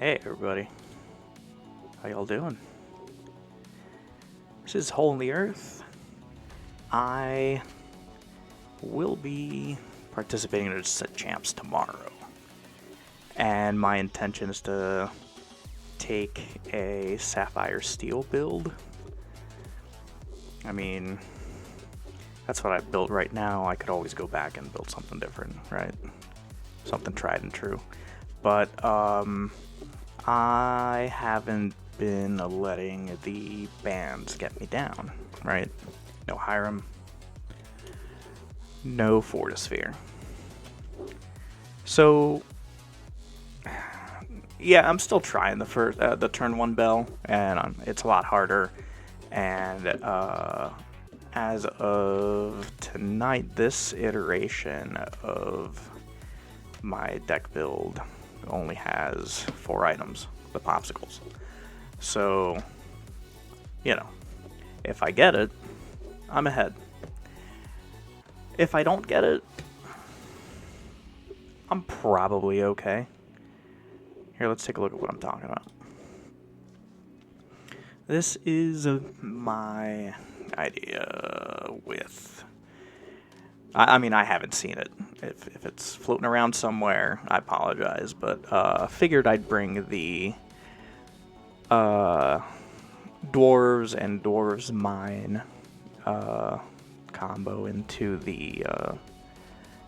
Hey everybody, how y'all doing? This is Hole in the Earth. I will be participating in a set champs tomorrow, and my intention is to take a Sapphire steel build. I mean, that's what I built right now. I could always go back and build something different, right? Something tried and true. But I haven't been letting the bands get me down, right? No Hiram, no Fortisphere. So, yeah, I'm still trying the turn 1 bell, and it's a lot harder. And as of tonight, this iteration of my deck build only has 4 items, the popsicles. So, you know, if I get it, I'm ahead. If I don't get it, I'm probably okay. Here, let's take a look at what I'm talking about. This is my idea with... I mean, I haven't seen it. If it's floating around somewhere, I apologize. But figured I'd bring the Dwarves and Dwarves Mine combo into the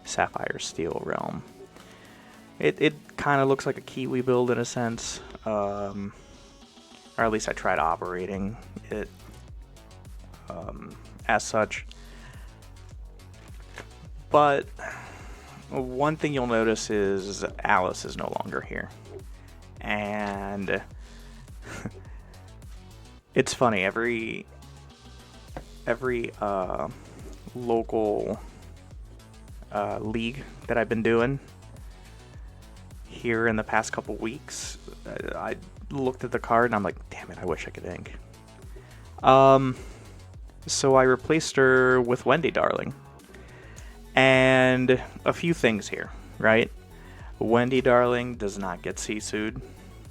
Sapphire Steel realm. It kind of looks like a Kiwi build in a sense. Or at least I tried operating it as such. But one thing you'll notice is Alice is no longer here. And it's funny, every local league that I've been doing here in the past couple weeks, I looked at the card and I'm like, damn it, I wish I could ink. So I replaced her with Wendy Darling. And a few things here, right? Wendy Darling does not get Sisu'd,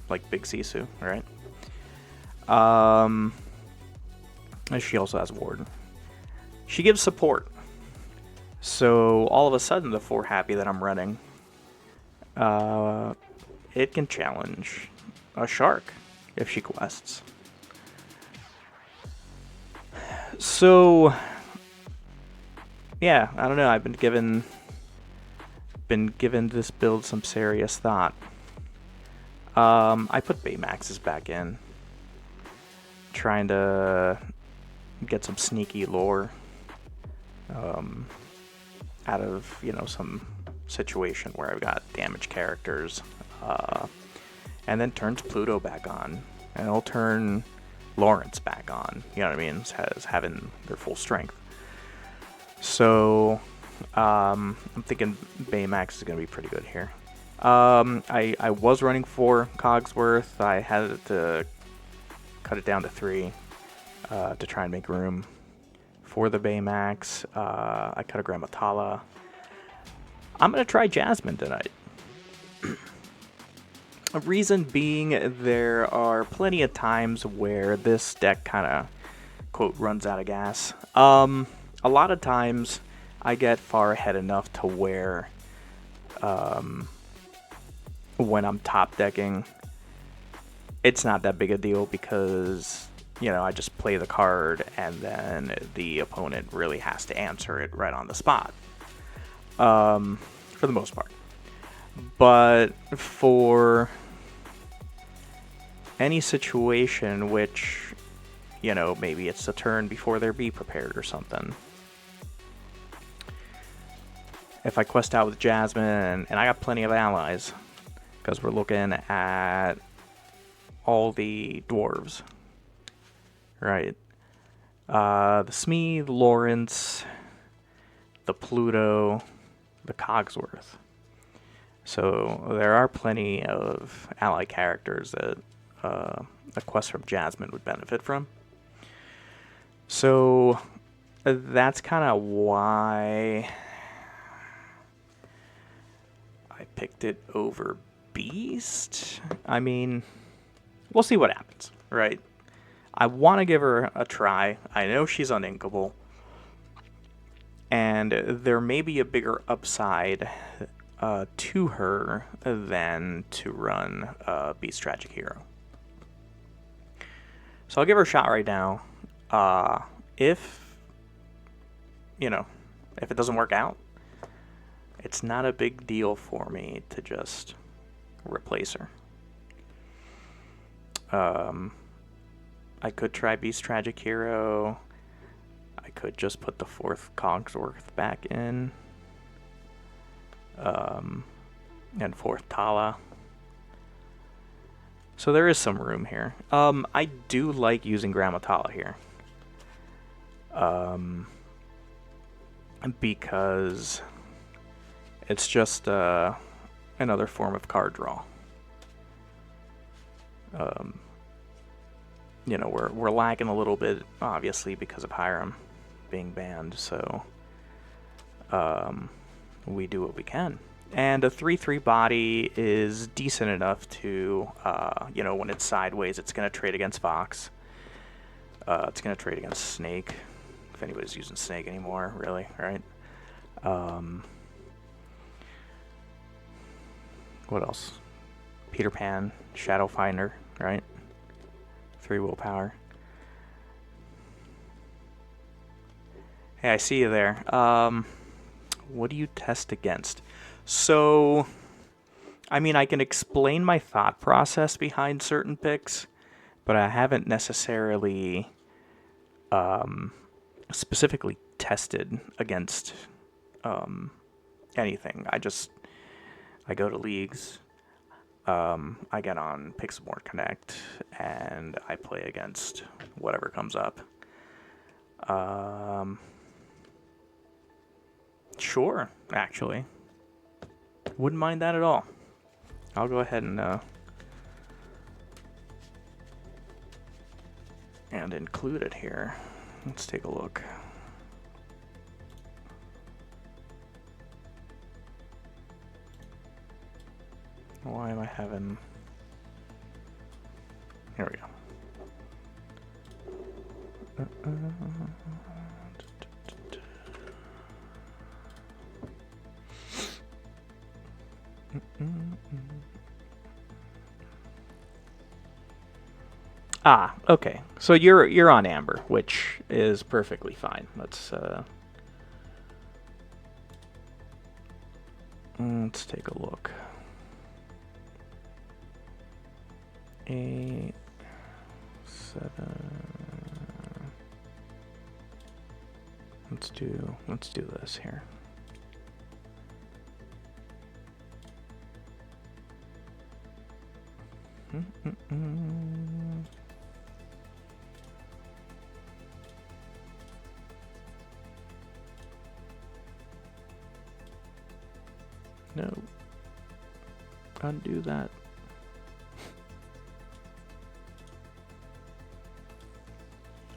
like Big Sisu, right? And she also has Warden. She gives support. So all of a sudden, the 4 happy that I'm running, it can challenge a shark if she quests. So... yeah, I don't know. I've been given this build some serious thought. I put Baymaxes back in, trying to get some sneaky lore out of, you know, some situation where I've got damaged characters, and then turns Pluto back on, and I'll turn Lawrence back on. You know what I mean? As having their full strength. So, I'm thinking Baymax is going to be pretty good here. I was running 4 Cogsworth. I had to cut it down to 3 to try and make room for the Baymax. I cut a Grammatala. I'm going to try Jasmine tonight. A reason being, there are plenty of times where this deck kind of, quote, runs out of gas. A lot of times, I get far ahead enough to where, when I'm top decking, it's not that big a deal because, you know, I just play the card and then the opponent really has to answer it right on the spot, for the most part. But for any situation which, you know, maybe it's a turn before they're be prepared or something. If I quest out with Jasmine, and I got plenty of allies, because we're looking at all the dwarves, right? The Smee, the Lawrence, the Pluto, the Cogsworth. So there are plenty of ally characters that a quest from Jasmine would benefit from. So that's kind of why I picked it over Beast. I mean, we'll see what happens, right? I want to give her a try. I know she's uninkable. And there may be a bigger upside to her than to run Beast Tragic Hero. So I'll give her a shot right now. If, you know, if it doesn't work out, it's not a big deal for me to just replace her. I could try Beast Tragic Hero. I could just put the 4th Cogsworth back in. And 4th Tala. So there is some room here. I do like using Grandma Tala here. Because it's just another form of card draw. You know, we're lagging a little bit, obviously, because of Hiram being banned, so we do what we can. And a 3/3 body is decent enough to, you know, when it's sideways, it's going to trade against Fox. It's going to trade against Snake, if anybody's using Snake anymore, really, right? What else? Peter Pan, Shadow Finder, right? 3 willpower. Hey, I see you there. What do you test against? So, I mean, I can explain my thought process behind certain picks, but I haven't necessarily specifically tested against anything. I go to leagues. I get on Pixelborn Connect, and I play against whatever comes up. Sure, actually. Wouldn't mind that at all. I'll go ahead and include it here. Let's take a look. Why am I having... Here we go. Ah, okay. So you're on Amber, which is perfectly fine. Let's take a look. 8, 7. Let's do this here. No. Undo that.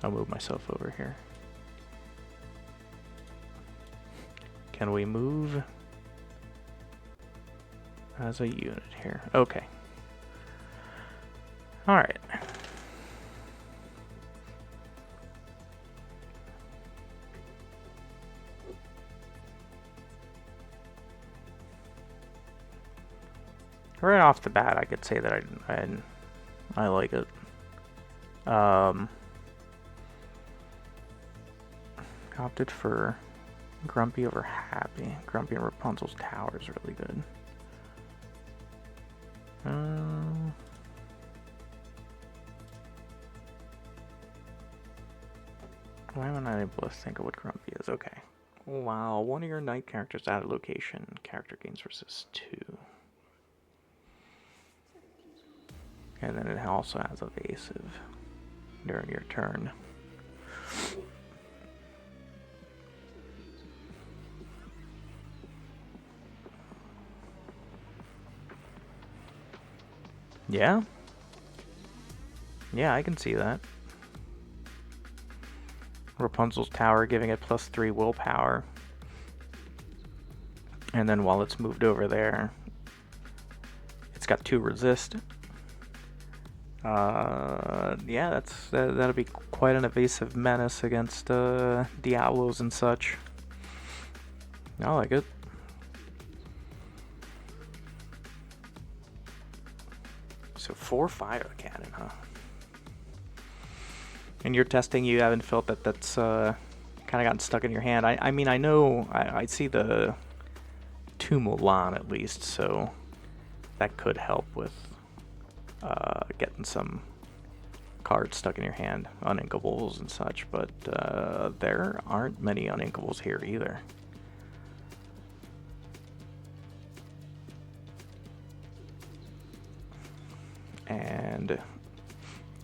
I'll move myself over here. Can we move as a unit here? Okay. All right. Right off the bat, I could say that I like it. Opted for Grumpy over Happy. Grumpy and Rapunzel's tower is really good. Not able to think of what Grumpy is. Okay. Wow, one of your night characters out of location. Character gains resist 2. And then it also has evasive during your turn. Yeah? Yeah, I can see that. Rapunzel's Tower giving it +3 willpower. And then while it's moved over there, it's got 2 resist. Yeah, that'll be quite an evasive menace against Diablos and such. I like it. So 4 fire cannon, huh? And you're testing, you haven't felt that that's kind of gotten stuck in your hand. I mean, I know, I see the 2 Mulan at least, so that could help with getting some cards stuck in your hand, uninkables and such, but there aren't many uninkables here either. And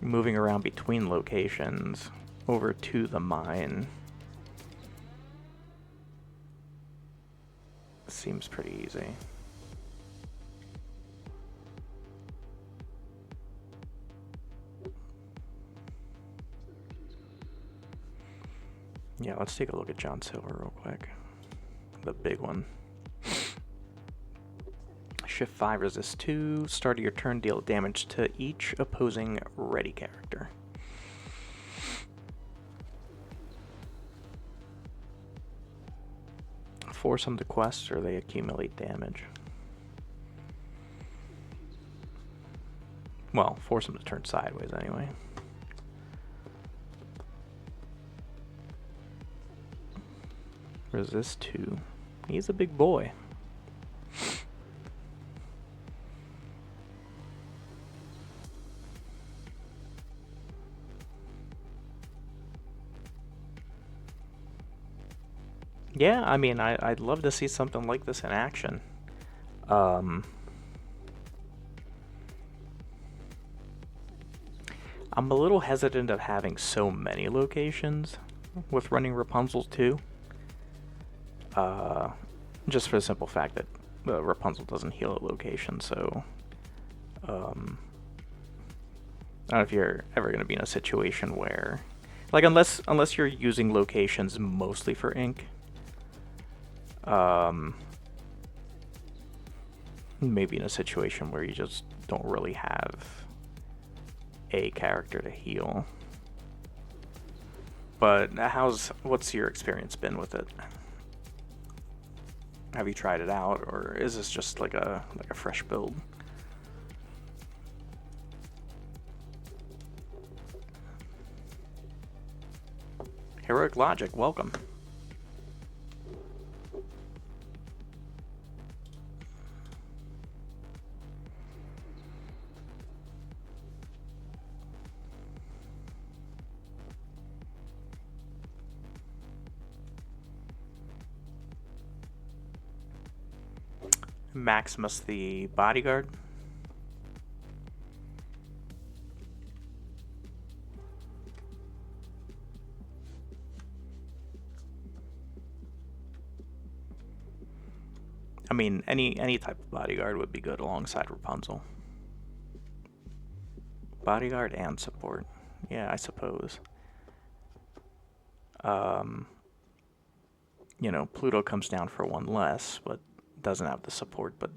moving around between locations over to the mine seems pretty easy. Yeah, let's take a look at John Silver real quick. The big one. Shift 5 resist 2. Start of your turn, deal damage to each opposing ready character. Force them to quests or they accumulate damage. Well, force them to turn sideways anyway. Resist 2. He's a big boy. Yeah, I mean, I'd love to see something like this in action. I'm a little hesitant of having so many locations with running Rapunzel too. Just for the simple fact that Rapunzel doesn't heal at location, so I don't know if you're ever going to be in a situation where, like, unless you're using locations mostly for ink, maybe in a situation where you just don't really have a character to heal. But what's your experience been with it? Have you tried it out, or is this just like a fresh build? Heroic Logic, welcome. Maximus the bodyguard. I mean, any type of bodyguard would be good alongside Rapunzel. Bodyguard and support. Yeah, I suppose. You know, Pluto comes down for 1 less, but doesn't have the support, but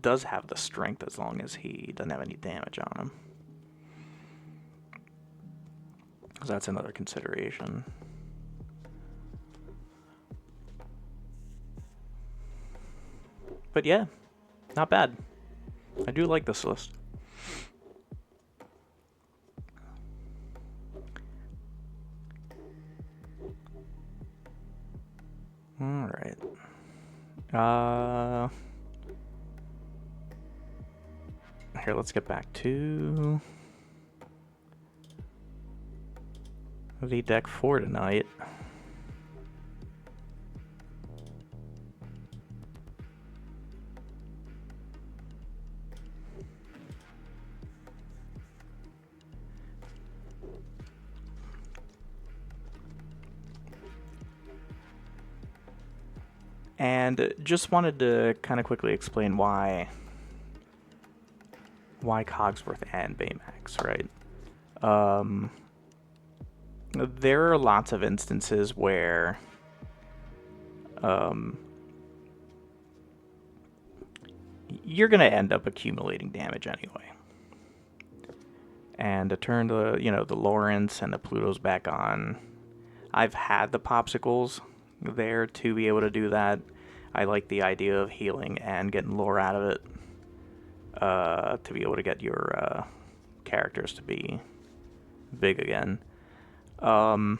does have the strength as long as he doesn't have any damage on him. So that's another consideration. But yeah, not bad. I do like this list. All right. Here, let's get back to the deck for tonight. And just wanted to kind of quickly explain why Cogsworth and Baymax, right? There are lots of instances where you're going to end up accumulating damage anyway. And to turn the, the Lawrence and the Plutos back on, I've had the popsicles there to be able to do that. I like the idea of healing and getting lore out of it to be able to get your characters to be big again. The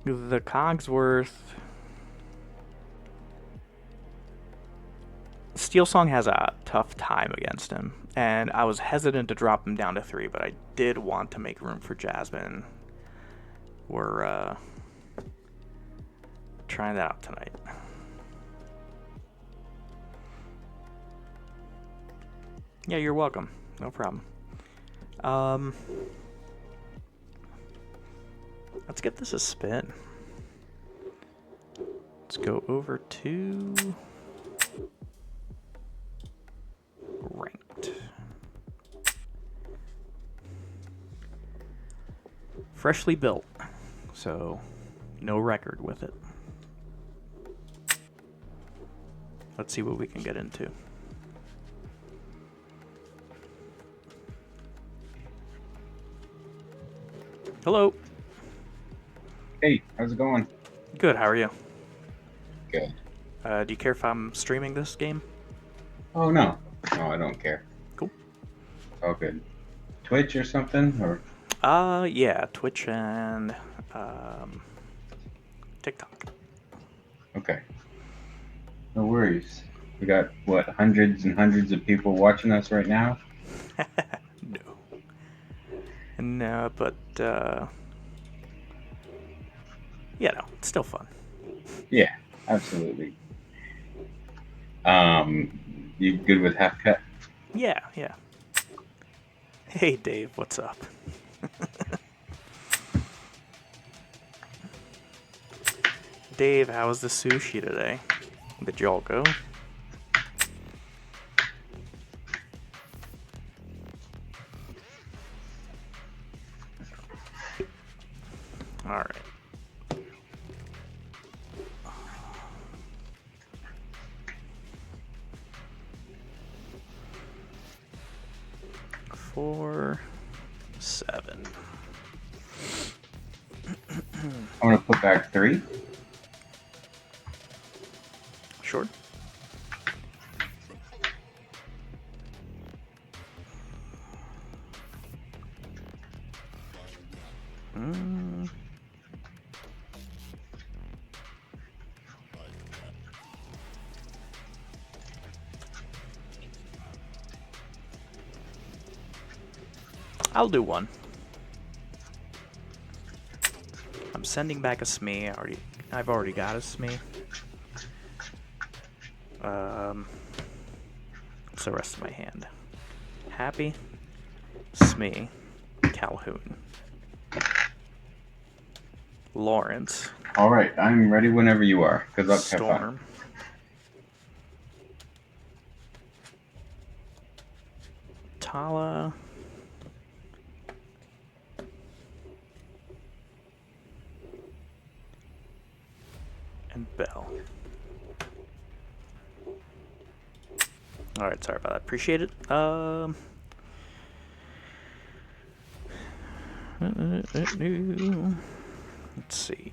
Cogsworth Steel Song has a tough time against him, and I was hesitant to drop him down to 3, but I did want to make room for Jasmine. We're trying that out tonight. Yeah, you're welcome. No problem. Let's give this a spin. Let's go over to ranked. Freshly built, so no record with it. Let's see what we can get into. Hello. Hey, how's it going? Good, how are you? Good. Do you care if I'm streaming this game? Oh, no. No, I don't care. Cool. All good. Twitch or something? Or Yeah, Twitch and TikTok. Okay. No worries. We got, what, hundreds and hundreds of people watching us right now? No, but it's still fun. Yeah, absolutely. You good with half cut? Yeah. Hey, Dave, what's up? Dave, how was the sushi today? Did y'all go? All right. Four, 7. I'm going to put back 3. Sure. I'll do 1. I'm sending back a Smee. I've already got a Smee. What's the rest of my hand? Happy, Smee, Calhoun, Lawrence. All right, I'm ready whenever you are. Good luck, have fun. Storm. Tala. And Bell. Alright, sorry about that. Appreciate it. Let's see.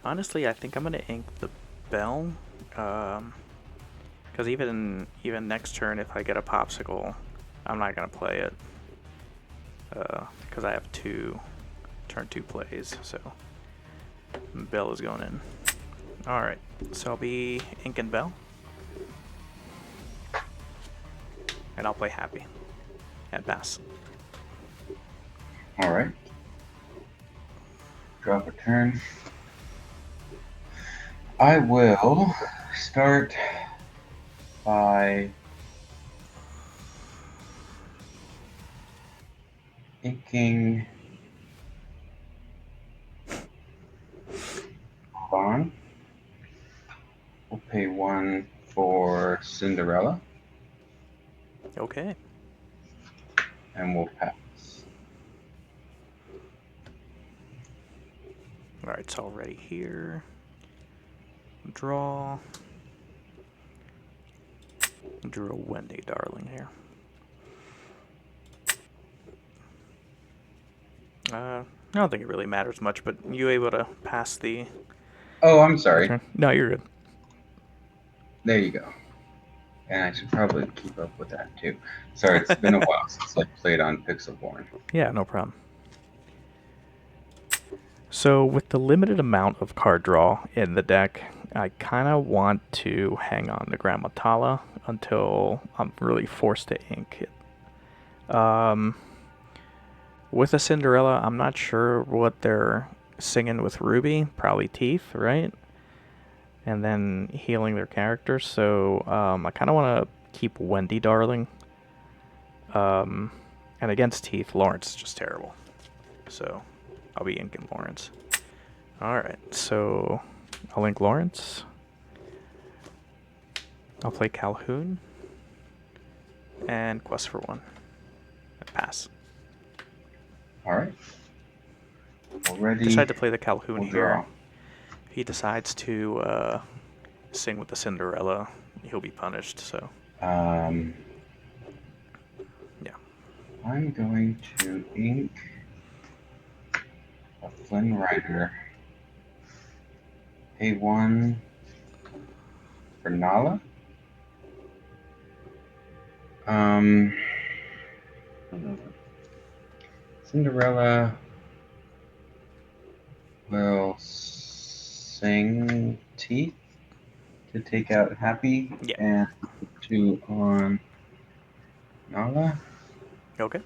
Honestly, I think I'm gonna ink the Bell, because even next turn, if I get a popsicle, I'm not gonna play it, because I have 2 turn 2 plays. So Bell is going in. Alright, so I'll be Ink and Bell. And I'll play Happy. And pass. Alright. Drop a turn. I will start by inking Bond. We'll pay 1 for Cinderella. Okay. And we'll pass. Alright, it's already here. Draw. Drew a Wendy Darling here. I don't think it really matters much, but you able to pass the... Oh, I'm sorry. Turn? No, you're good. There you go. And I should probably keep up with that too. Sorry, it's been a while since I played on Pixelborn. Yeah, no problem. So with the limited amount of card draw in the deck, I kind of want to hang on to Grammatala until I'm really forced to ink it. With a Cinderella, I'm not sure what they're singing with Ruby. Probably Teeth, right? And then healing their characters. So I kind of want to keep Wendy Darling. And against Teeth, Lawrence is just terrible. So I'll be inking Lawrence. Alright, so I'll ink Lawrence. I'll play Calhoun. And Quest for 1. And pass. Alright. Already. Decide to play the Calhoun we'll here. draw. If he decides to sing with the Cinderella, he'll be punished, so. Yeah. I'm going to ink a Flynn Rider. Pay 1 for Nala. Cinderella will sing Teeth to take out Happy. Yeah. And 2 on Nala. Okay.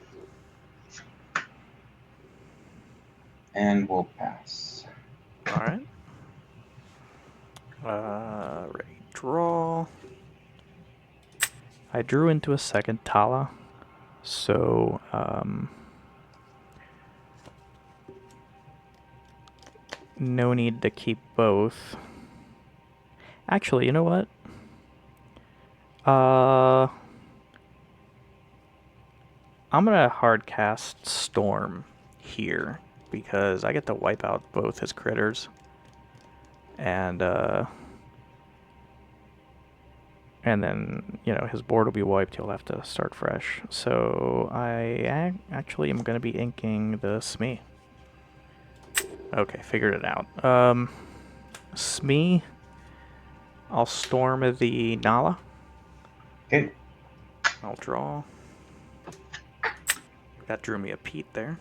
And we'll pass. Alright. Ready. Draw. I drew into a second Tala, so no need to keep both. Actually, you know what? I'm gonna hard cast Storm here because I get to wipe out both his critters, and then his board will be wiped. He'll have to start fresh. So I actually am gonna be inking the Smee. Okay, figured it out. Smee. I'll storm the Nala. Okay. I'll draw. That drew me a Pete there.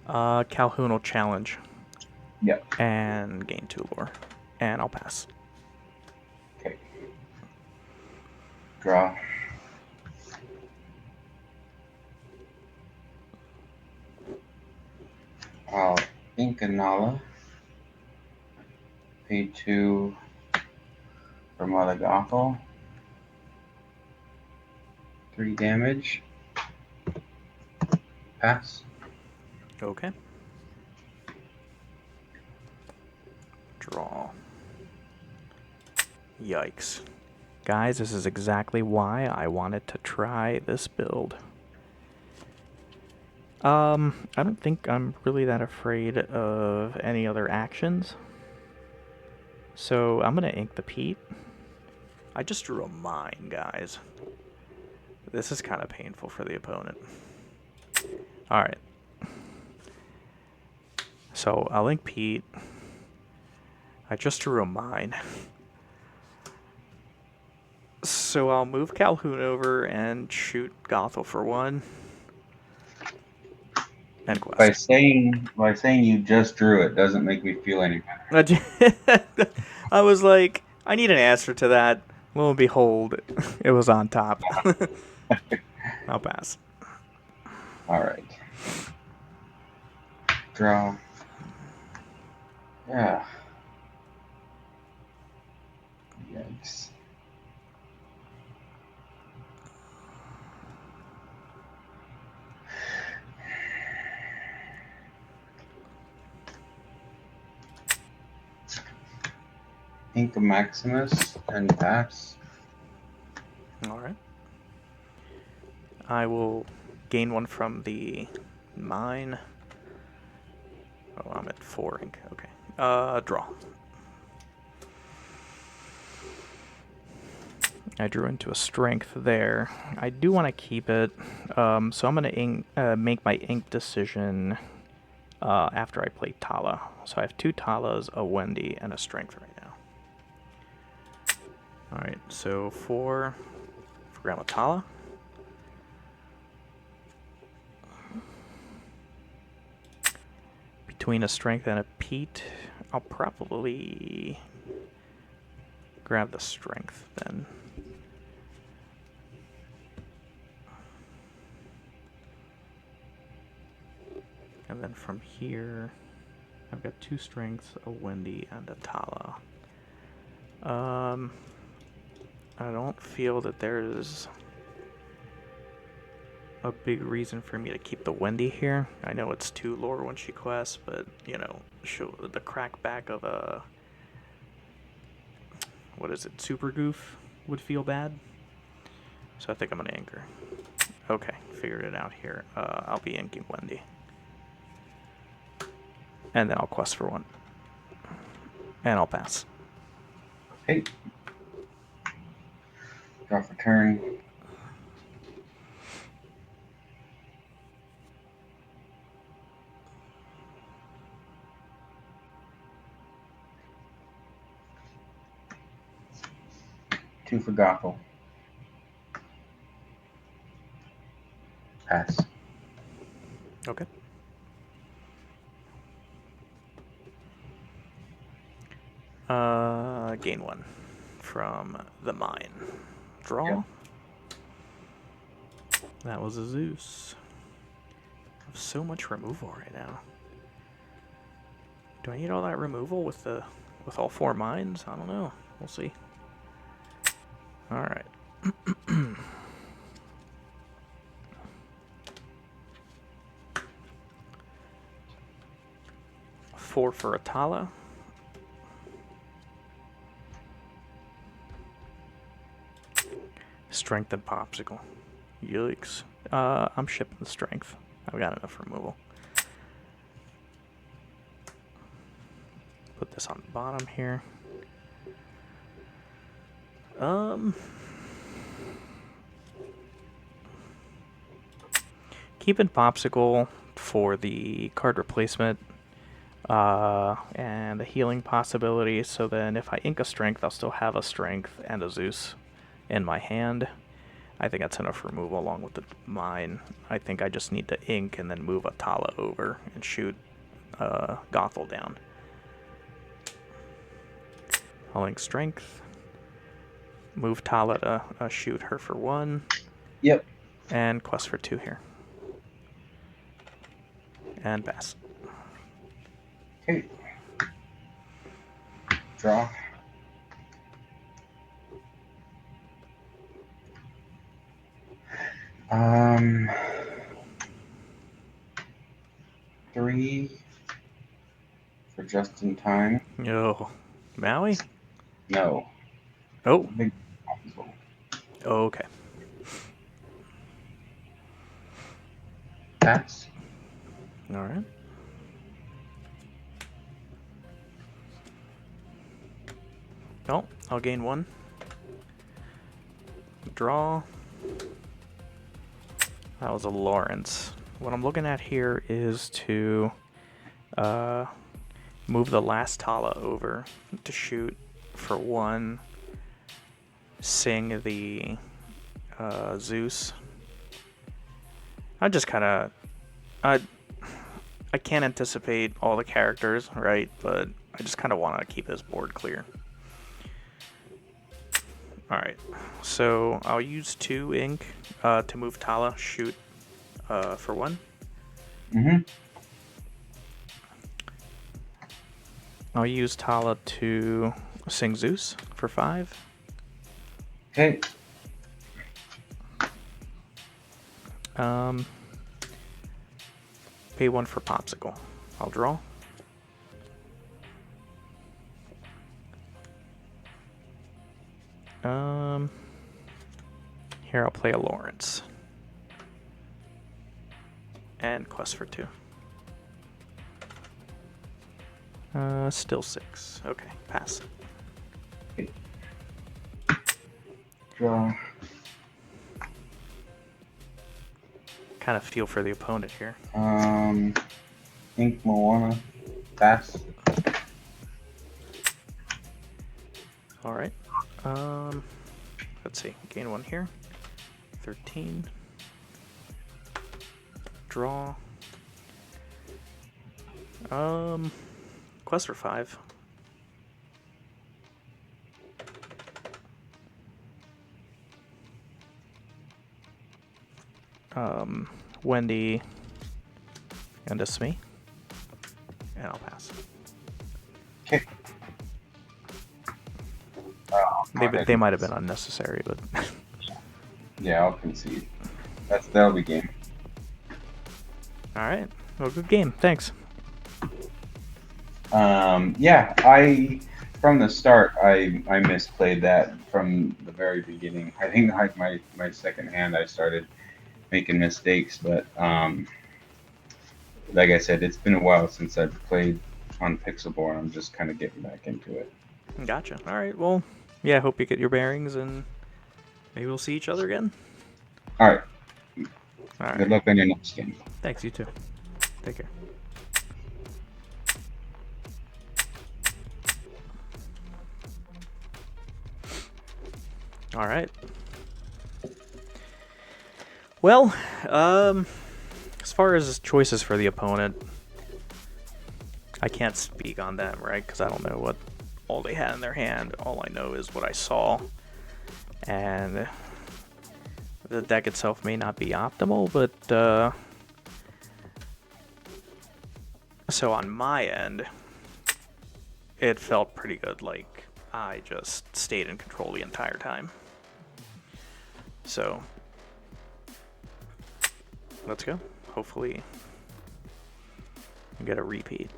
Calhoun will challenge. Yep. And gain 2 lore. And I'll pass. Okay. Draw. I'll ink a Nala. Pay 2 for Malagothel. 3 damage. Pass. Okay. Draw. Yikes. Guys, this is exactly why I wanted to try this build. I don't think I'm really that afraid of any other actions. So I'm gonna ink the Pete. I just drew a mine, guys. This is kind of painful for the opponent. Alright. So I'll ink Pete. I just drew a mine. So I'll move Calhoun over and shoot Gothel for 1. and By quest. saying you just drew it doesn't make me feel any I was like, I need an answer to that. Lo and behold, it was on top. better. I'll pass. All right. Draw. Yeah. Yikes. Ink Maximus and pass. All right. I will gain one from the mine. Oh, I'm at 4 ink. Okay. Draw. I drew into a strength there. I do want to keep it, so I'm going to make my ink decision after I play Tala. So I have 2 Talas, a Wendy, and a strength right now. Alright, so 4 for Grandma Tala. Between a strength and a Pete, I'll probably grab the strength then. And then from here, I've got 2 strengths, a Wendy, and a Tala. I don't feel that there's a big reason for me to keep the Wendy here. I know it's 2 lore when she quests, but, you know, the crackback of a... what is it? Super Goof would feel bad. So I think I'm going to anchor. Okay, figured it out here. I'll be inking Wendy. And then I'll quest for 1. And I'll pass. Hey. Draw for turn. Two for Gothel. Pass. Okay. Gain 1 from the mine. Draw. Yep. That was a Zeus. I have so much removal right now. Do I need all that removal with all 4 mines? I don't know. We'll see. Alright. 4 for Atala. Strength and Popsicle. Yikes. I'm shipping the strength. I've got enough removal. Put this on the bottom here. Keeping Popsicle for the card replacement and the healing possibility, so then if I ink a strength, I'll still have a strength and a Zeus in my hand. I think that's enough removal along with the mine. I think I just need to ink and then move Atala over and shoot Gothel down. I'll ink strength. Move Tala to shoot her for 1. Yep. And quest for 2 here. And pass. Okay. Draw. Um, 3 for just in time. Oh, Maui? No. Oh. Big possible. Okay. Pass. All right. Oh, I'll gain 1. Draw. That was a Lawrence. What I'm looking at here is to move the last Tala over to shoot for 1. Sing the Zeus. I just kind of... I can't anticipate all the characters, right? But I just kind of want to keep this board clear. Alright, so I'll use 2 ink to move Tala, shoot for 1. Mm-hmm. I'll use Tala to sing Zeus for 5. Okay. Pay 1 for Popsicle. I'll draw. Here I'll play a Lawrence. And Quest for 2. Still 6. Okay, pass. Okay. Draw. Kind of feel for the opponent here. Ink Moana. Pass. Alright. Let's see. Gain 1 here. 13. Draw. Quest for 5. Wendy and a Smee. And I'll pass. Okay. They might have been unnecessary, but Yeah, I'll concede. That'll be game. alright. Well, good game. Thanks. Yeah, from the start I misplayed that from the very beginning. I think like my second hand I started making mistakes, but like I said, it's been a while since I've played on Pixelborn. I'm just kind of getting back into it. Gotcha. Alright, well, yeah, I hope you get your bearings and maybe we'll see each other again. All right. Alright. Good luck on your next game. Thanks, you too. Take care. All right. Well, as far as choices for the opponent, I can't speak on them, right? Because I don't know what all they had in their hand. All I know is what I saw. And the deck itself may not be optimal, but so on my end, it felt pretty good. Like, I just stayed in control the entire time. So, let's go. Hopefully, we get a repeat.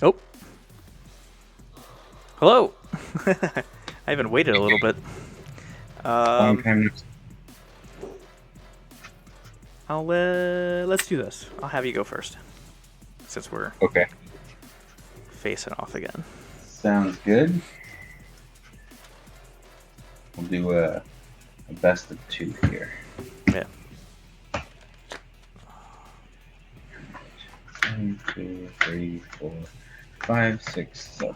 Oh! Hello! I haven't waited a little bit. Let's do this. I'll have you go first, since we're okay. facing off again. Sounds good. We'll do a best of 2 here. Yeah. 1, 2, 3, 4, 5, 6, 7.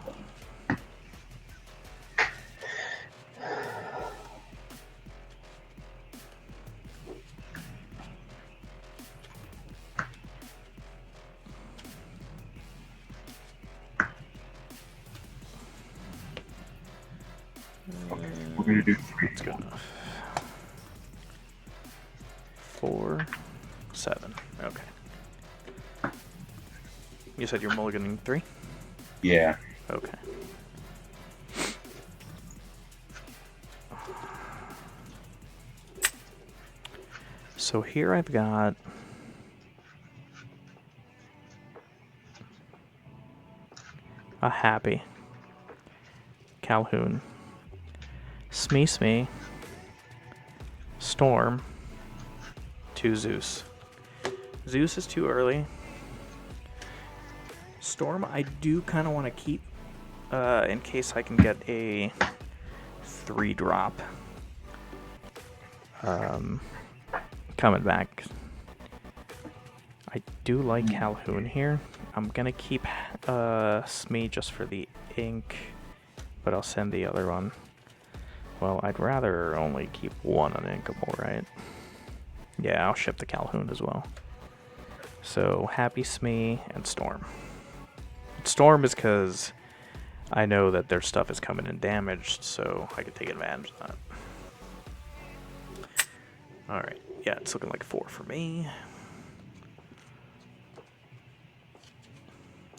Okay, we're gonna do 3. That's good enough. 4, 7. Okay. You said you're mulliganing 3? Yeah. Okay. So here I've got a Happy, Calhoun, Smee, Storm, 2 Zeus. Zeus is too early. Storm I do kind of want to keep in case I can get a 3-drop coming back. I do like Calhoun here. I'm gonna keep Smee just for the ink, but I'll send the other one. Well, I'd rather only keep one uninkable, right? Yeah, I'll ship the Calhoun as well. So Happy Smee and Storm. Storm is because I know that their stuff is coming in damaged, so I can take advantage of that. Alright, yeah, it's looking like 4 for me.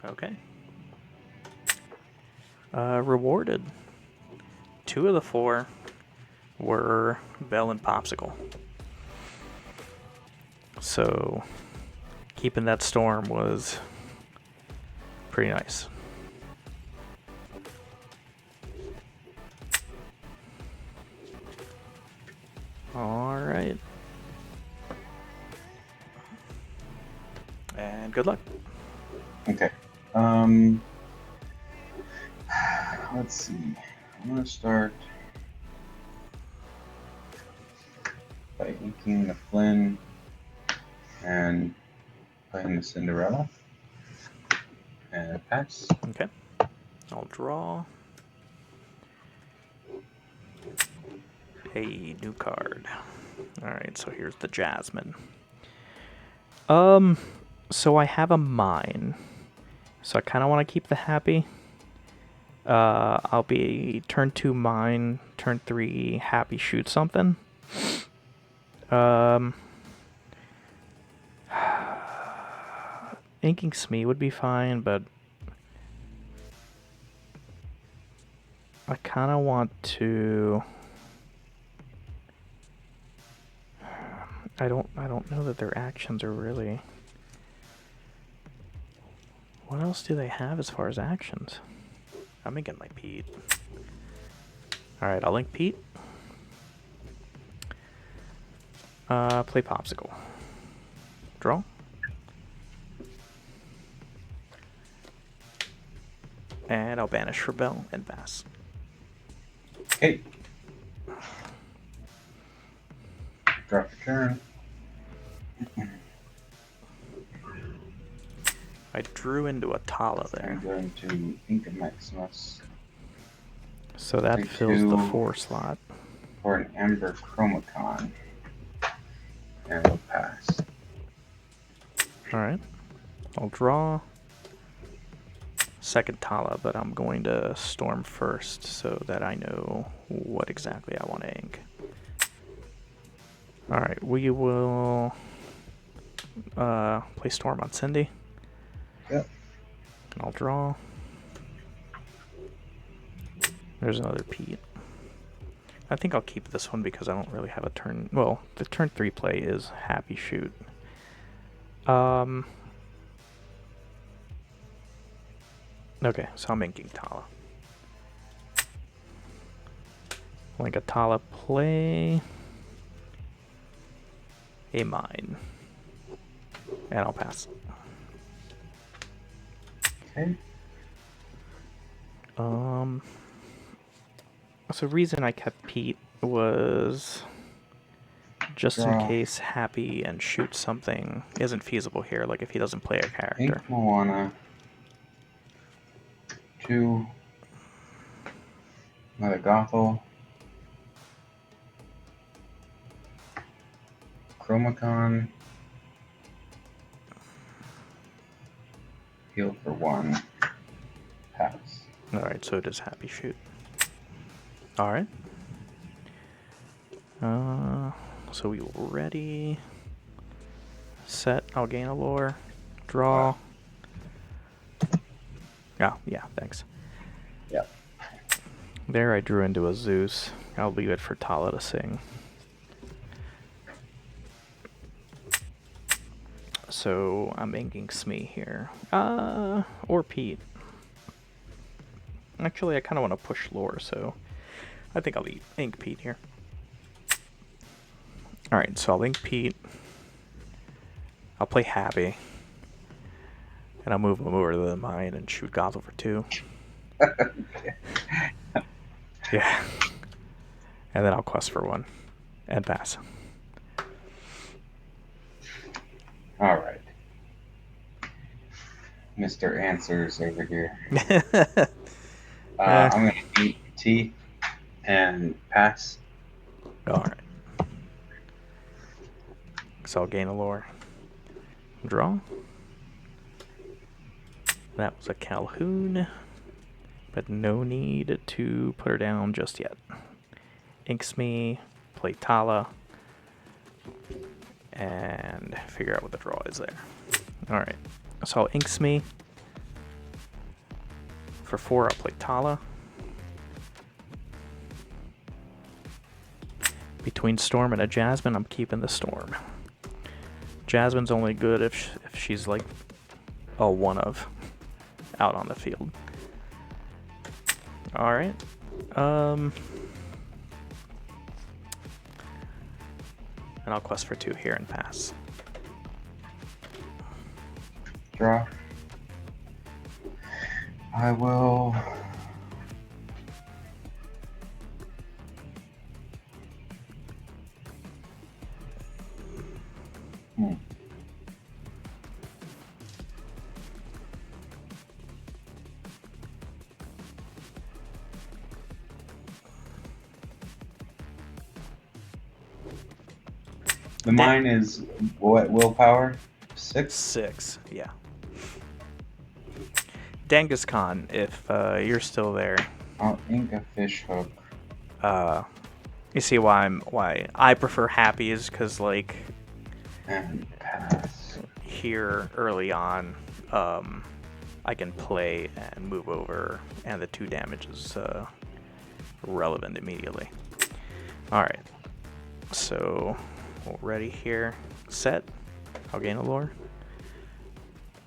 Okay. Rewarded. 2 of the 4 were Bell and Popsicle. So keeping that Storm was pretty nice. Alright. And good luck. Okay. Let's see. I'm gonna start by inking the Flynn and playing the Cinderella. And pass. Okay. I'll draw a new card. Alright, so here's the Jasmine. So I have a mine. So I kind of want to keep the Happy. I'll be turn 2 mine, turn 3 Happy shoot something. Inking Smee would be fine, but I kind of want to. I don't know that their actions are really. What else do they have as far as actions? I'm gonna get my Pete. Alright, I'll link Pete. Play Popsicle. Draw. And I'll banish for Bell and pass. Okay. Drop your turn. I drew into a Tala there. I'm going to ink a Maximus So that Take fills the 2 4 slot. for an Amber Chromacon. And we'll pass. Alright. I'll draw. Second Tala, but I'm going to Storm first so that I know what exactly I want to ink. Alright, we will play Storm on Cindy. Yep. And I'll draw. There's another Pete. I think I'll keep this one because I don't really have a turn. Well, the turn 3 play is Happy Shoot. Okay, so I'm inking Tala. Like a Tala play a mine. And I'll pass. Okay. So the reason I kept Pete was just in case Happy and shoot something isn't feasible here, like if he doesn't play a character. Ink Moana. 2. Another Gothel. Chromacon. Heal for 1. Pass. Alright, so it is Happy Shoot. Alright. So we will ready. Set, I'll gain a lore. Draw. Oh, yeah, thanks. Yep. There I drew into a Zeus. I'll leave it for Tala to sing. So I'm inking Smee here. Or Pete. Actually, I kind of want to push lore, so I think I'll ink Pete here. Alright, so I'll ink Pete. I'll play Happy. And I'll move him over to the mine and shoot Gothel for 2. Yeah. And then I'll quest for 1. And pass. Alright. Mr. Answers over here. I'm going to eat T and pass. Alright. So I'll gain a lore. Draw. That was a Calhoun, but no need to put her down just yet. Inks me, play Tala, and figure out what the draw is there. Alright, so Inks me. For 4, I'll play Tala. Between Storm and a Jasmine, I'm keeping the Storm. Jasmine's only good if she's like a one of out on the field. Alright. And I'll quest for 2 here and pass. Draw. I will. The mine is what willpower? 6? 6, yeah. Genghis Khan, if you're still there. I'll ink a fish hook. You see why I prefer happy is because like And pass. here early on, I can play and move over, and the 2 damage is relevant immediately. All right, so we're ready here. Set. I'll gain a lore.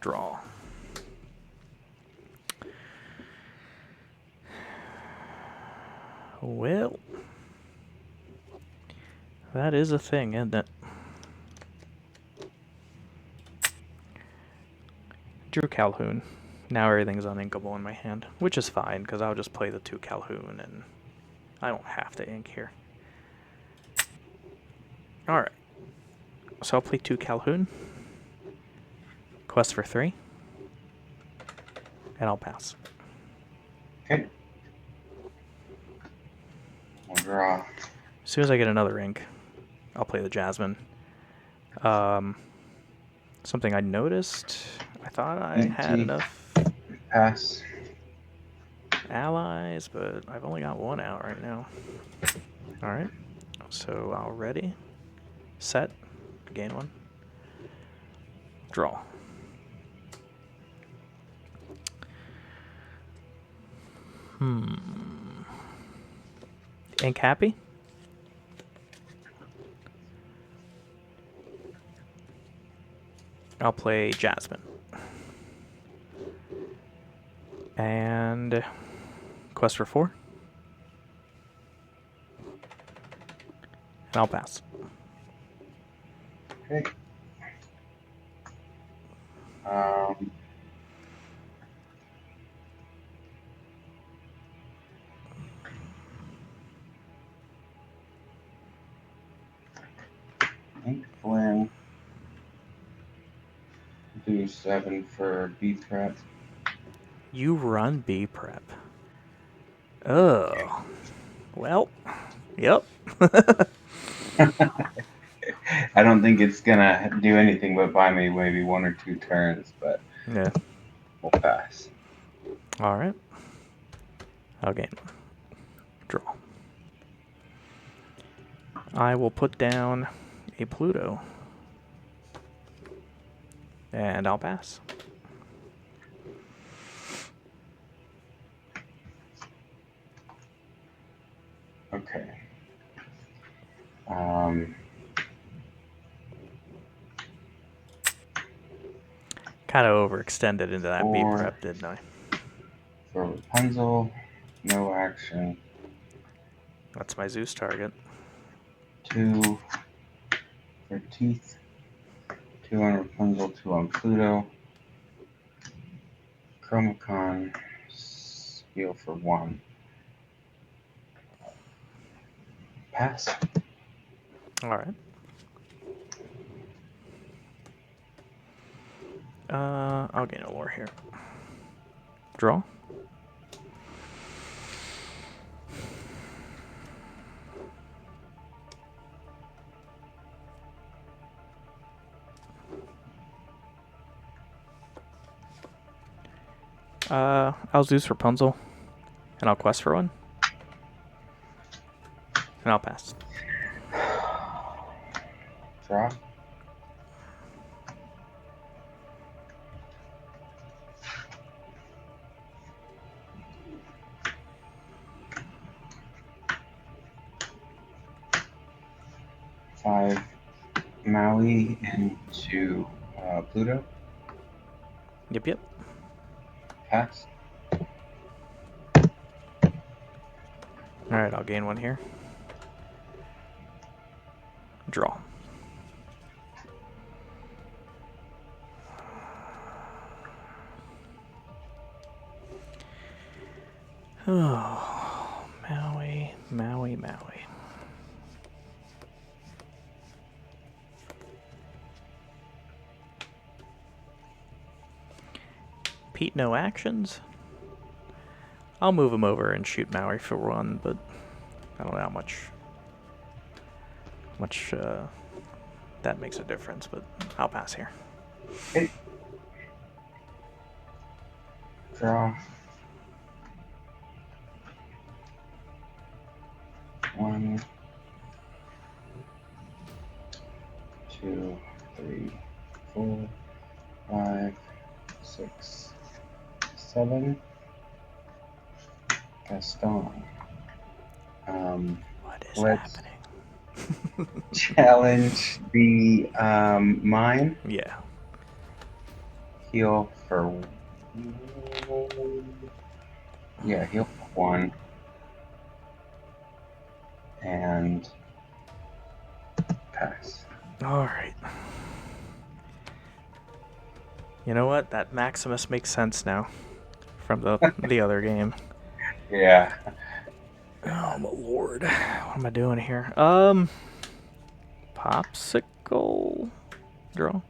Draw. Well, that is a thing, isn't it? Drew Calhoun. Now everything's uninkable in my hand, which is fine, because I'll just play the 2 Calhoun, and I don't have to ink here. Alright. So I'll play 2 Calhoun. Quest for 3. And I'll pass. Okay. We'll draw. As soon as I get another ink, I'll play the Jasmine. Something I noticed, I thought I had enough Pass. allies, but I've only got 1 out right now. Alright, so I'll ready, set, gain 1, draw. Ink happy? I'll play Jasmine. And quest for 4. And I'll pass. Okay. Ink Flynn. Do 7 for B prep. You run B prep. Oh. Well, yep. I don't think it's gonna do anything but buy me maybe 1 or 2 turns, but Yeah. we'll pass. Alright. I'll gain 1. Draw. I will put down a Pluto. And I'll pass. Okay. Kind of overextended into that B 4 prep, didn't I? for Rapunzel. No action. That's my Zeus target. 2 for Teeth. 2 on Rapunzel, 2 on Pluto. Chromacon. Spiel for 1. Pass. Alright. I'll gain a lore here. Draw. I'll Zeus Rapunzel, and I'll quest for one, and I'll pass. Draw. Five Maui into Pluto. Yep. Pass. Alright, I'll gain one here. Draw. Oh, Maui. Pete, no actions. I'll move him over and shoot Maui for one, but I don't know how much that makes a difference, but I'll pass here. Okay. Draw. 1, 2, 3, 4, 5, 6, 7. Gaston. What is Let's happening? challenge the mine. Yeah. Heal for. Yeah, heal for 1. And pass. Alright. You know what? That Maximus makes sense now from the other game. Yeah. Oh my lord. What am I doing here? Popsicle draw.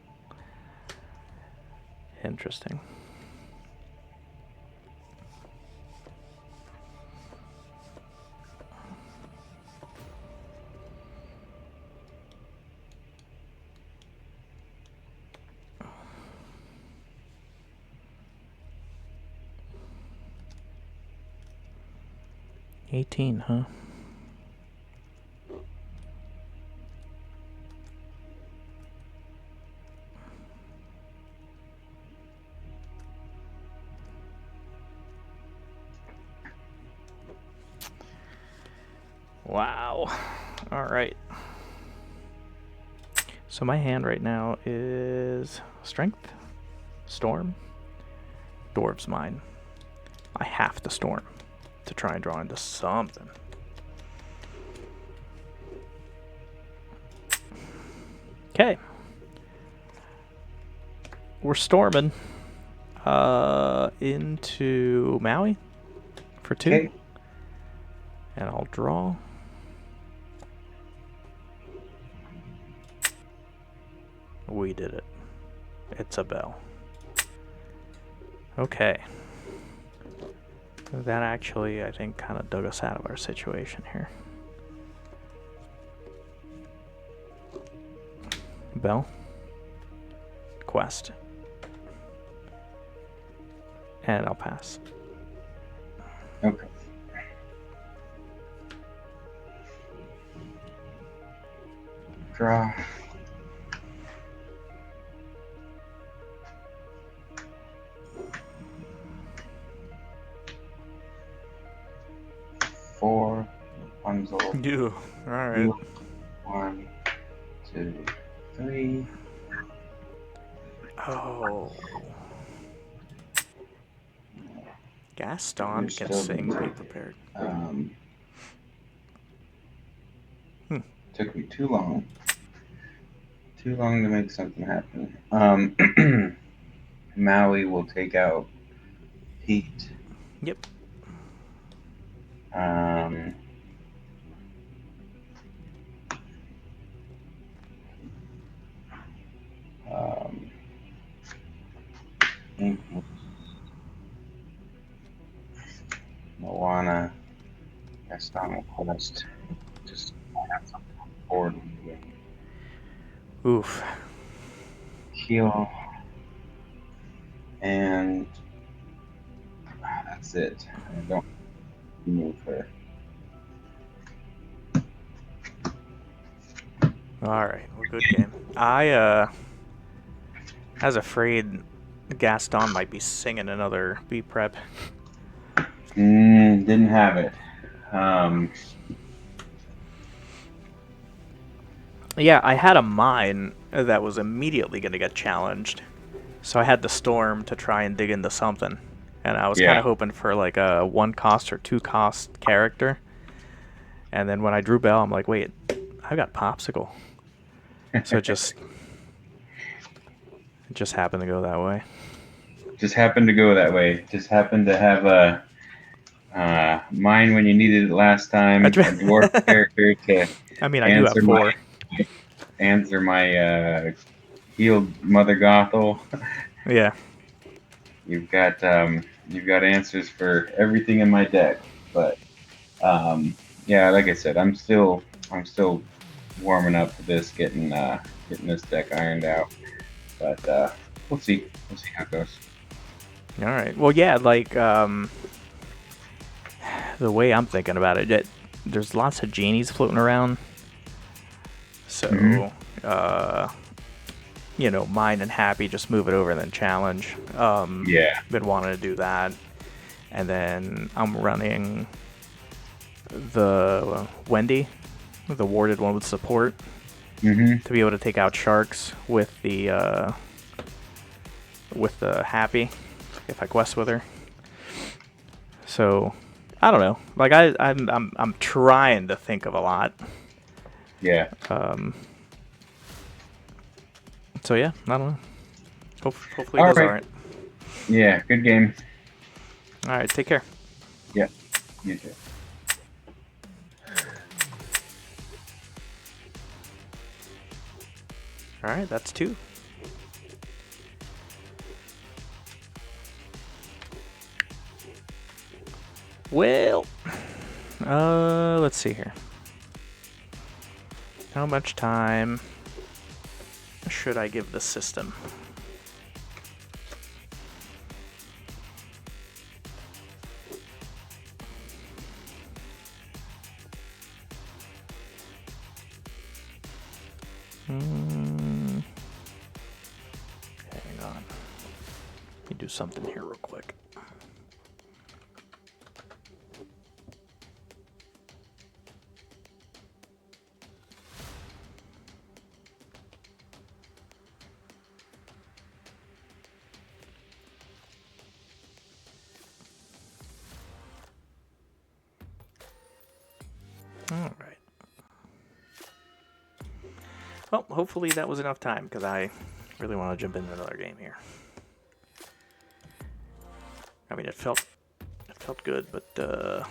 Interesting. $18, huh? Wow. Alright. So my hand right now is Strength, Storm, Dwarf's Mine. I have to Storm to try and draw into something. Okay. We're storming into Maui for 2. Okay. And I'll draw. We did it. It's a bell. Okay. That actually, I think, kind of dug us out of our situation here. Bell. Quest. And I'll pass. Okay. Draw. Four. Rapunzel. You. Alright. 1, 2, 3. Oh. Gaston You're can still sing. busy. Be prepared. Took me too long. Too long to make something happen. Maui will take out Pete. Yep. Moana. Gaston will quest. Just have something on the board when you win. Oof. Heal. And That's it. I don't move her. Alright, well, good game. I was afraid Gaston might be singing another B prep. Didn't have it. Yeah, I had a mine that was immediately going to get challenged. So I had the storm to try and dig into something. And I was kind Yeah. of hoping for like a 1 cost or 2 cost character. And then when I drew Bell, I'm like, wait, I got Popsicle. So it just happened to go that way. Just happened to go that way. Just happened to have a mine when you needed it last time. A dwarf character to I mean, I do have 4. Answer my healed Mother Gothel. Yeah. You've got answers for everything in my deck, but yeah, like I said, I'm still warming up to this, getting this deck ironed out. But we'll see how it goes. All right. Well, yeah, like the way I'm thinking about it, there's lots of genies floating around. So, you know, mine and happy, just move it over and then challenge. Yeah. Been wanting to do that. And then I'm running the Wendy, the warded one with support, to be able to take out sharks with the happy if I quest with her. So I don't know. Like I'm trying to think of a lot. Yeah. So yeah, I don't know. Hopefully it does alright. Yeah, good game. Alright, take care. Yeah, you too. Alright, that's 2. Well, let's see here. How much time should I give the system? Hang on. Let me do something here real quick. Alright. Well, hopefully that was enough time, because I really want to jump into another game here. I mean, it felt good, but it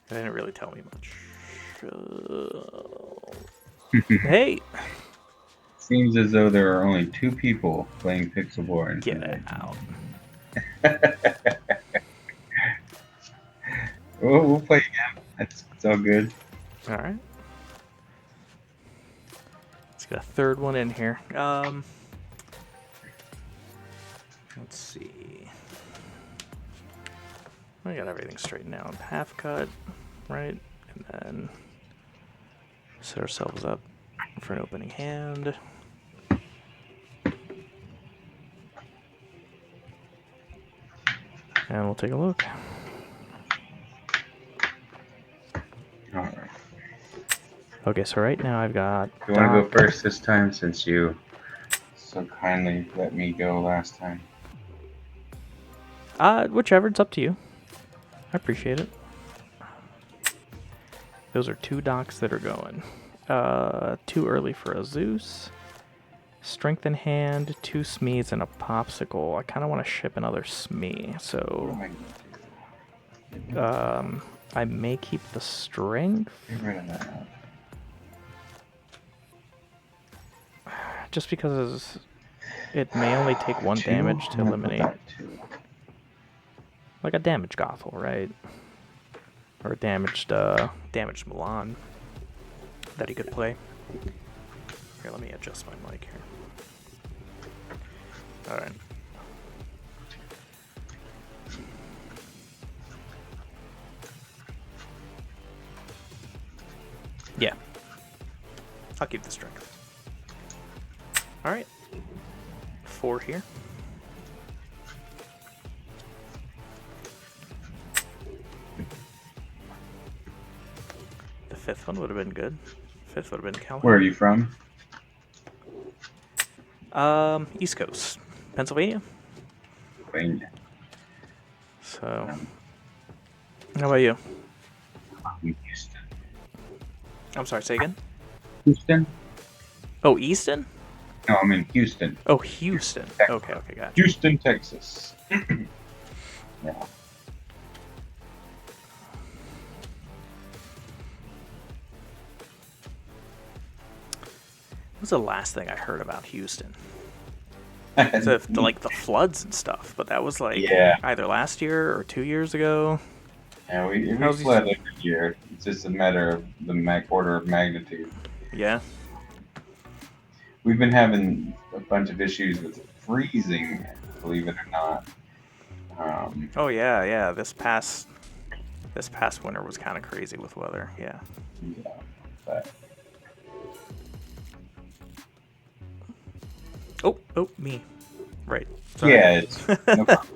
didn't really tell me much. Hey! Seems as though there are only 2 people playing Pixelborn. Get out. We'll play again. It's all good. Alright. Let's get a third one in here. Let's see. I got everything straightened out. Half cut, right? And then set ourselves up for an opening hand. And we'll take a look. Alright. Okay, so right now I've got... You want to go first this time, since you so kindly let me go last time? Whichever, it's up to you. I appreciate it. Those are 2 docks that are going. Too early for a Zeus. Strength in hand, 2 Smees, and a Popsicle. I kind of want to ship another Smee, so... I may keep the Strength. Get rid of that. Just because it may only take 1 damage to eliminate... Like a damaged Gothel, right? Or a damaged Milan that he could play. Here, let me adjust my mic here. Alright. Yeah. I'll keep the strength. Alright. 4 here. The 5th one would have been good. 5th would have been Calhoun. Where are you from? East Coast. Pennsylvania. Pennsylvania. So, how about you? Houston. I'm sorry, say again? Houston? Oh, Easton? No, I'm in Houston. Oh, Houston. Texas. Okay, gotcha. Houston, Texas. Yeah. What was the last thing I heard about Houston? Like the floods and stuff, but that was like either last year or 2 years ago. Yeah, we flood every year. It's just a matter of the order of magnitude. Yeah. We've been having a bunch of issues with freezing, believe it or not. Oh yeah. This past winter was kind of crazy with weather. Yeah. Yeah, but Oh, me. Right. Sorry. yeah, it's no problem.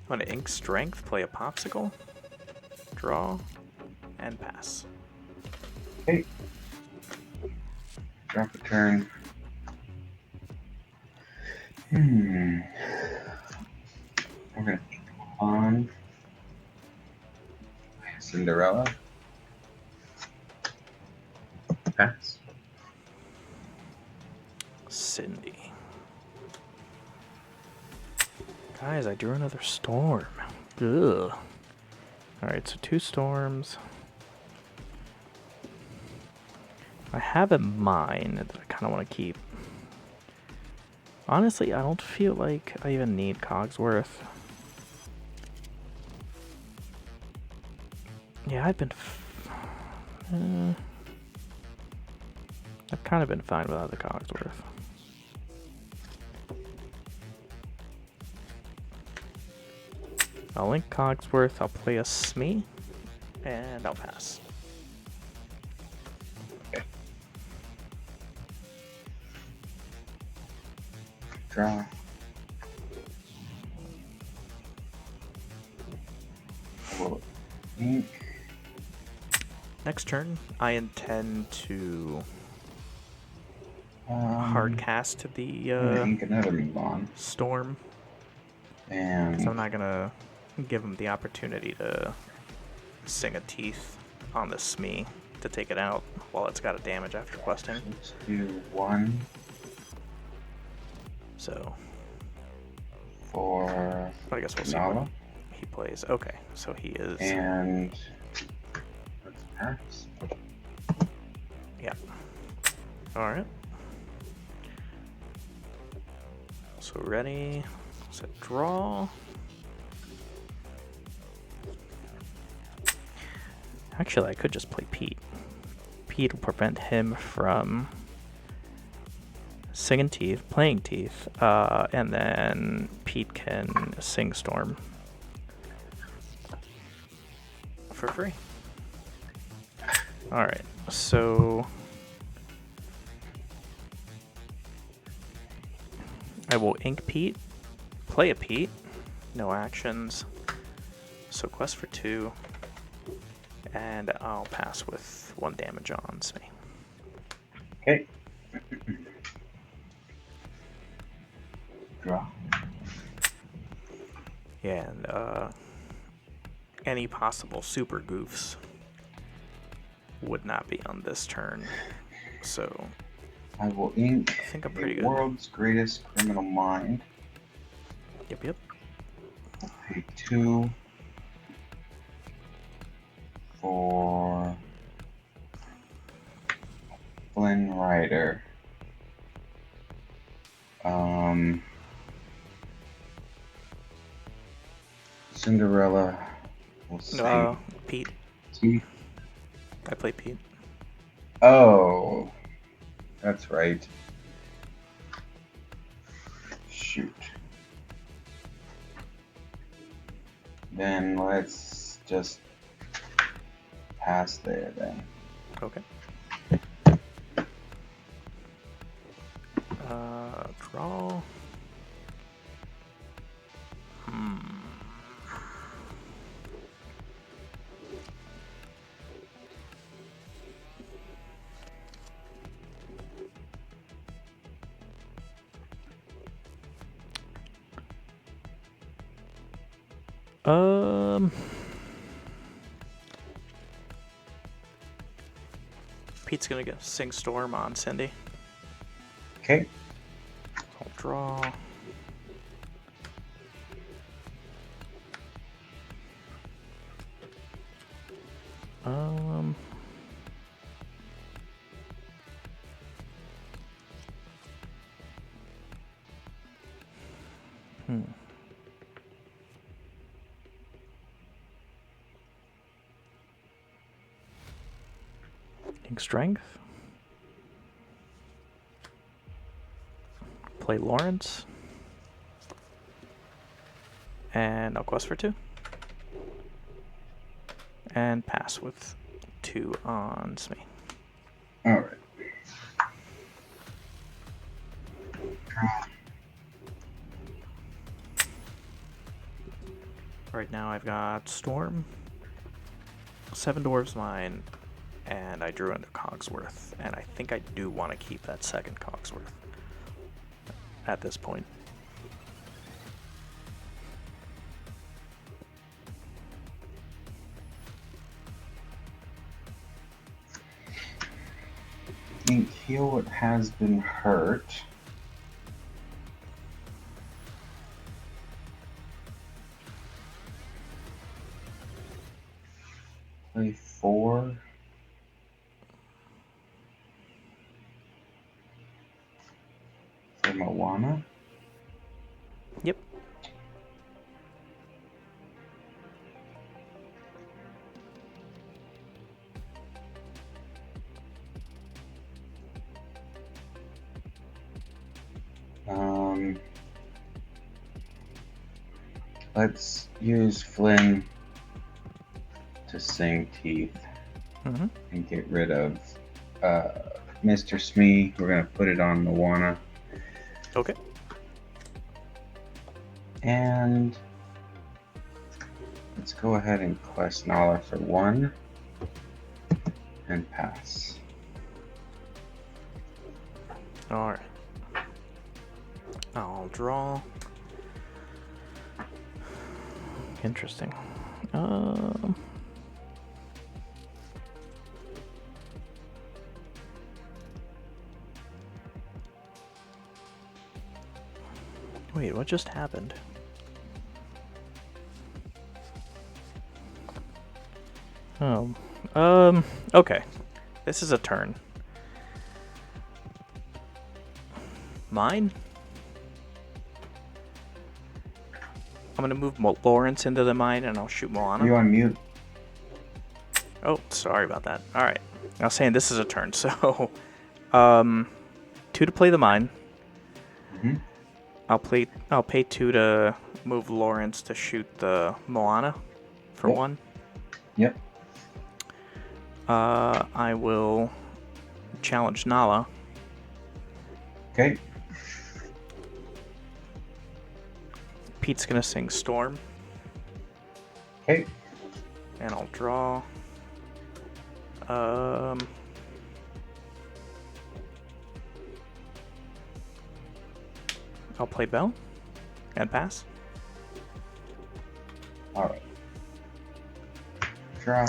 I'm gonna ink strength, play a popsicle, draw, and pass. Okay. Drop a turn. We're gonna go on Cinderella. Pass. Cindy. Guys, I drew another storm. Ugh. Alright, so 2 storms. I have in mind that I kind of want to keep. Honestly, I don't feel like I even need Cogsworth. Yeah, I've kind of been fine without the Cogsworth. I'll link Cogsworth, I'll play a Smee, and I'll pass. Okay. Draw. Ink. Next turn, I intend to hard cast the ink another Mulan. storm. And So I'm not gonna give him the opportunity to sing a teeth on the Smee to take it out while it's got a damage after questing. let's do 1 So for I guess we'll see Nala. what he plays. Okay, so he is. And let's pass. Yeah. Alright. So ready, set, draw. Actually, I could just play Pete. Pete will prevent him from singing teeth, playing teeth, and then Pete can sing storm for free. Alright, so I will ink Pete, play a Pete, no actions, so quest for 2, and I'll pass with 1 damage on Smee. Okay. Draw. Yeah, and any possible super goofs would not be on this turn, so I will ink I think I'm the pretty good. world's greatest criminal mind. Yep. I'll pay 2 for Flynn Rider. Cinderella. We'll say Pete. teeth. I play Pete. Oh, that's right. shoot. Then let's just pass there then. Okay. Draw. Pete's gonna go sing Storm on Cindy. Okay. I'll draw. Strength. Play Lawrence. And I'll quest for 2. And pass with 2 on Smee. Alright. Right now I've got Storm, 7 Dwarves Mine, and I drew into Cogsworth, and I think I do want to keep that second Cogsworth at this point. I think heal what has been hurt. Play 4. For Moana. Yep. Let's use Flynn to sing Teeth and get rid of Mr. Smee. We're going to put it on Moana. Okay. And let's go ahead and quest Nala for 1 and pass. Alright. I'll draw. Interesting. Wait, what just happened? Okay. This is a turn. Mine? I'm gonna move Lawrence into the mine and I'll shoot Moana. You on mute? Oh, sorry about that. Alright. I was saying this is a turn, so 2 to play the mine. I'll pay 2 to move Lawrence to shoot the Moana for 1. Yep. I will challenge Nala. Okay. Pete's gonna sing Storm. Okay. And I'll draw. I'll play Bell and pass. Alright. Draw.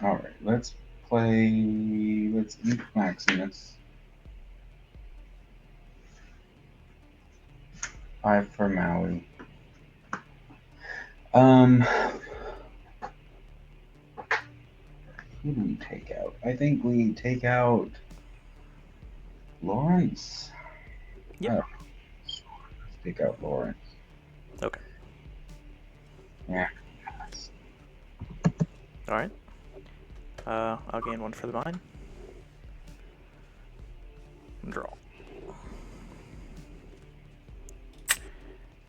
All right, let's play. Let's eat Maximus. 5 for Maui. Who do we take out? I think we take out Lawrence. Yep. Let's take out Lawrence. Okay. Yeah. All right. I'll gain 1 for the mine. And draw.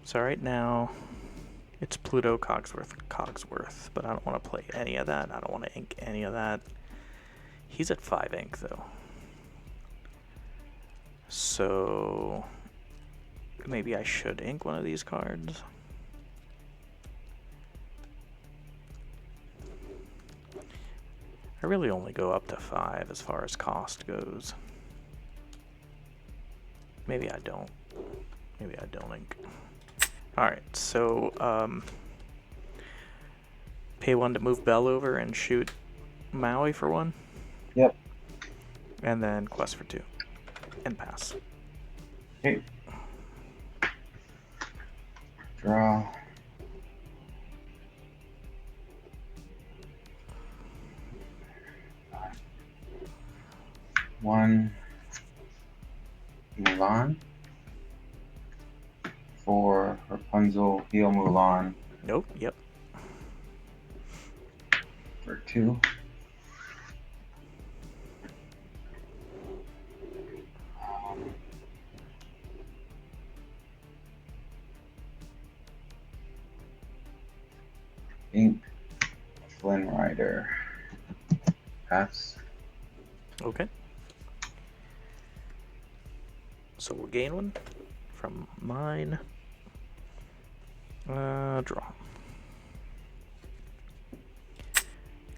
So right now, it's Pluto, Cogsworth, but I don't want to play any of that. I don't want to ink any of that. He's at 5 ink, though. So maybe I should ink one of these cards. I really only go up to 5 as far as cost goes. Maybe I don't. Maybe I don't ink. Alright, so pay 1 to move Bell over and shoot Maui for 1. Yep. And then quest for 2. And pass. Okay. Draw. One. Mulan. 4. Rapunzel. Heal Mulan. Nope, yep. For 2. Ink. Flynn Rider. Pass. Okay. So we'll gain 1 from mine. Draw.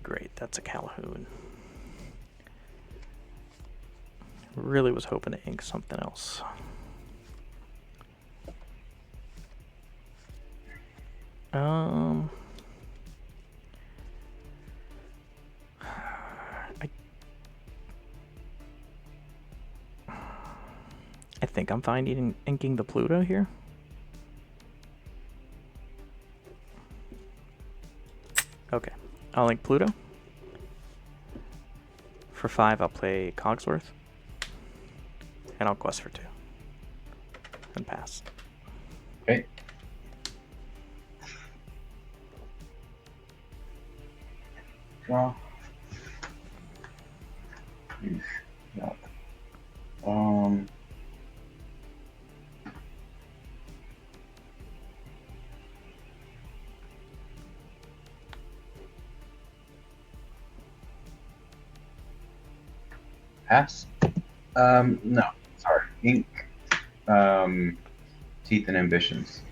Great, that's a Calhoun. Really was hoping to ink something else. I think I'm fine inking the Pluto here. Okay, I'll ink Pluto. For 5, I'll play Cogsworth. And I'll quest for 2. And pass. Okay. Draw. Yuck. Pass. No. Sorry. Ink. Teeth and Ambitions.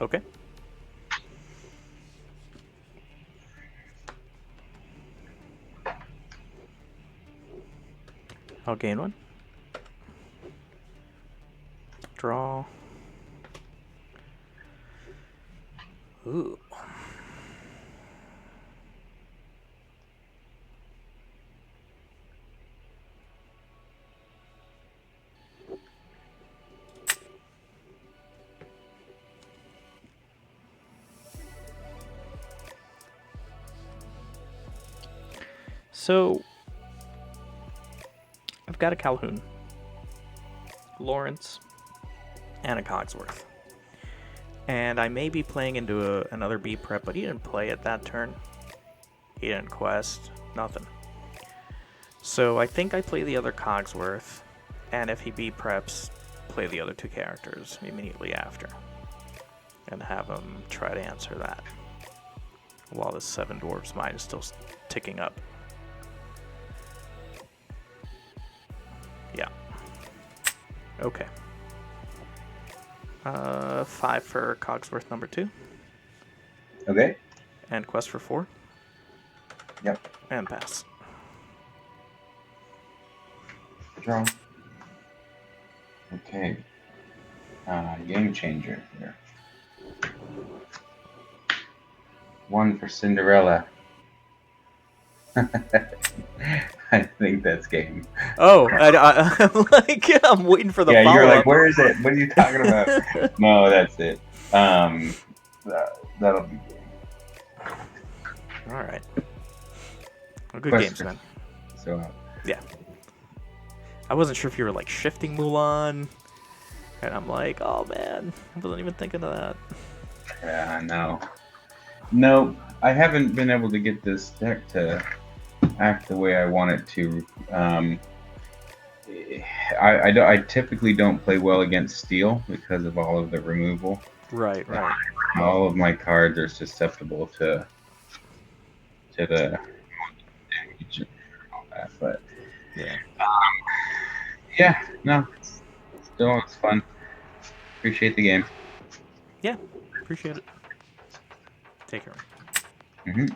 Okay. I'll gain 1. Draw. Ooh. So, I've got a Calhoun, Lawrence, and a Cogsworth. And I may be playing into another B prep, but he didn't play it that turn. He didn't quest, nothing. So I think I play the other Cogsworth, and if he B preps, play the other 2 characters immediately after. And have him try to answer that. While the 7 Dwarfs mine is still ticking up. Yeah. Okay. 5 for Cogsworth number 2. Okay. And quest for 4. Yep. And pass. Draw. Okay. Game changer here. One for Cinderella. I think that's game. Oh, I'm like, I'm waiting for the Yeah, you're like, follow-up. where is it? What are you talking about? No, that's it. That'll be game. All right. Well, good Quest games, for man. so Yeah. I wasn't sure if you were like shifting Mulan, and I'm like, oh man, I wasn't even thinking of that. yeah, no. Nope. I haven't been able to get this deck to act the way I want it to. I typically don't play well against steel because of all of the removal. Right, right. All of my cards are susceptible to the damage and all that. But Yeah. yeah, no, still it's fun. Appreciate the game. Yeah. Appreciate it. Take care. Hmm.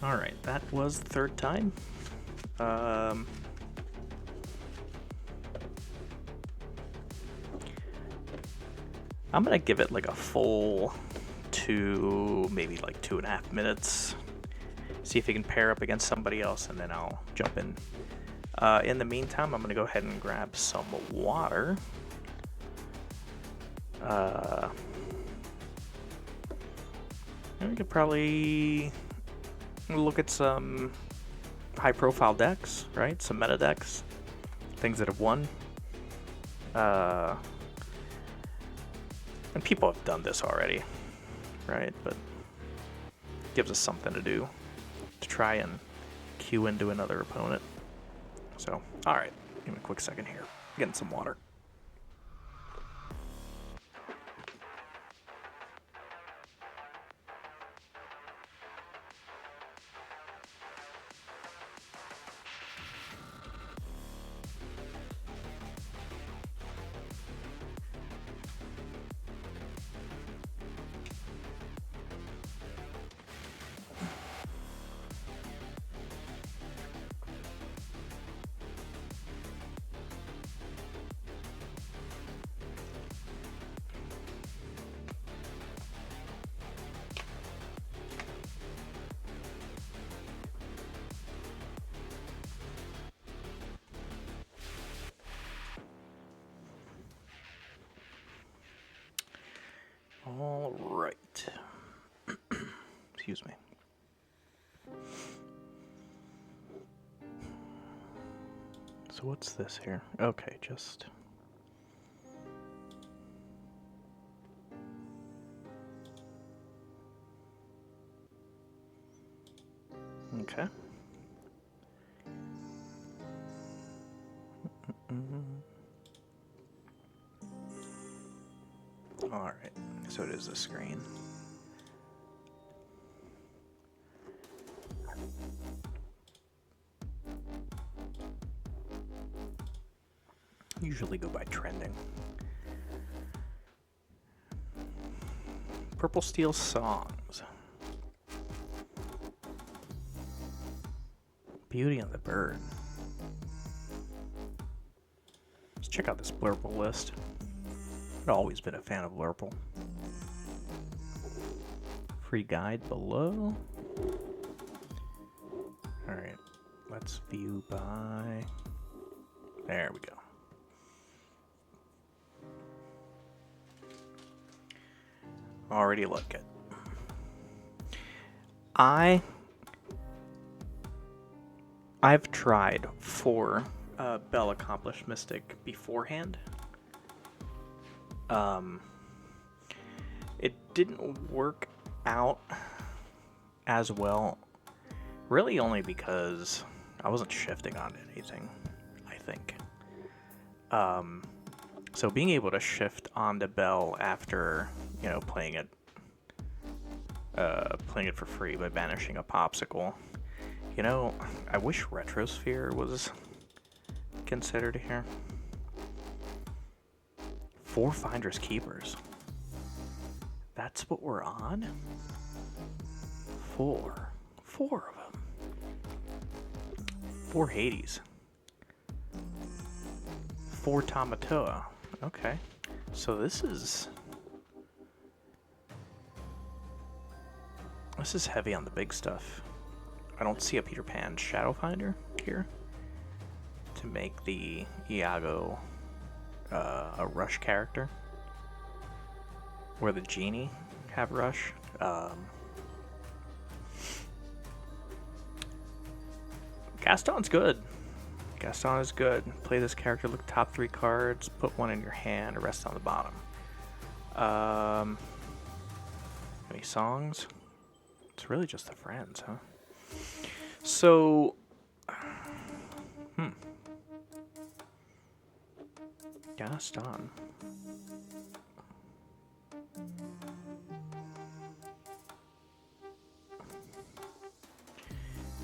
All right, that was the third time. I'm gonna give it like a full maybe like 2.5 minutes. See if it can pair up against somebody else, and then I'll jump in. In the meantime, I'm gonna go ahead and grab some water. And we could probably look at some high-profile decks, right? Some meta decks, things that have won. And people have done this already, right? But gives us something to do to try and queue into another opponent. So, all right, give me a quick second here. Getting some water. All right. Excuse me. So what's this here? Okay, just... Okay. Alright, so it is the screen. Usually go by trending. Purple Steel Songs. Beauty and the Bird. Let's check out this Blurple list. I've always been a fan of Blurple. Free guide below. Alright, let's view by... There we go. Already look it. I've tried for Bell Accomplished Mystic beforehand. It didn't work out as well, really only because I wasn't shifting on anything, I think. So being able to shift onto Bell after, you know, playing it for free by banishing a popsicle, you know, I wish Retrosphere was considered here. 4 Finders Keepers. That's what we're on? 4 of them. 4 Hades. 4 Tamatoa. Okay. So this is heavy on the big stuff. I don't see a Peter Pan Shadow Finder here to make the Iago a rush character, or the genie have rush. Gaston's good. Gaston is good. Play this character, look top 3 cards, put 1 in your hand, the rest on the bottom. Any songs? It's really just the friends, huh? So, Gaston.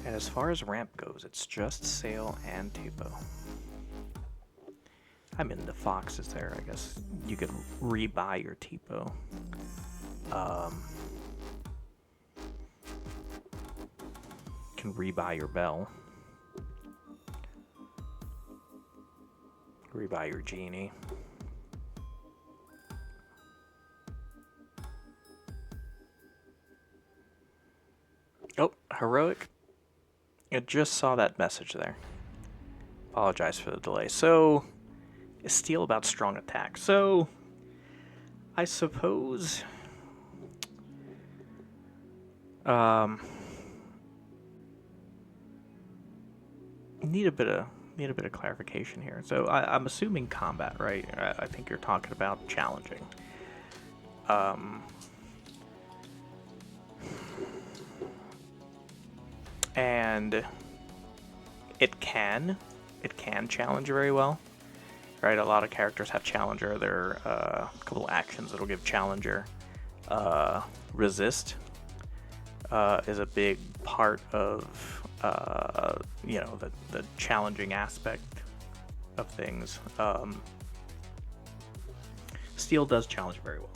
And as far as ramp goes, it's just Sail and Tipo. I mean, the Fox is there. I guess you could rebuy your Tipo. Can rebuy your Bell. Rebuy your Genie. Oh, Heroic. I just saw that message there. Apologize for the delay. So, is Steel about strong attack? So, I suppose... need a bit of clarification here. So I'm assuming combat, right? I think you're talking about challenging. And it can challenge very well, right? A lot of characters have challenger. There are a couple actions that'll give challenger. Resist is a big part of the challenging aspect of things. Steel does challenge very well.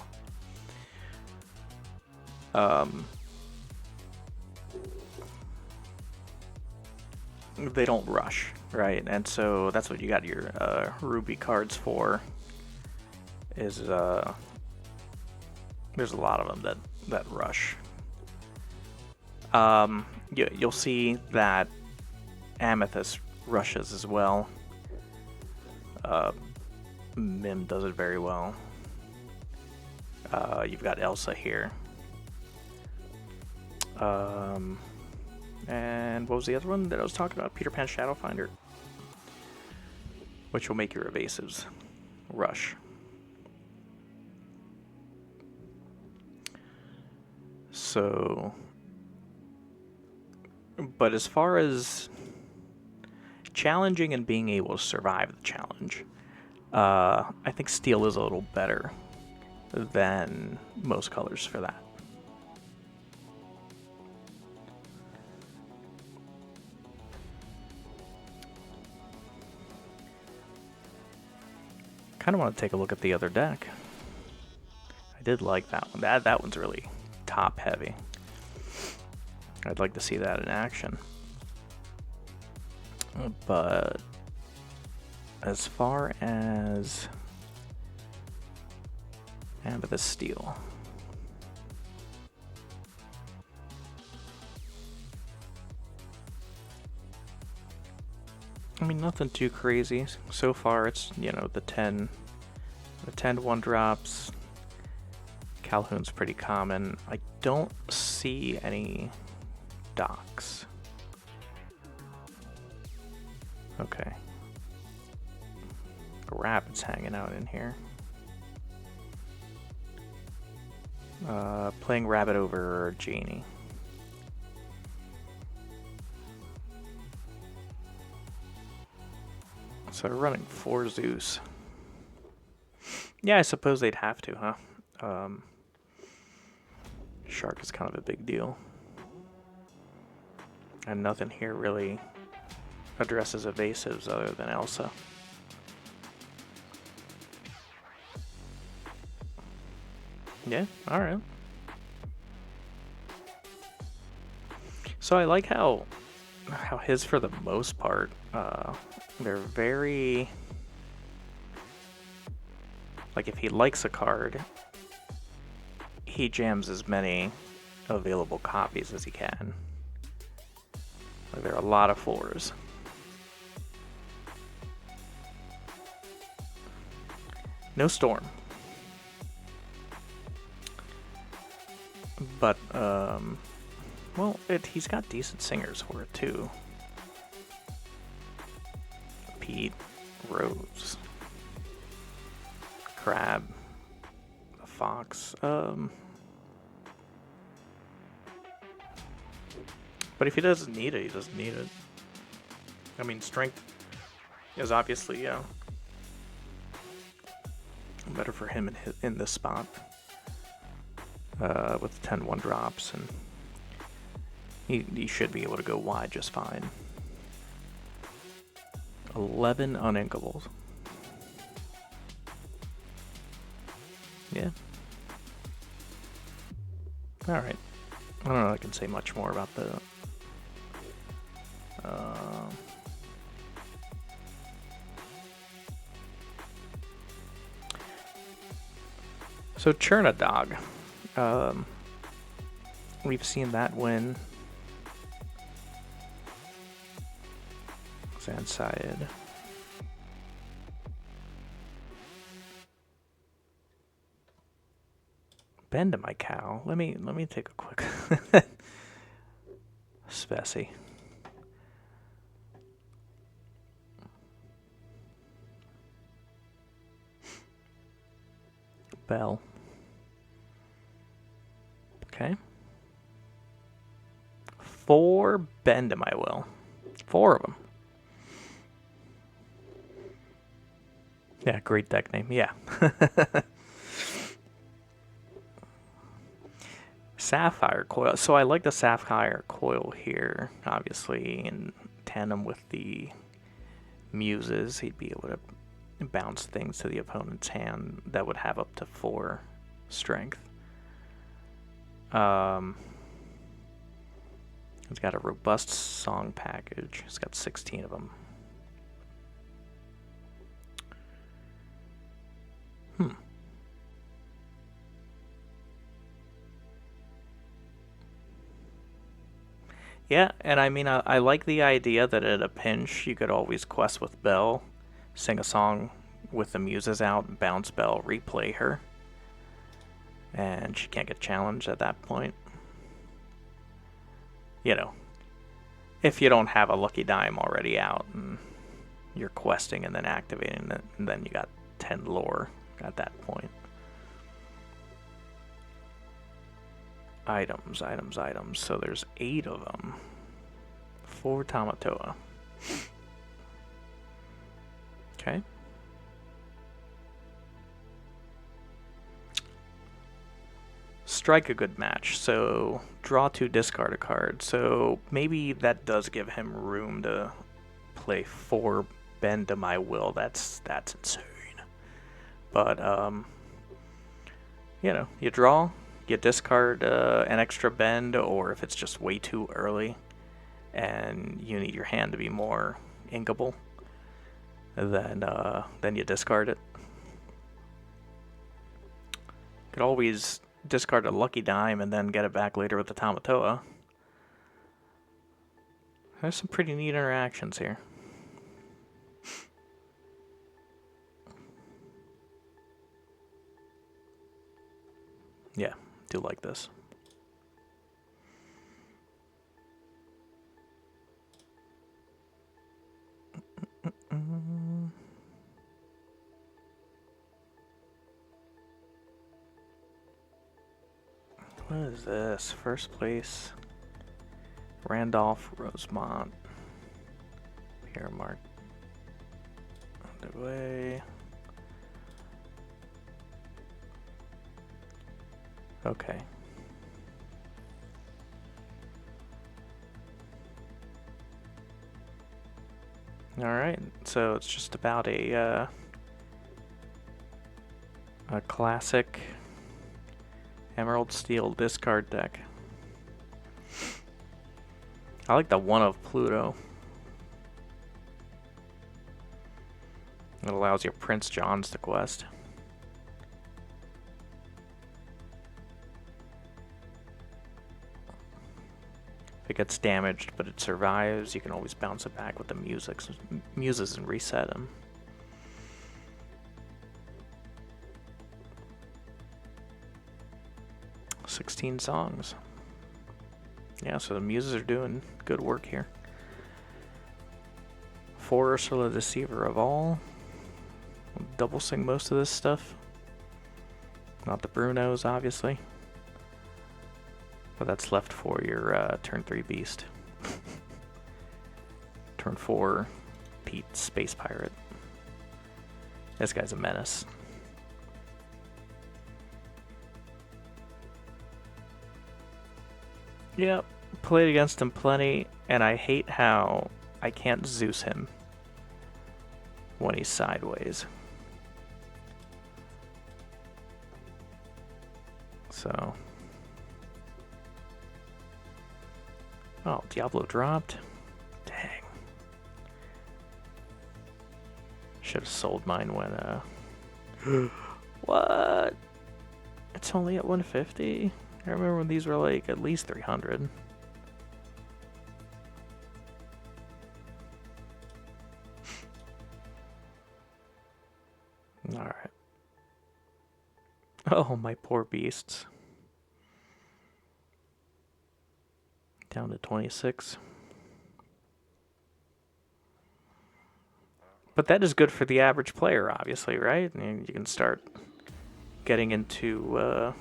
They don't rush, right? And so that's what you got your Ruby cards for. Is there's a lot of them that rush. You'll see that Amethyst rushes as well. Mim does it very well. You've got Elsa here. And what was the other one that I was talking about? Peter Pan Shadow Finder, which will make your evasives rush. So... But as far as challenging and being able to survive the challenge, I think Steel is a little better than most colors for that. Kind of want to take a look at the other deck. I did like that one. That one's really top heavy. I'd like to see that in action. But as far as Amethyst Steel, I mean, nothing too crazy. So far, it's, the 10 1-drops. Calhoun's pretty common. I don't see any docks. Okay. Rapid's hanging out in here. Playing Rabbit over Genie. So running 4 Zeus. Yeah, I suppose they'd have to, huh? Shark is kind of a big deal. And nothing here really addresses evasives other than Elsa. Yeah, alright. So I like how his, for the most part, they're very Like if he likes a card, he jams as many available copies as he can. Like there are a lot of 4s. No Storm. But, well, he's got decent singers for it, too. Pete, Rose, Crab, the Fox, but if he doesn't need it, he doesn't need it. I mean, Strength is obviously, better for him in this spot. With 10-1 drops, and he should be able to go wide just fine. 11 uninkables. Yeah. Alright. I don't know if I can say much more about the... So Chernadog. We've seen that win. Zanside. Bend to my cow. Let me take a quick Spessy. Bell. Okay. 4 bend to my will. 4 of them. Yeah, great deck name. Yeah. Sapphire coil. So I like the Sapphire coil here, obviously, in tandem with the muses. He'd be able to bounce things to the opponent's hand that would have up to 4 strength. He's got a robust song package. He's got 16 of them. Yeah, and I mean, I like the idea that at a pinch you could always quest with Belle, sing a song with the muses out, bounce Belle, replay her, and she can't get challenged at that point. You know, if you don't have a lucky dime already out and you're questing and then activating it, and then you got 10 lore at that point. Items. So there's 8 of them. 4 Tamatoa. Okay. Strike a good match. So draw 2, discard a card. So maybe that does give him room to play 4 bend to my will. That's insane. But you know, you draw. You discard an extra bend, or if it's just way too early and you need your hand to be more inkable, then you discard it. You could always discard a lucky dime and then get it back later with the Tamatoa. There's some pretty neat interactions here. Yeah. Do like this. What is this? First place, Randolph Rosemont. Here, Mark. Underway. Okay. Alright, so it's just about a classic Emerald Steel discard deck. I like the one of Pluto. It allows your Prince Johns to quest. If it gets damaged but it survives, you can always bounce it back with the muses and reset them. "16 songs. Yeah, so the muses are doing good work here. 4 Ursula Deceiver of all. Double sing most of this stuff. Not the Brunos, obviously. But that's left for your turn 3 Beast. Turn 4 Pete Space Pirate. This guy's a menace. Yep, played against him plenty, and I hate how I can't Zeus him when he's sideways. So... Oh, Diablo dropped? Dang. Should have sold mine when, What? It's only at 150? I remember when these were like at least 300. Alright. Oh, my poor beasts. Down to 26. But that is good for the average player, obviously, right? And you can start getting into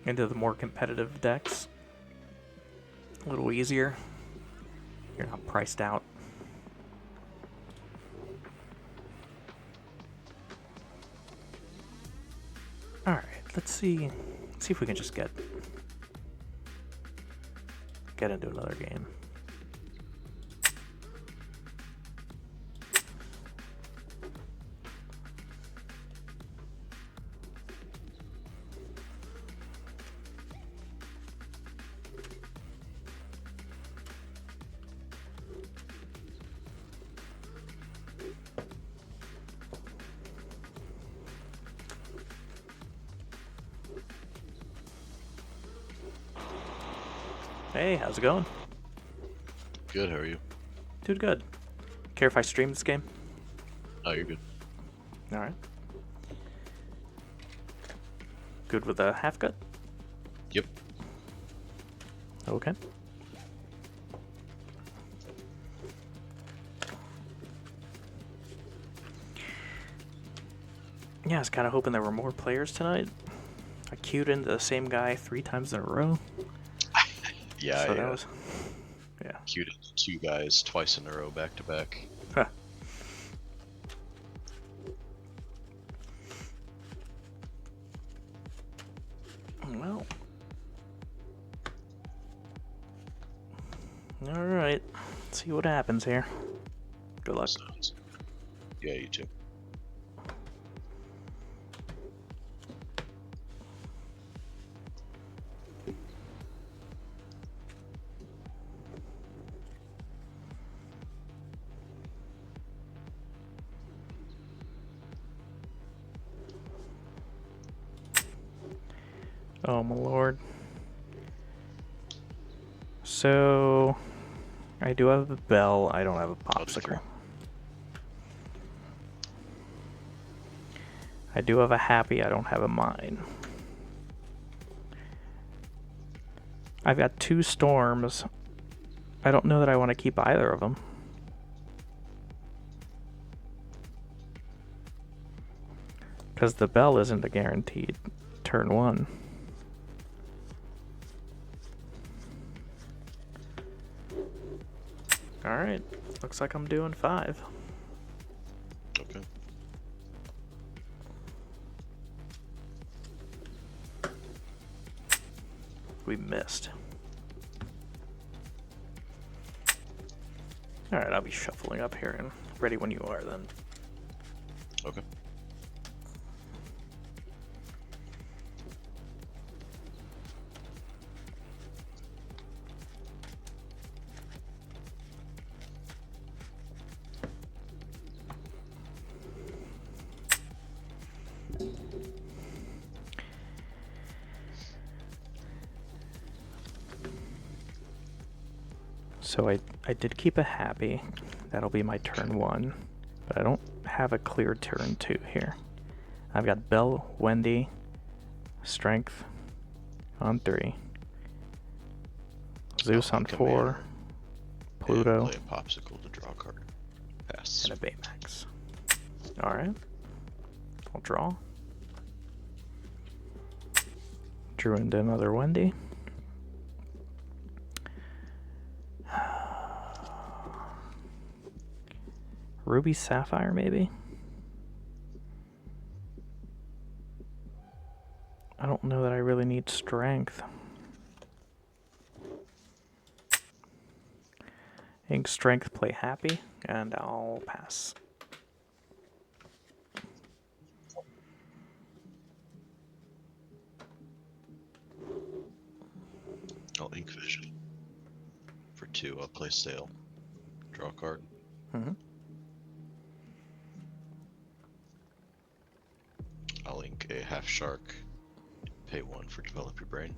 the more competitive decks a little easier. You're not priced out. All right, let's see if we can just get into another game. Hey, how's it going? Good, how are you? Dude, good. Care if I stream this game? Oh, you're good. Alright. Good with a half gut? Yep. Okay. Yeah, I was kind of hoping there were more players tonight. I queued into the same guy 3 times in a row. Yeah, so that was... Yeah. Queued into 2 guys twice in a row, back to back. Huh. Well. Alright. Let's see what happens here. Good luck. Yeah, you too. Oh my lord. So I do have a bell, I don't have a popsicle. I do have a happy, I don't have a mine. I've got 2 storms. I don't know that I want to keep either of them. Because the bell isn't a guaranteed turn 1. Alright, looks like I'm doing 5. Okay. We missed. Alright, I'll be shuffling up here and ready when you are then. Okay. So I did keep a happy. That'll be my turn 1. But I don't have a clear turn 2 here. I've got Belle, Wendy, Strength on 3. Zeus on 4. Pluto. And play a popsicle to draw a card. Pass. And a Baymax. Alright. I'll draw. Drew into another Wendy. Ruby Sapphire, maybe? I don't know that I really need strength. Ink strength, play happy, and I'll pass. I'll ink vision. For 2, I'll play sail. Draw a card. Mm-hmm. I'll ink a half shark. Pay 1 for develop your brain.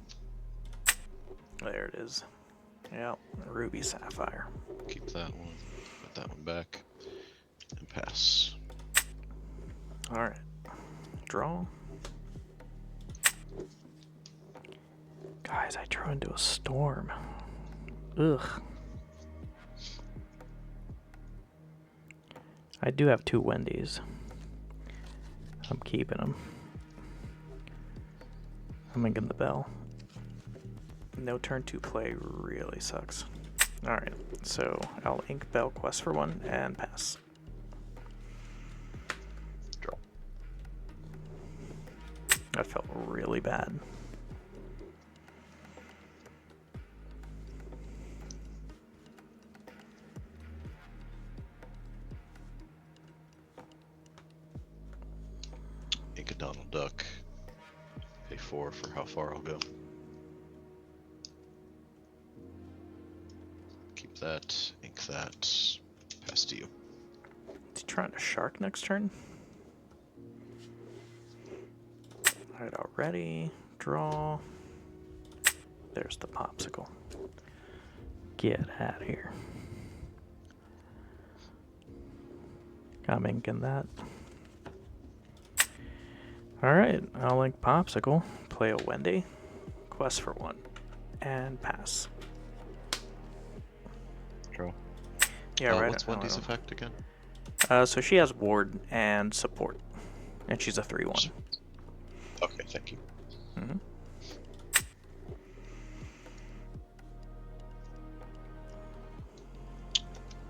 There it is. Yep, Ruby Sapphire. Keep that one. Put that one back. And pass. Alright. Draw. Guys, I drew into a storm. Ugh. I do have 2 Wendy's. I'm keeping them. I'm inking the bell. No turn 2 play really sucks. Alright, so I'll ink Bell quest for 1 and pass. Draw. That felt really bad. Ink a Donald Duck. Pay 4 for how far I'll go. Keep that. Ink that. Pass to you. Is he trying to shark next turn? Alright, already. Draw. There's the popsicle. Get out of here. I'm inking that. Alright, I'll ink popsicle. Play a Wendy. Quest for 1. And pass. Draw. Yeah, right. What's Wendy's effect again? So she has ward and support. And she's a 3/1. Okay, thank you. Mm-hmm.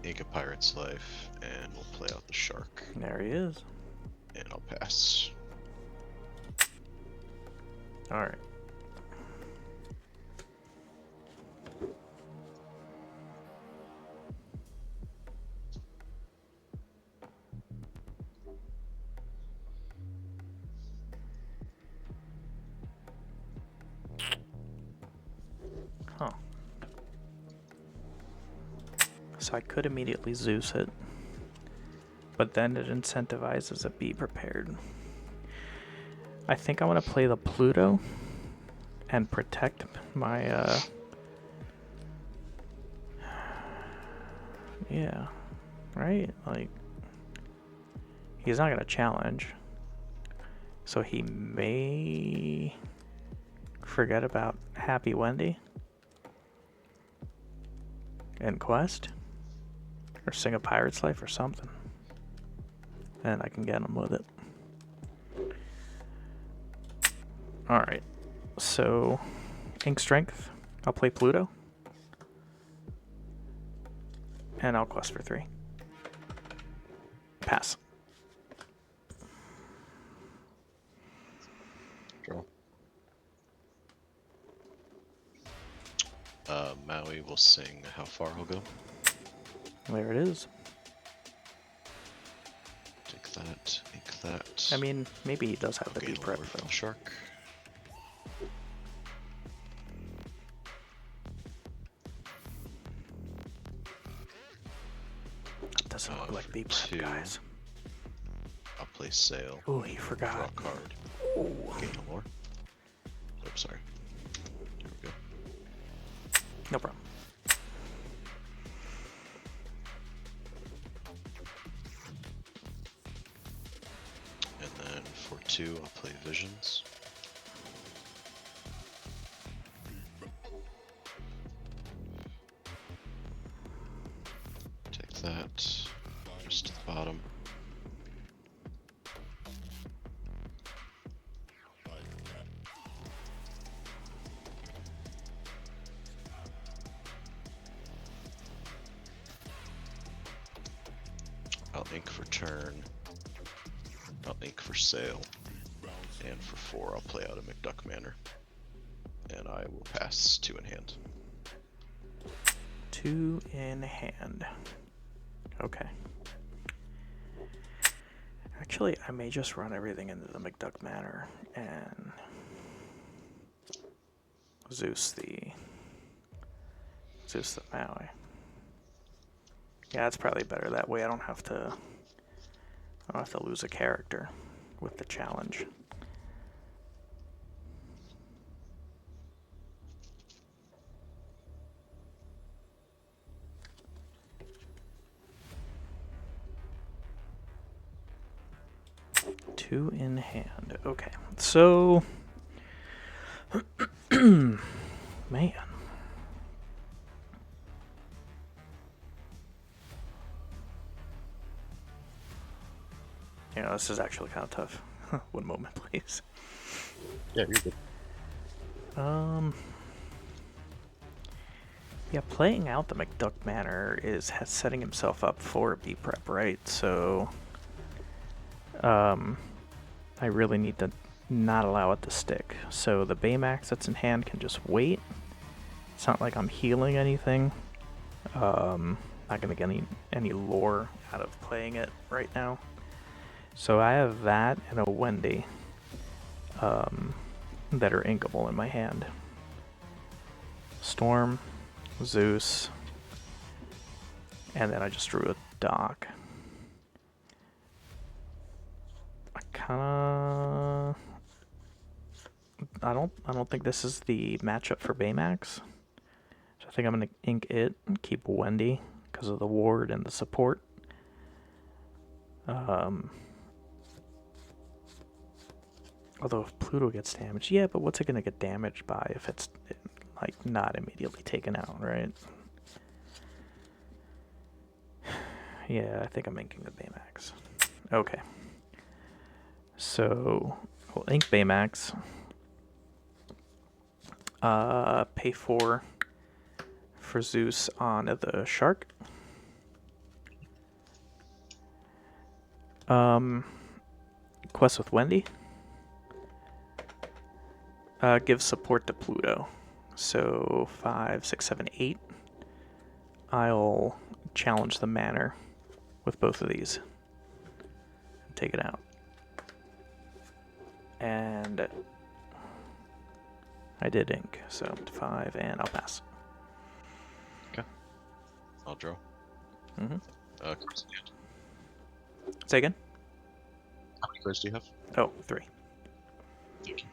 Ink a Pirate's Life, and we'll play out the shark. There he is. And I'll pass. Alright. Huh. So I could immediately Zeus it, but then it incentivizes a be prepared. I think I want to play the Pluto and protect my, yeah, right? Like, he's not going to challenge. So he may forget about Happy Wendy and Quest, or sing a Pirate's Life or something. And I can get him with it. Alright, so ink strength, I'll play Pluto. And I'll quest for 3. Pass. Draw. Maui will sing How Far I'll Go. There it is. Take that, ink that. I mean, maybe he does have I'll the gain B a prep lure from though. the shark. Doesn't look like For B prep, 2, guys. I'll play Sail. Ooh, he Draw forgot. a card. Ooh. Gain a lure. Oops, sorry. There we go. No problem. 2, I'll play Visions. Take that just to the bottom. I'll ink for turn. I'll ink for sale. And for 4, I'll play out a McDuck Manor. And I will pass 2 in hand. 2 in hand. Okay. Actually, I may just run everything into the McDuck Manor and Zeus the Maui. Yeah, it's probably better that way. I don't have to lose a character with the challenge. Two in hand. Okay, so man. You know, this is actually kind of tough. One moment, please. Yeah, you're good. Yeah, playing out the McDuck Manor is setting himself up for a B prep, right? So, I really need to not allow it to stick. So the Baymax that's in hand can just wait. It's not like I'm healing anything. Not gonna get any lore out of playing it right now. So I have that and a Wendy that are inkable in my hand. Storm, Zeus, and then I just drew a Doc. I don't think this is the matchup for Baymax. So I think I'm gonna ink it and keep Wendy because of the ward and the support. Although if Pluto gets damaged, yeah, but what's it gonna get damaged by if it's like not immediately taken out, right? Yeah, I think I'm inking the Baymax. Okay. So we'll ink Baymax. Pay 4 for Zeus on the shark. Quest with Wendy. Give support to Pluto. So 5, 6, 7, 8. I'll challenge the manor with both of these. Take it out. And I did ink, so 5, and I'll pass. Okay. I'll draw. Mm-hmm. Cards in hand. Say again? How many cards do you have? Oh, 3. Thank you.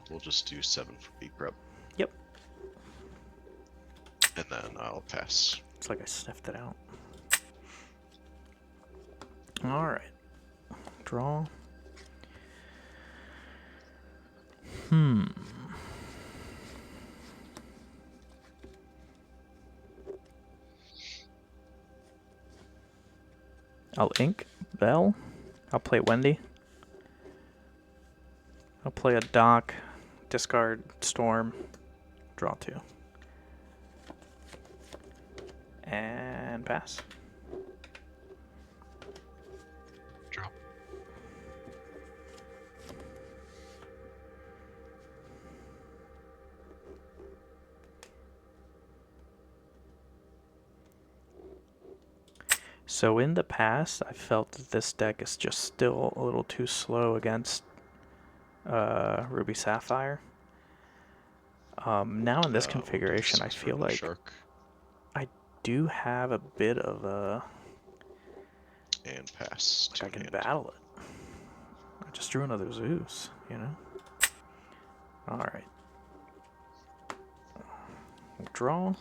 We'll just do 7 for B prep. Yep. And then I'll pass. It's like I sniffed it out. Alright. Draw. I'll ink Belle. I'll play Wendy. I'll play a Doc, discard Storm, draw 2. And pass. Draw. So in the past, I felt that this deck is just still a little too slow against Ruby Sapphire. Now in this configuration, I feel like I do have a bit of a... And pass. Like I can battle it. I just drew another Zeus, you know? Alright. Draw.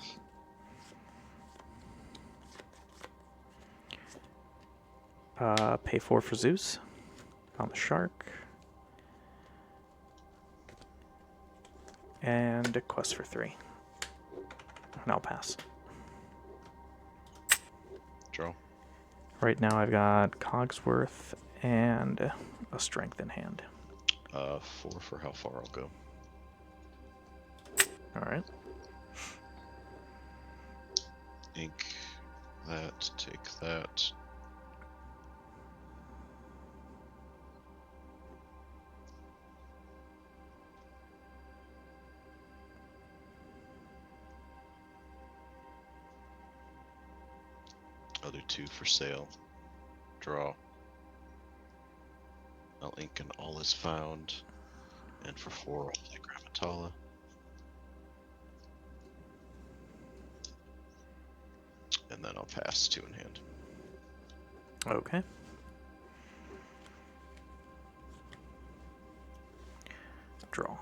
Pay 4 for Zeus on the shark. And a quest for 3. And I'll pass. Draw. Right now I've got Cogsworth and a strength in hand. 4 for how far I'll go. Alright. Ink that, take that. Other 2 for sale. Draw. I'll ink and all is found. And for 4, I'll play Grammatala. And then I'll pass 2 in hand. Okay. Draw.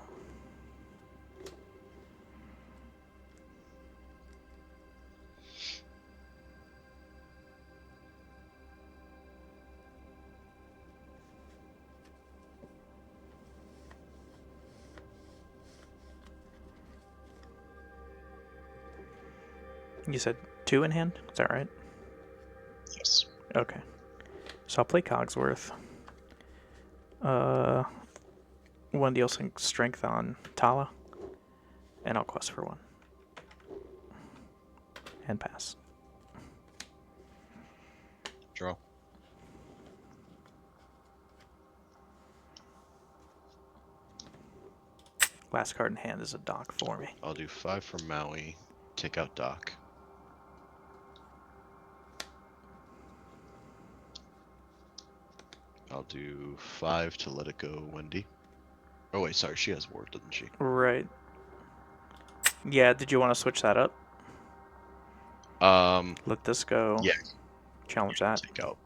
You said 2 in hand? Is that right? Yes. Okay. So I'll play Cogsworth. 1 deal strength on Tala. And I'll quest for 1. And pass. Draw. Last card in hand is a dock for me. I'll do 5 for Maui. Take out Doc. I'll do 5 to let it go, Wendy. Oh wait, sorry, she has ward, doesn't she? Right. Yeah, did you want to switch that up? Let this go. Yeah. Challenge that. Take out.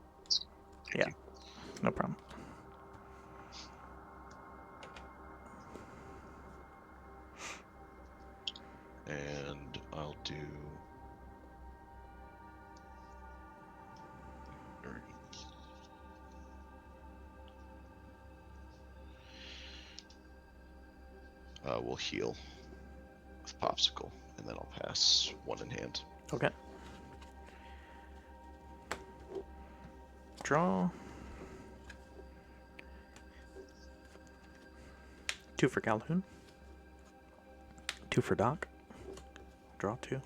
Thank Yeah. you. No problem. And I'll do. We'll heal with Popsicle, and then I'll pass 1 in hand. Okay. Draw. 2 for Calhoun. 2 for Doc. Draw 2.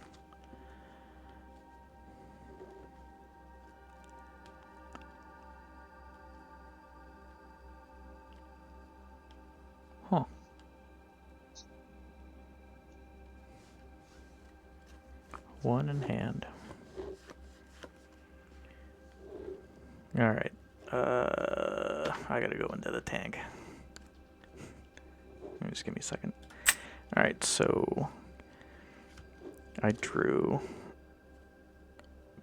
Huh. One in hand. Alright. I gotta go into the tank. Just give me a second. Alright, so I drew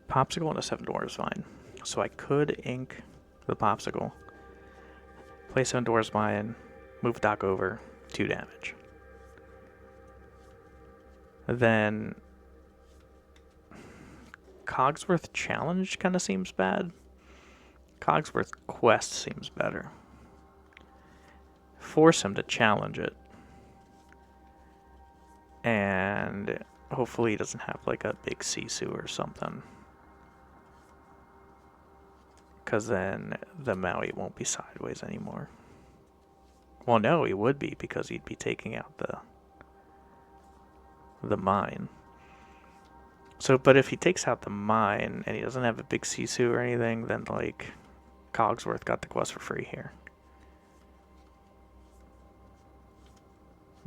Popsicle and a 7 Dwarves Vine. So I could ink the Popsicle, play 7 Dwarves Vine, move Doc over, 2 damage. Then Cogsworth Challenge kind of seems bad. Cogsworth Quest seems better. Force him to challenge it. And hopefully he doesn't have like a big Sisu or something. Because then the Maui won't be sideways anymore. Well, no, he would be because he'd be taking out the mine. So, but if he takes out the mine and he doesn't have a big Sisu or anything, then like Cogsworth got the quest for free here.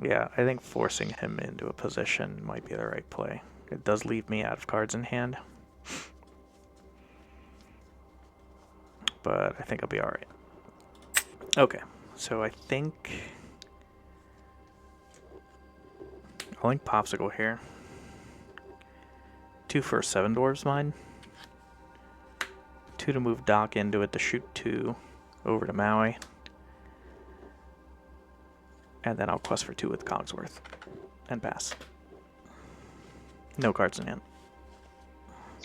Yeah, I think forcing him into a position might be the right play. It does leave me out of cards in hand. But I think I'll be alright. Okay, so I think I'll link Popsicle here. 2 for 7 Dwarves Mine. 2 to move Doc into it to shoot 2 over to Maui. And then I'll quest for 2 with Cogsworth. And pass. No cards in hand.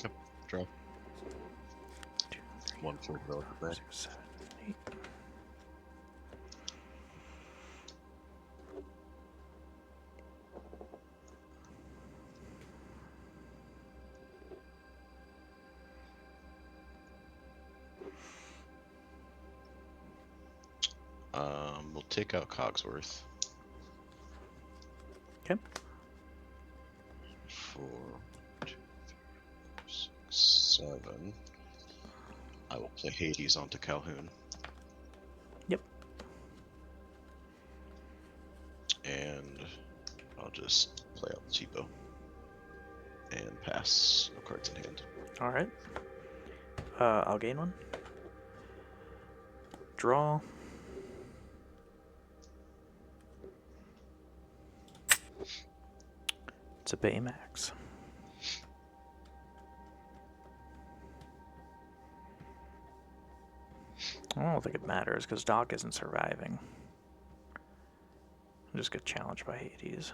Yep, draw. 2, 3, one for development back. 6, 7, 8. We'll take out Cogsworth. Okay. 4, 2, 3, 4, 6, 7. I will play Hades onto Calhoun. Yep. And I'll just play out the cheapo. And pass. No cards in hand. Alright. I'll gain one. Draw. It's a Baymax. I don't think it matters because Doc isn't surviving. I'll just get challenged by Hades.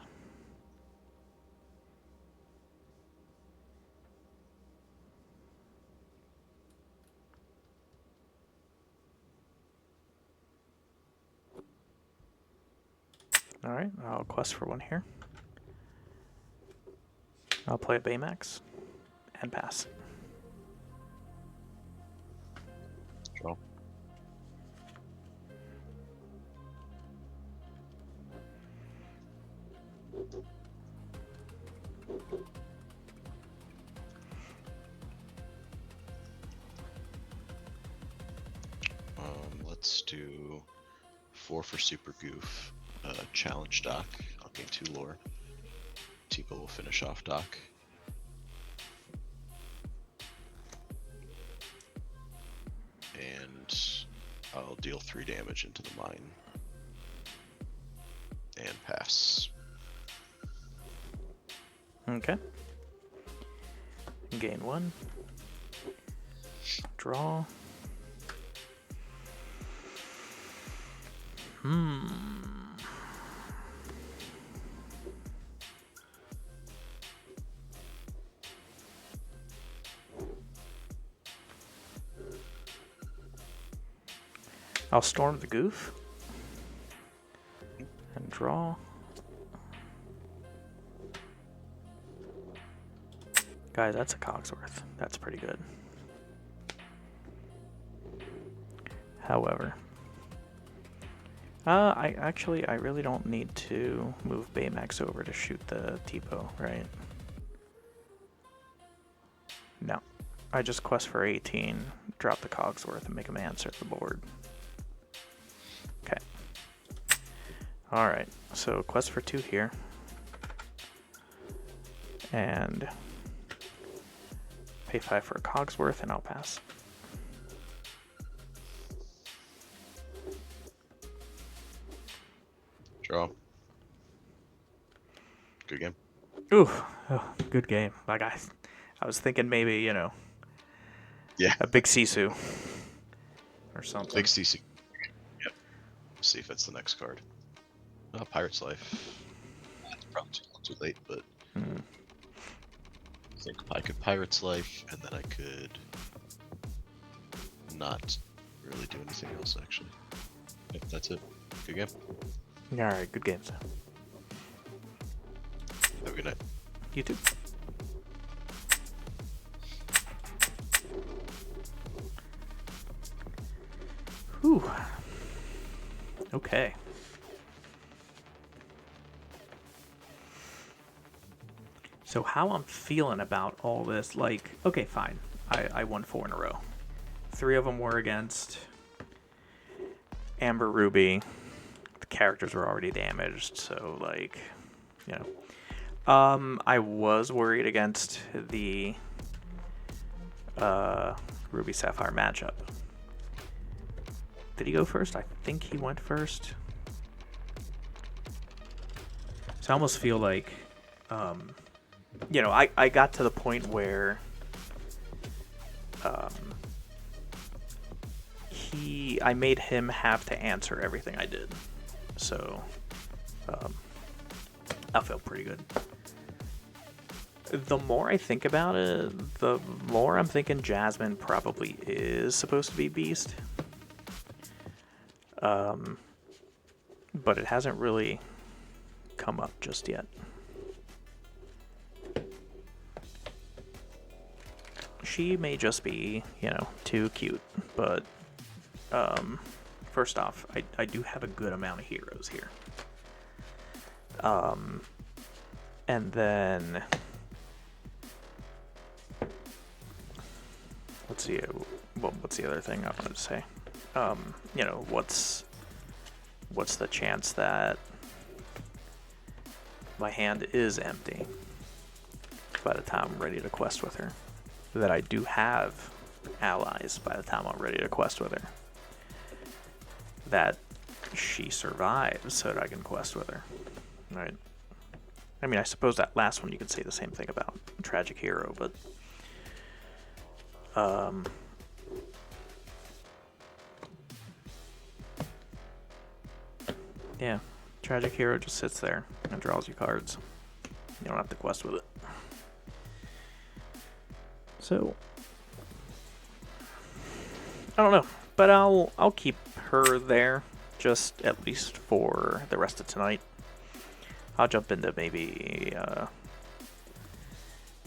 Alright, I'll quest for one here. I'll play a Baymax and pass. Draw. Let's do 4 for Super Goof. Challenge Doc. I'll gain 2 lore. Tipo will finish off Doc. And I'll deal 3 damage into the mine. And pass. Okay. Gain 1. Draw. I'll storm the goof and draw. Guys, that's a Cogsworth. That's pretty good. However, I really don't need to move Baymax over to shoot the Tipo, right? No. I just quest for 18, drop the Cogsworth, and make him answer the board. Okay. Alright, so quest for 2 here. And pay 5 for a Cogsworth, and I'll pass. Draw. Good game. Ooh, oh, good game. Like I was thinking maybe, you know, Yeah. a big Sisu or something. Big CC. Yep. See if it's the next card. Pirate's Life. It's probably too late, but I think I could Pirate's Life, and then I could not really do anything else, actually. Yep, that's it. Good game. Alright, good games. Have a good night. You too. Whew. Okay. So how I'm feeling about all this, like, okay, fine. I won 4 in a row. 3 of them were against Amber Ruby. The characters were already damaged, so, like, you know. I was worried against the Ruby Sapphire matchup. Did he go first? I think he went first. So I almost feel like, you know, I got to the point where I made him have to answer everything I did. So I felt pretty good. The more I think about it, the more I'm thinking Jasmine probably is supposed to be Beast. But it hasn't really come up just yet. She may just be, too cute, but first off, I do have a good amount of heroes here. And then let's see. Well, what's the other thing I wanted to say? What's the chance that my hand is empty by the time I'm ready to quest with her? That I do have allies by the time I'm ready to quest with her. That she survives so that I can quest with her. Right? I mean, I suppose that last one you could say the same thing about Tragic Hero, but yeah, Tragic Hero just sits there and draws you cards. You don't have to quest with it. So I don't know, but I'll keep her there just at least for the rest of tonight. I'll jump into maybe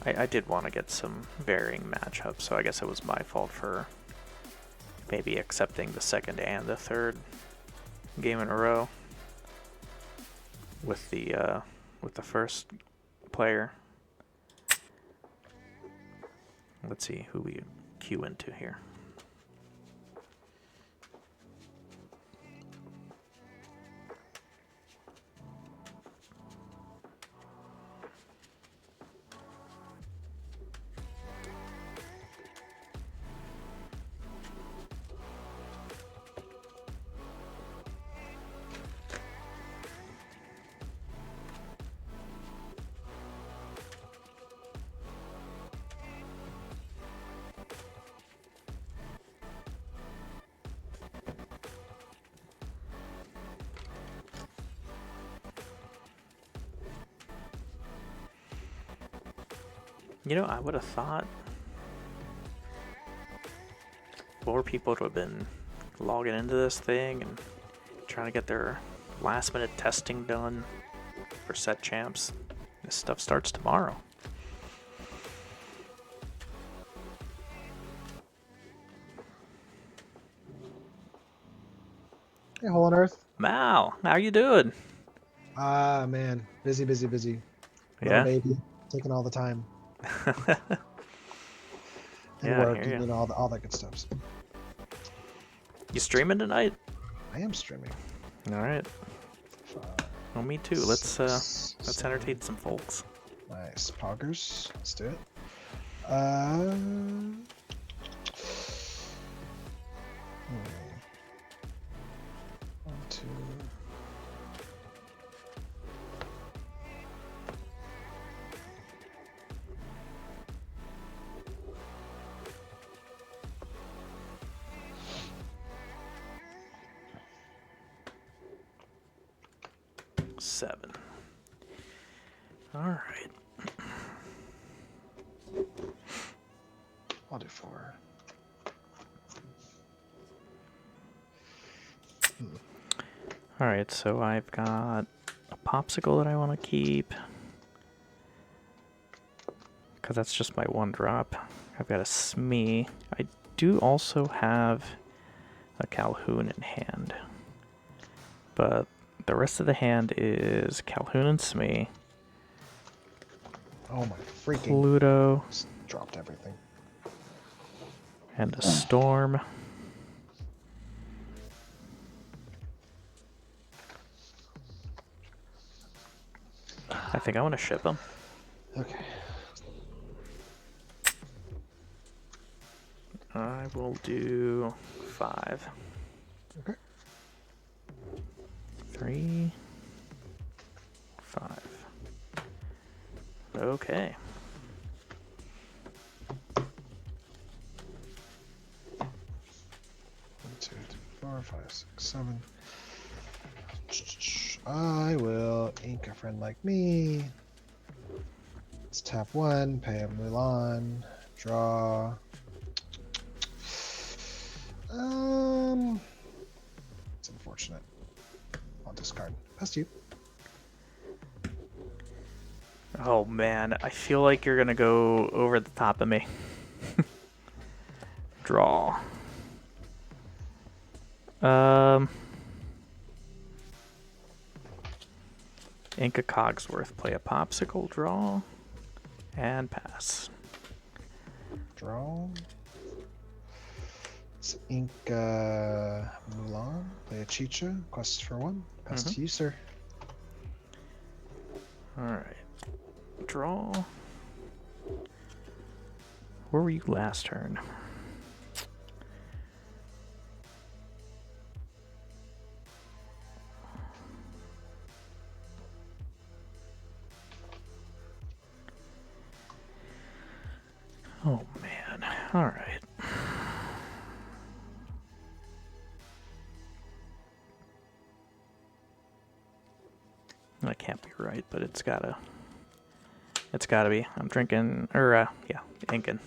I did want to get some varying matchups, so I guess it was my fault for maybe accepting the second and the third game in a row with the first player. Let's see who we queue into here. I would have thought more people would have been logging into this thing and trying to get their last minute testing done for set champs. This stuff starts tomorrow. Hey, Hole on Earth. Mal, how you doing? Ah, man. Busy. Little Yeah? baby. Taking all the time. And Yeah, I work hear and ya. all that good stuff. You streaming tonight? I am streaming. All right. 5, Well, me too. Let's 6, let's 7. entertain some folks. Nice. Poggers. Let's do it. 1, 2. Seven. All right. I'll do 4. All right. So I've got a popsicle that I want to keep because that's just my one drop. I've got a Smee. I do also have a Calhoun in hand, but the rest of the hand is Calhoun and Smee. Oh my freaking. Pluto. Just dropped everything. And a Storm. I think I want to ship them. Okay. I will do 5. Okay. 3, 5. Okay. 1, 2, 3, 4, 5, 6, 7. I will ink a friend like me. Let's tap 1, pay a Mulan, draw. It's unfortunate. I'll discard. Past you. Oh man, I feel like you're gonna go over the top of me. Draw. Inca Cogsworth, play a popsicle, draw, and pass. Draw. It's Inca Mulan. Play a Chicha. Quest for 1. Pass to you, sir. Alright. Draw. Where were you last turn? Oh man. Alright. That can't be right, but it's gotta be. I'm drinking, yeah, inking.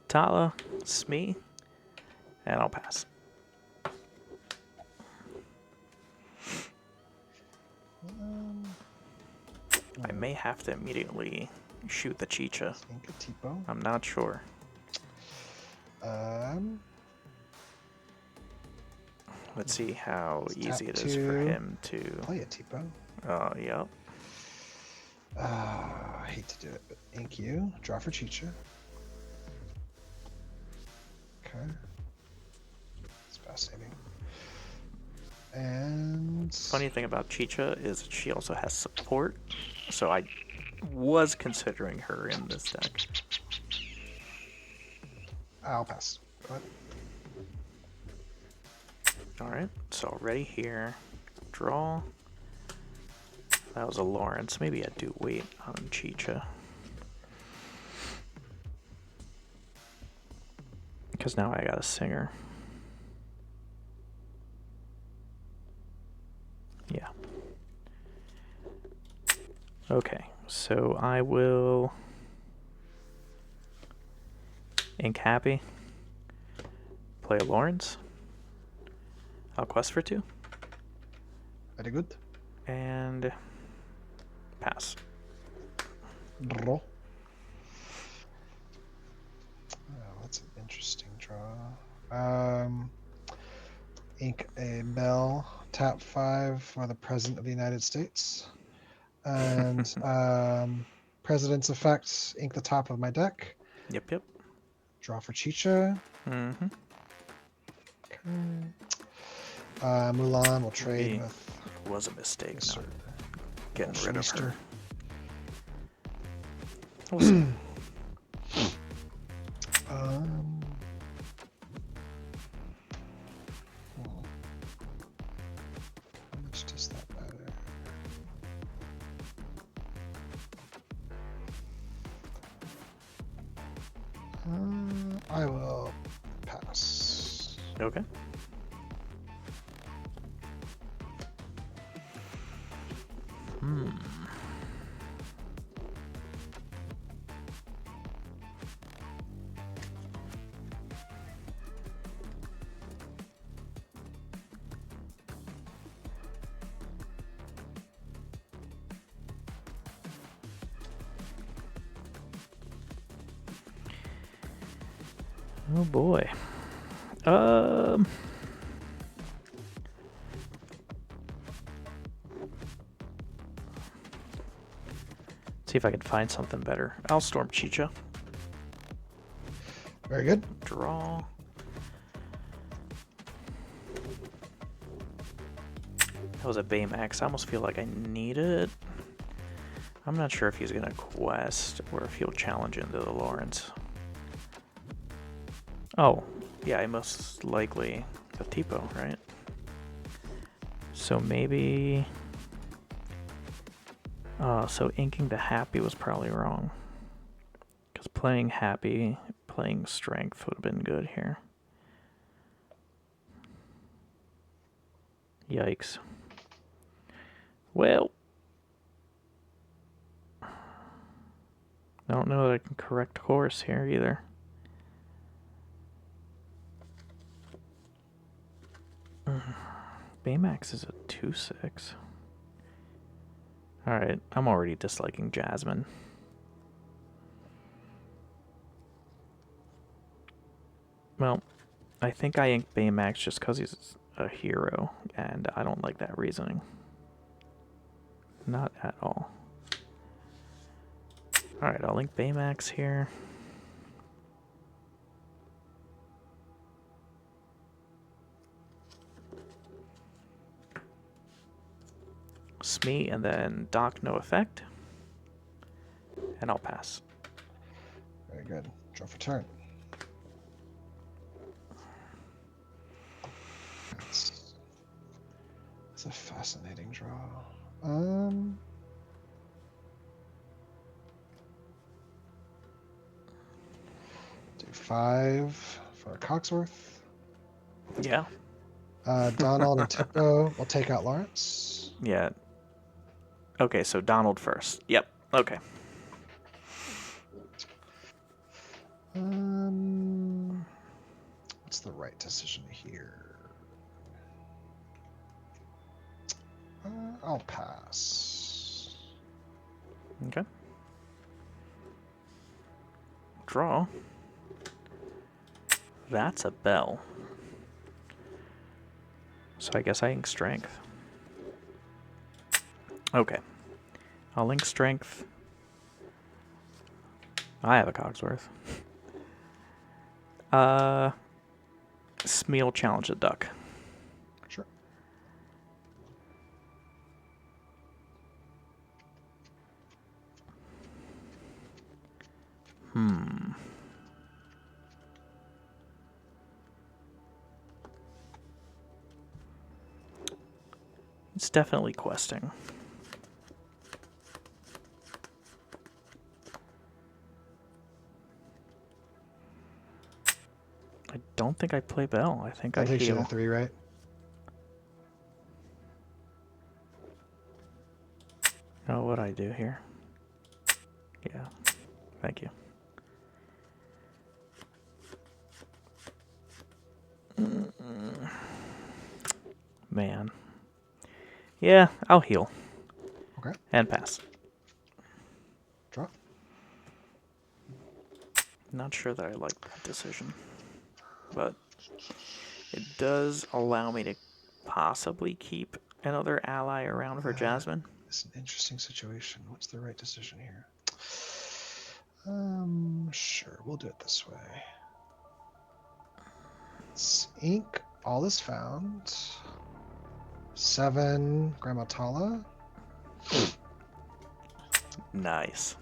Tala, Smee, and I'll pass. I may have to immediately shoot the Chicha. Inca Tipo. I'm not sure. Let's see how easy it is for him to play a Tipo. Oh, yep. I hate to do it, but ink you. Draw for Chicha. Okay. It's fascinating. And Funny thing about Chicha is she also has support, so I was considering her in this deck. I'll pass. Go ahead. Alright, so already here. Draw. That was a Lawrence. Maybe I do wait on Chicha. Because now I got a singer. Yeah. Okay, so I will ink Happy. Play a Lawrence. I'll quest for 2. Very good. And pass. Draw. Oh, that's an interesting draw. Ink a bell. Tap 5 for the President of the United States. And President's effects. Ink the top of my deck. Yep. Draw for Chicha. Mm-hmm. Okay. Mulan will trade Maybe with. It was a mistake Yes, not sir. getting rid of her. Schmeister. We'll see. How much does that matter? I will pass. Okay. Oh boy. See if I can find something better. I'll storm Chicha. Very good. Draw. That was a Baymax. I almost feel like I need it. I'm not sure if he's gonna quest or if he'll challenge into the Lawrence. Oh, yeah, I most likely the Tipo, right? So maybe. So inking the Happy was probably wrong. Because playing Happy, playing Strength would have been good here. Yikes. Well. I don't know that I can correct course here either. Baymax is a 2/6. Alright, I'm already disliking Jasmine. Well, I think I inked Baymax just because he's a hero, and I don't like that reasoning. Not at all. Alright, I'll link Baymax here. Smee, and then Doc, no effect. And I'll pass. Very good. Draw for turn. It's a fascinating draw. Do 5 for Cogsworth. Yeah. Donald and Tippo will take out Lawrence. Yeah. Okay, so Donald first. Yep. Okay. What's the right decision here? I'll pass. Okay. Draw. That's a bell. So I guess I ink strength. Okay. I'll link strength. I have a Cogsworth. Smee will challenge the duck. Sure. It's definitely questing. I don't think I play Bell. I think I That takes you heal. to 3, right? Oh, what I do here? Yeah. Thank you. Man. Yeah, I'll heal. Okay. And pass. Draw. Not sure that I like that decision. But it does allow me to possibly keep another ally around for Jasmine. It's an interesting situation. What's the right decision here? Sure, we'll do it this way. Let's ink all is found. 7 Grandma Tala. Nice.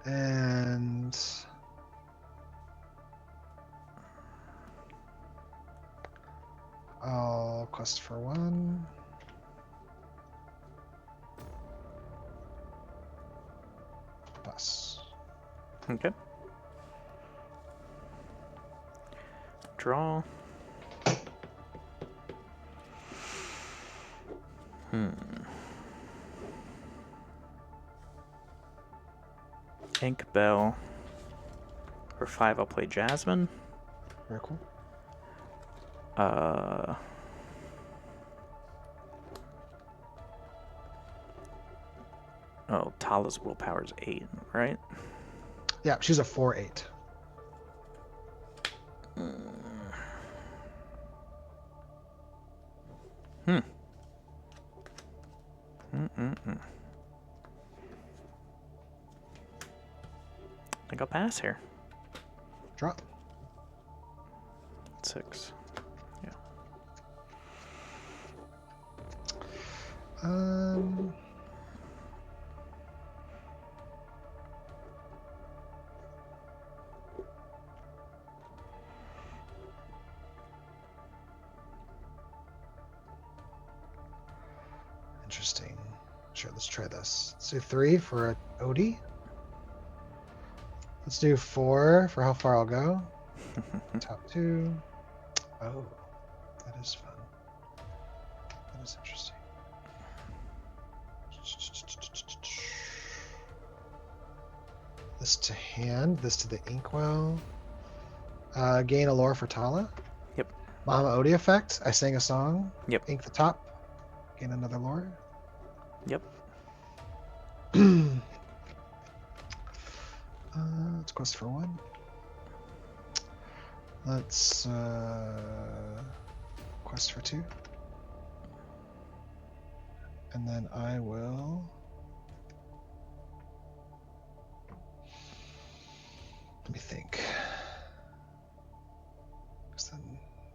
And I'll quest for 1. Pass. Okay. Draw. Ink Bell. For 5, I'll play Jasmine. Very cool. Oh, Tala's willpower is 8, right? Yeah, she's a 4/8. I think I'll pass here. Draw. 6. Yeah. Interesting. Sure, let's try this. Let's do 3 for Odie. Let's do 4 for how far I'll go. Top 2. Oh, that is fun. That is interesting. This to hand. This to the inkwell. Gain a lore for Tala. Yep. Mama Odie effect. I sang a song. Yep. Ink the top. Gain another lore. Yep. Let's quest for 1. Let's quest for 2. And then I will... Let me think. Because then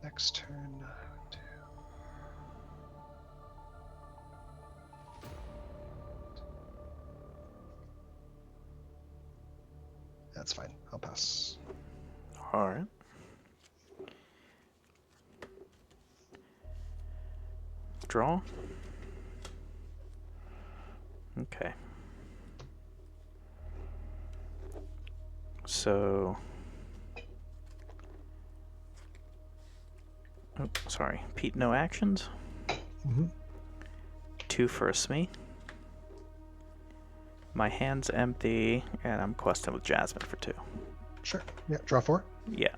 next turn... That's fine. I'll pass. All right. Draw. Okay. So... Oh, sorry. Pete, no actions. Mm-hmm. 2 for a Smee. My hand's empty, and I'm questing with Jasmine for 2. Sure. Yeah, draw 4. Yeah.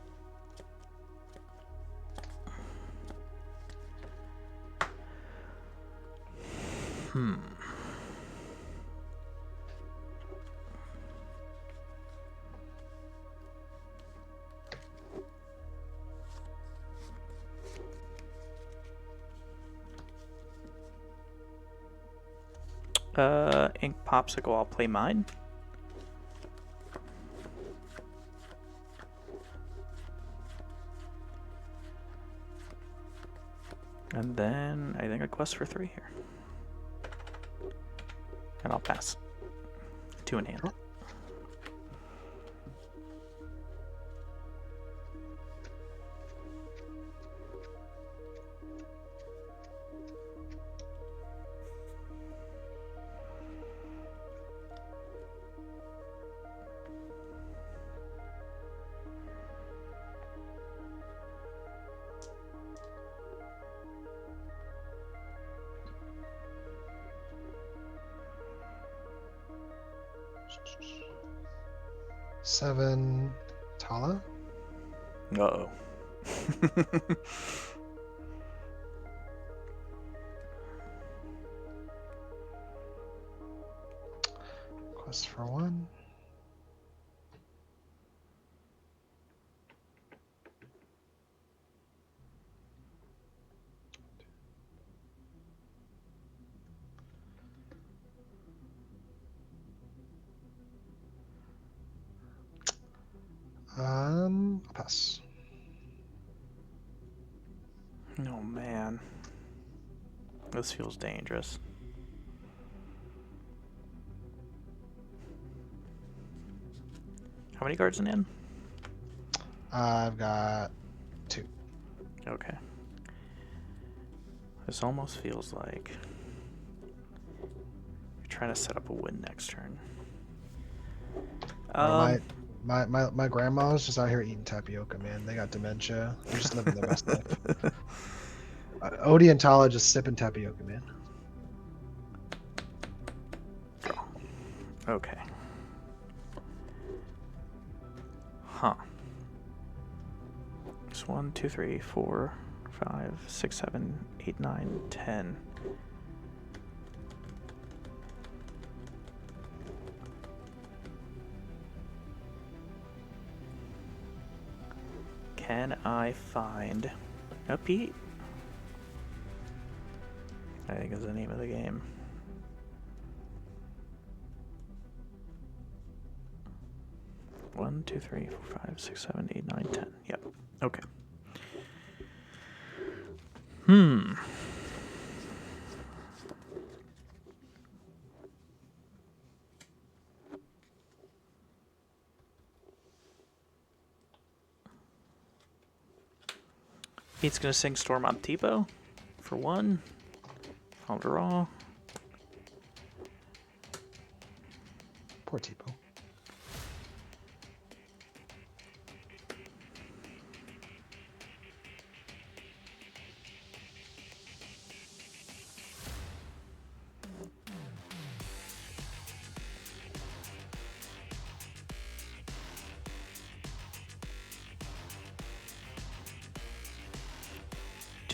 Ink Popsicle, I'll play mine. And then I think I quest for 3 here. And I'll pass. 2 in hand. Sure. Seven, Tala. Uh-oh. Quest for 1. I'll pass. Oh man. This feels dangerous. How many cards in hand? I've got 2. Okay. This almost feels like you're trying to set up a win next turn. My grandma's just out here eating tapioca, man. They got dementia. They're just living their best life. Odie and Tala just sipping tapioca, man. Draw. Okay. Huh. It's 1, 2, 3, 4, 5, 6, 7, 8, 9, 10. Can I find a Pete? I think is the name of the game. One, two, three, four, 5, 6, 7, 8, 9, 10. Yep. Okay. Pete's gonna sing Storm on Tipo for 1. I'll draw. Poor Tipo.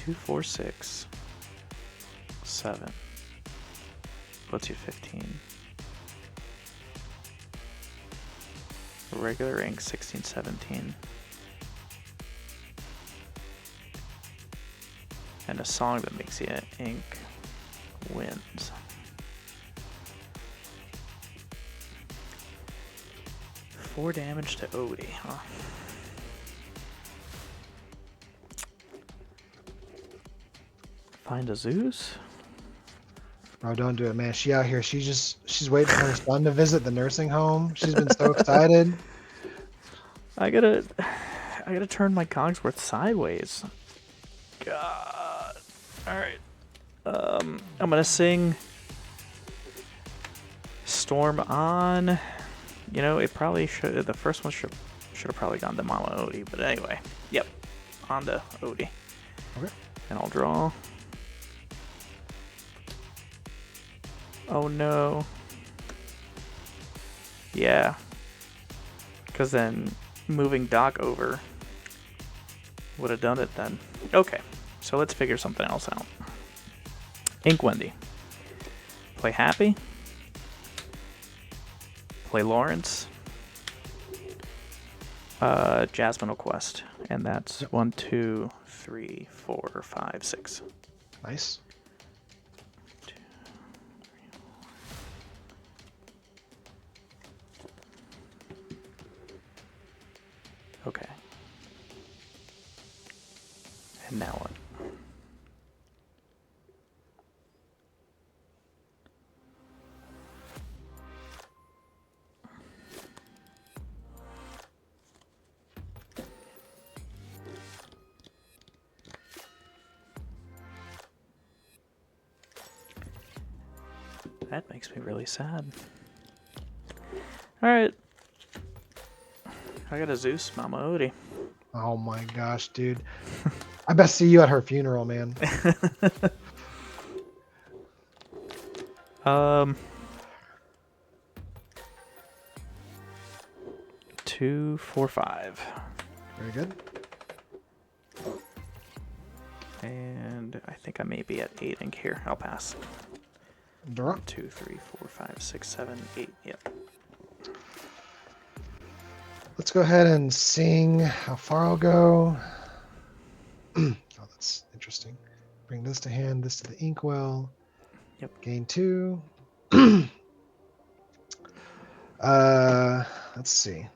2, 4, 6, 7. Puts you 15. Regular ink 16, 17. And a song that makes you ink wins. Four damage to Odie, huh? Find a Zeus? Bro, don't do it, man. She out here. She's waiting for her son to visit the nursing home. She's been so excited. I gotta turn my Cogsworth sideways. God. Alright. I'm gonna sing Storm on. You know, it probably should. The first one should have probably gone to Mama Odie, but anyway. Yep. On to Odie. Okay. And I'll draw. Oh no. Yeah. Because then moving Doc over would have done it then. Okay. So let's figure something else out. Ink Wendy. Play Happy. Play Lawrence. Jasmine Quest. And that's 1, 2, 3, 4, 5, 6. Nice. Okay. And now what? That makes me really sad. Alright. I got a Zeus, Mama Odie. Oh my gosh, dude. I best see you at her funeral, man. 2, 4, 5. Very good. And I think I may be at 8 ink here. I'll pass. Draw. 2, 3, 4, 5, 6, 7, 8. Yep. Let's go ahead and sing how far I'll go. Oh, that's interesting. Bring this to hand, this to the inkwell. Yep. Gain 2. Let's see.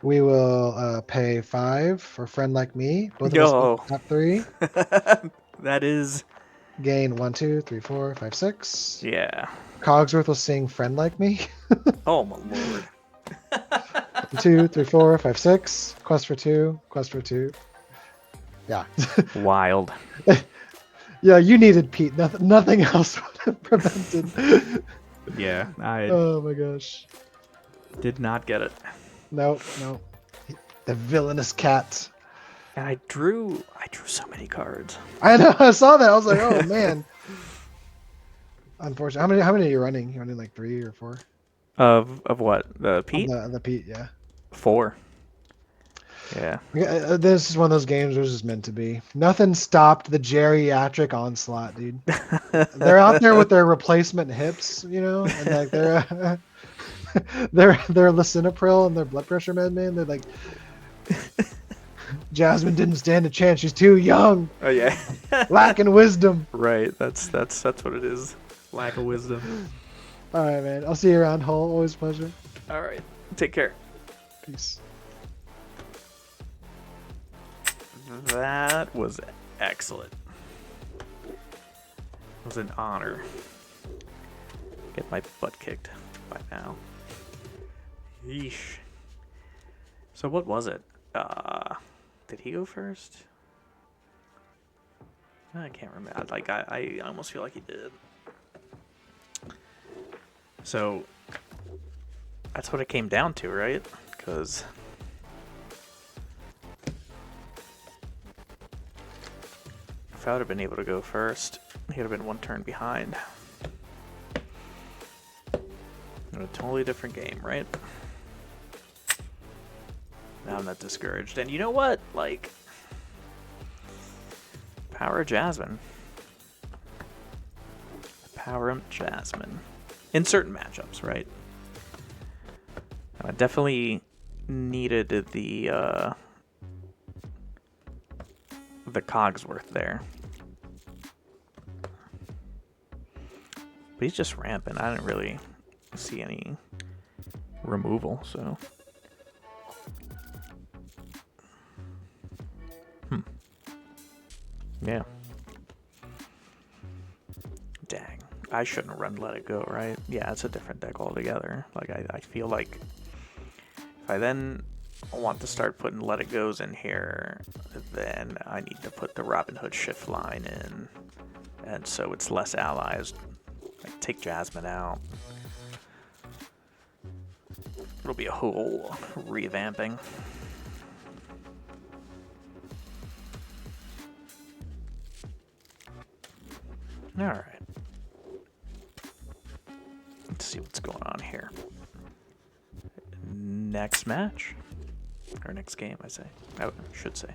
We will pay 5 for Friend Like Me. Both of us Yo. top 3. That is. Gain 1, 2, 3, 4, 5, 6. Yeah. Cogsworth will sing Friend Like Me. Oh my lord. 2, 3, 4, 5, 6. Quest for 2. Quest for 2. Yeah. Wild. Yeah, you needed Pete. Nothing else would have prevented. Yeah, I Oh my gosh. did not get it. Nope. The villainous cat. And I drew so many cards. I know. I saw that. I was like, oh man. Unfortunately, how many are you running? You running like 3 or 4? Of what? The Pete? The Pete, yeah. 4. Yeah. This is one of those games where it's just meant to be. Nothing stopped the geriatric onslaught, dude. They're out there with their replacement hips, you know, and like they're lisinopril and their blood pressure med, man. They're like, Jasmine didn't stand a chance. She's too young, Oh yeah. lacking wisdom. Right. That's what it is. Lack of wisdom. All right, man. I'll see you around, Hull. Always a pleasure. All right. Take care. Peace. That was excellent. It was an honor. Get my butt kicked by now. Yeesh. So what was it? Did he go first? I can't remember. I almost feel like he did. So that's what it came down to, right? Because if I would have been able to go first, he would have been 1 turn behind. A totally different game, right? Now I'm not discouraged. And you know what? Like, Power Jasmine. Power up Jasmine. In certain matchups, right? I definitely needed the Cogsworth there. But he's just rampant. I didn't really see any removal, so. Yeah. Dang. I shouldn't have run Let It Go, right? Yeah, it's a different deck altogether. Like, I feel like if I then want to start putting Let It Goes in here, then I need to put the Robin Hood shift line in. And so it's less allies. Like, take Jasmine out. It'll be a whole revamping. Alright. Let's see what's going on here. Next match? Or next game, I say. I should say.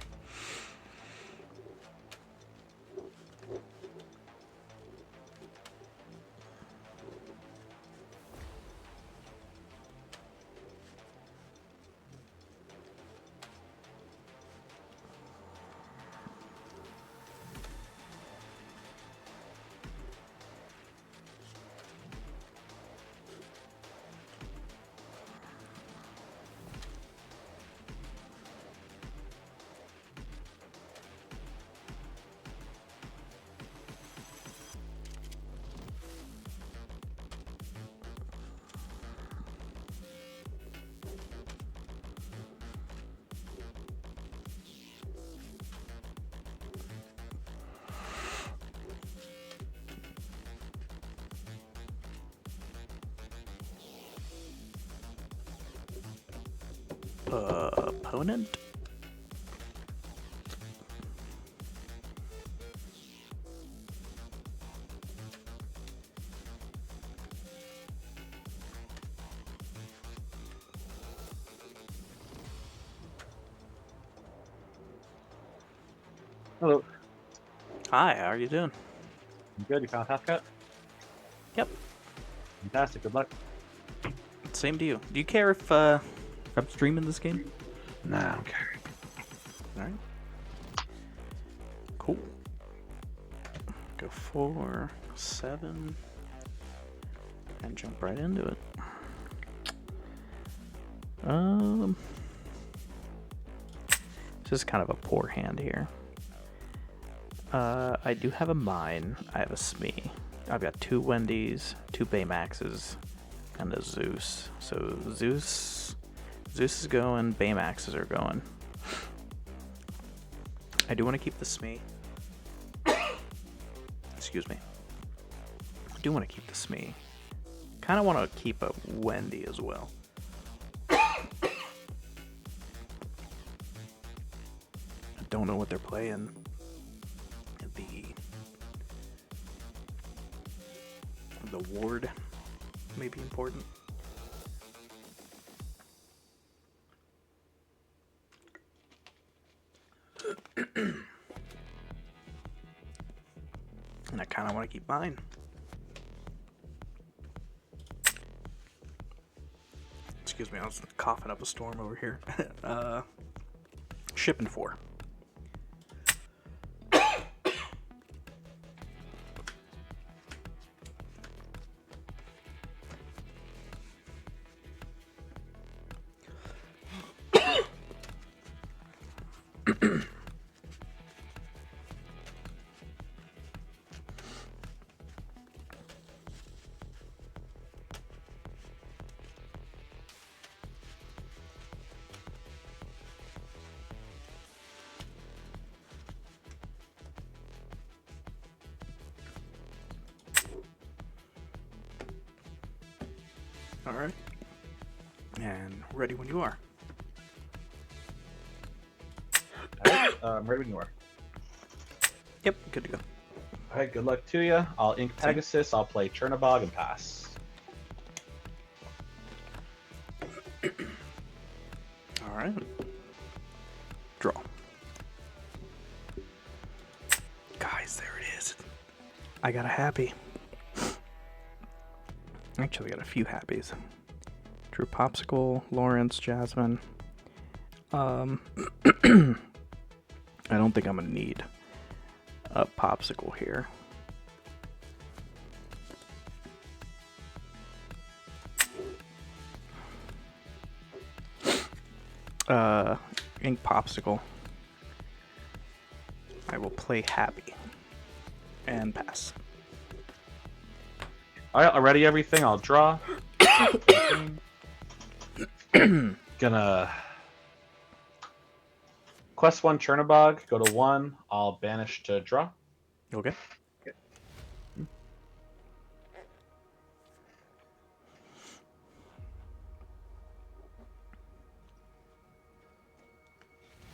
Opponent? Hello. Hi, how are you doing? You good? You found half cut? Yep. Fantastic. Good luck. Same to you. Do you care if I'm streaming this game? Nah, I don't care. Alright. Cool. Go 4, 7, and jump right into it. This is kind of a poor hand here. I do have a Mine. I have a Smee. I've got 2 Wendy's, 2 Baymaxes, and a Zeus. So Zeus is going, Baymaxes are going. I do want to keep the Smee. Excuse me. I do want to keep the Smee. Kind of want to keep a Wendy as well. I don't know what they're playing. The ward may be important. And I kind of want to keep mine. Excuse me, I was coughing up a storm over here. Shipping 4. Alright. And ready when you are. Alright, I'm ready when you are. Yep, good to go. Alright, good luck to you. I'll ink Pegasus, I'll play Chernobog and pass. Alright. Draw. guys, there it is. I got a happy. Actually, I got a few happies. Drew Popsicle, Lawrence, Jasmine. I don't think I'm gonna need a Popsicle here. Ink Popsicle. I will play Happy and pass. Alright, already everything. I'll draw. Gonna quest 1 Chernabog, go to 1. I'll banish to draw. Okay.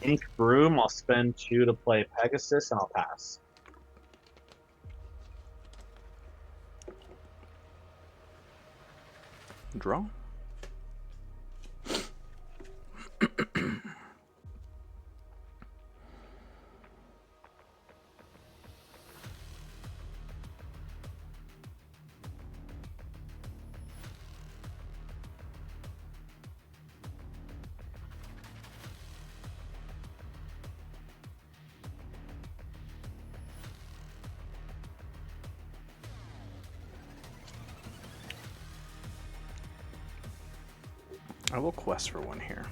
Ink Broom, I'll spend 2 to play Pegasus, and I'll pass. Draw. I will quest for one here.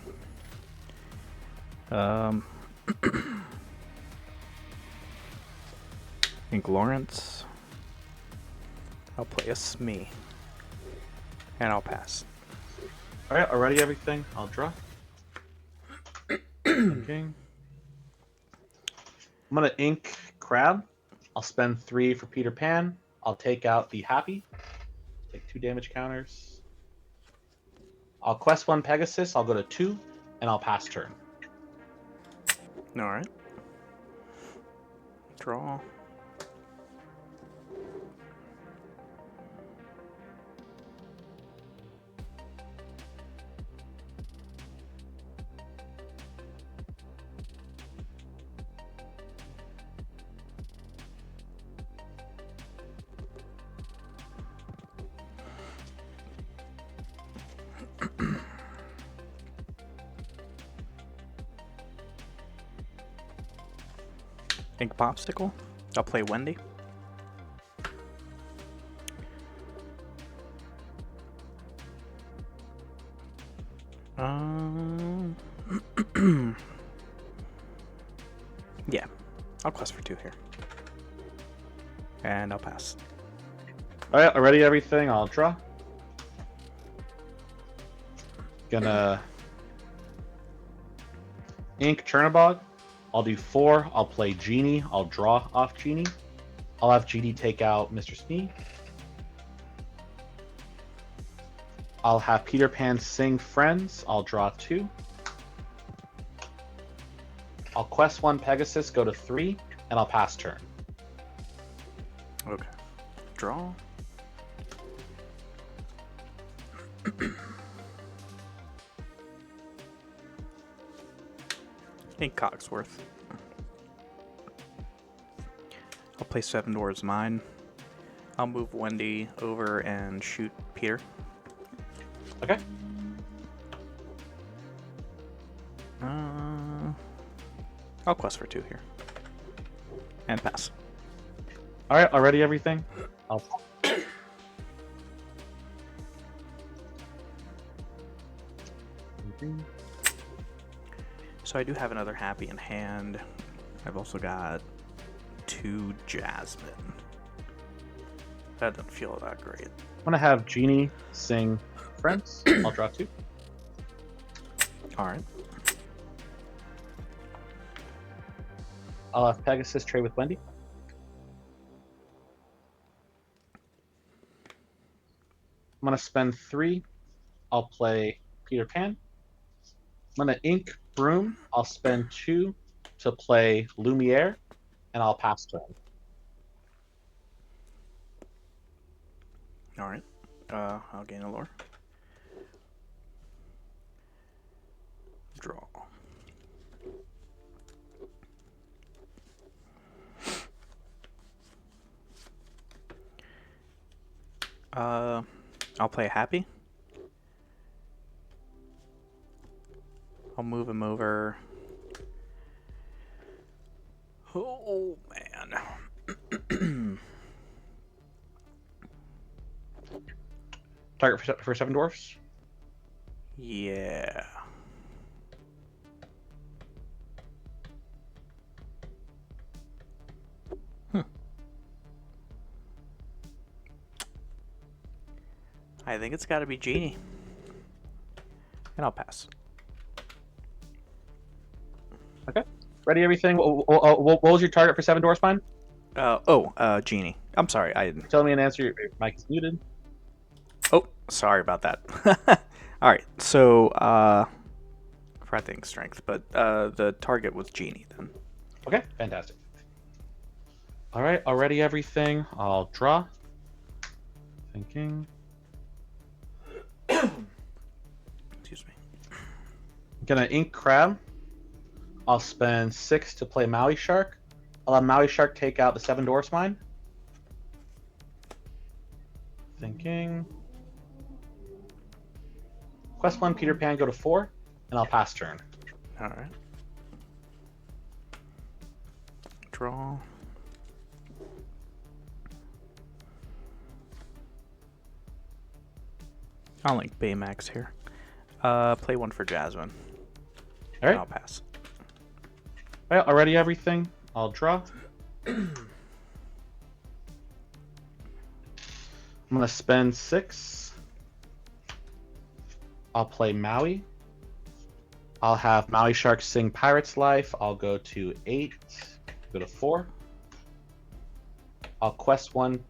Ink Lawrence. I'll play a Smee. And I'll pass. Alright, already everything. I'll draw. Inking. I'm gonna ink Crab. I'll spend 3 for Peter Pan. I'll take out the Happy. Take 2 damage counters. I'll quest 1 Pegasus. I'll go to 2, and I'll pass turn. Alright. Draw. Ink Popsicle. I'll play Wendy. Yeah, I'll quest for 2 here. And I'll pass. Alright, already everything. I'll draw. Gonna ink Chernabog. I'll do 4. I'll play Genie. I'll draw off Genie. I'll have Genie take out Mr. Smee. I'll have Peter Pan sing Friends. I'll draw 2. I'll quest 1 Pegasus, go to 3, and I'll pass turn. Okay. Draw. Ink Cogsworth. I'll play 7 Dwarves Mine. I'll move Wendy over and shoot Peter. Okay. I'll quest for 2 here. And pass. Alright, already everything? I'll... So I do have another Happy in hand. I've also got 2 Jasmine. That doesn't feel that great. I'm gonna have Genie sing Friends. I'll draw 2. Alright. I'll have Pegasus trade with Wendy. I'm gonna spend 3. I'll play Peter Pan. I'm gonna ink Broom. I'll spend 2 to play Lumiere, and I'll pass turn. Alright. I'll gain a lore. Draw. I'll play happy. I'll move him over. Oh, man. Target for 7 dwarfs. Yeah. I think it's got to be Genie. And I'll pass. Okay. Ready, everything? What was your target for 7 dwarfs, mine? Genie. I'm sorry. Tell me an answer. Your mic is muted. Oh, sorry about that. All right. So, I think strength, but the target was Genie then. Okay, fantastic. All right, already everything. I'll draw. Thinking. Excuse me. Gonna ink crab. I'll spend 6 to play Maui Shark. I'll have Maui Shark take out the 7 dwarfs mine. Thinking. Quest 1 Peter Pan go to 4, and I'll pass turn. All right. Draw. I'll link Baymax here. Play 1 for Jasmine. All right. I'll pass. All right, already everything. I'll draw. I'm gonna spend 6. I'll play Maui. I'll have Maui Shark sing Pirate's Life. I'll go to 8. Go to 4. I'll quest 1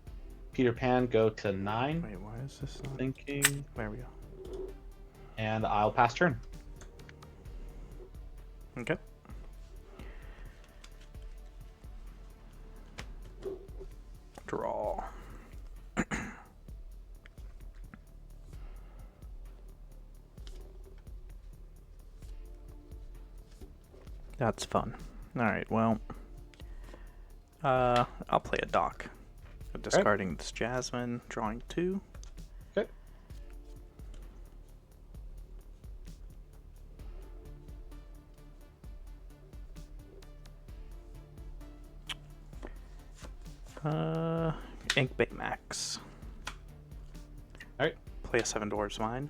Peter Pan. Go to 9. Wait, why is this not... Thinking. There we go. And I'll pass turn. Okay. Draw. That's fun. Alright, well. I'll play a dock. Discarding this Jasmine, drawing 2. Okay. Ink Baymax. Alright. Play a 7 dwarves mine.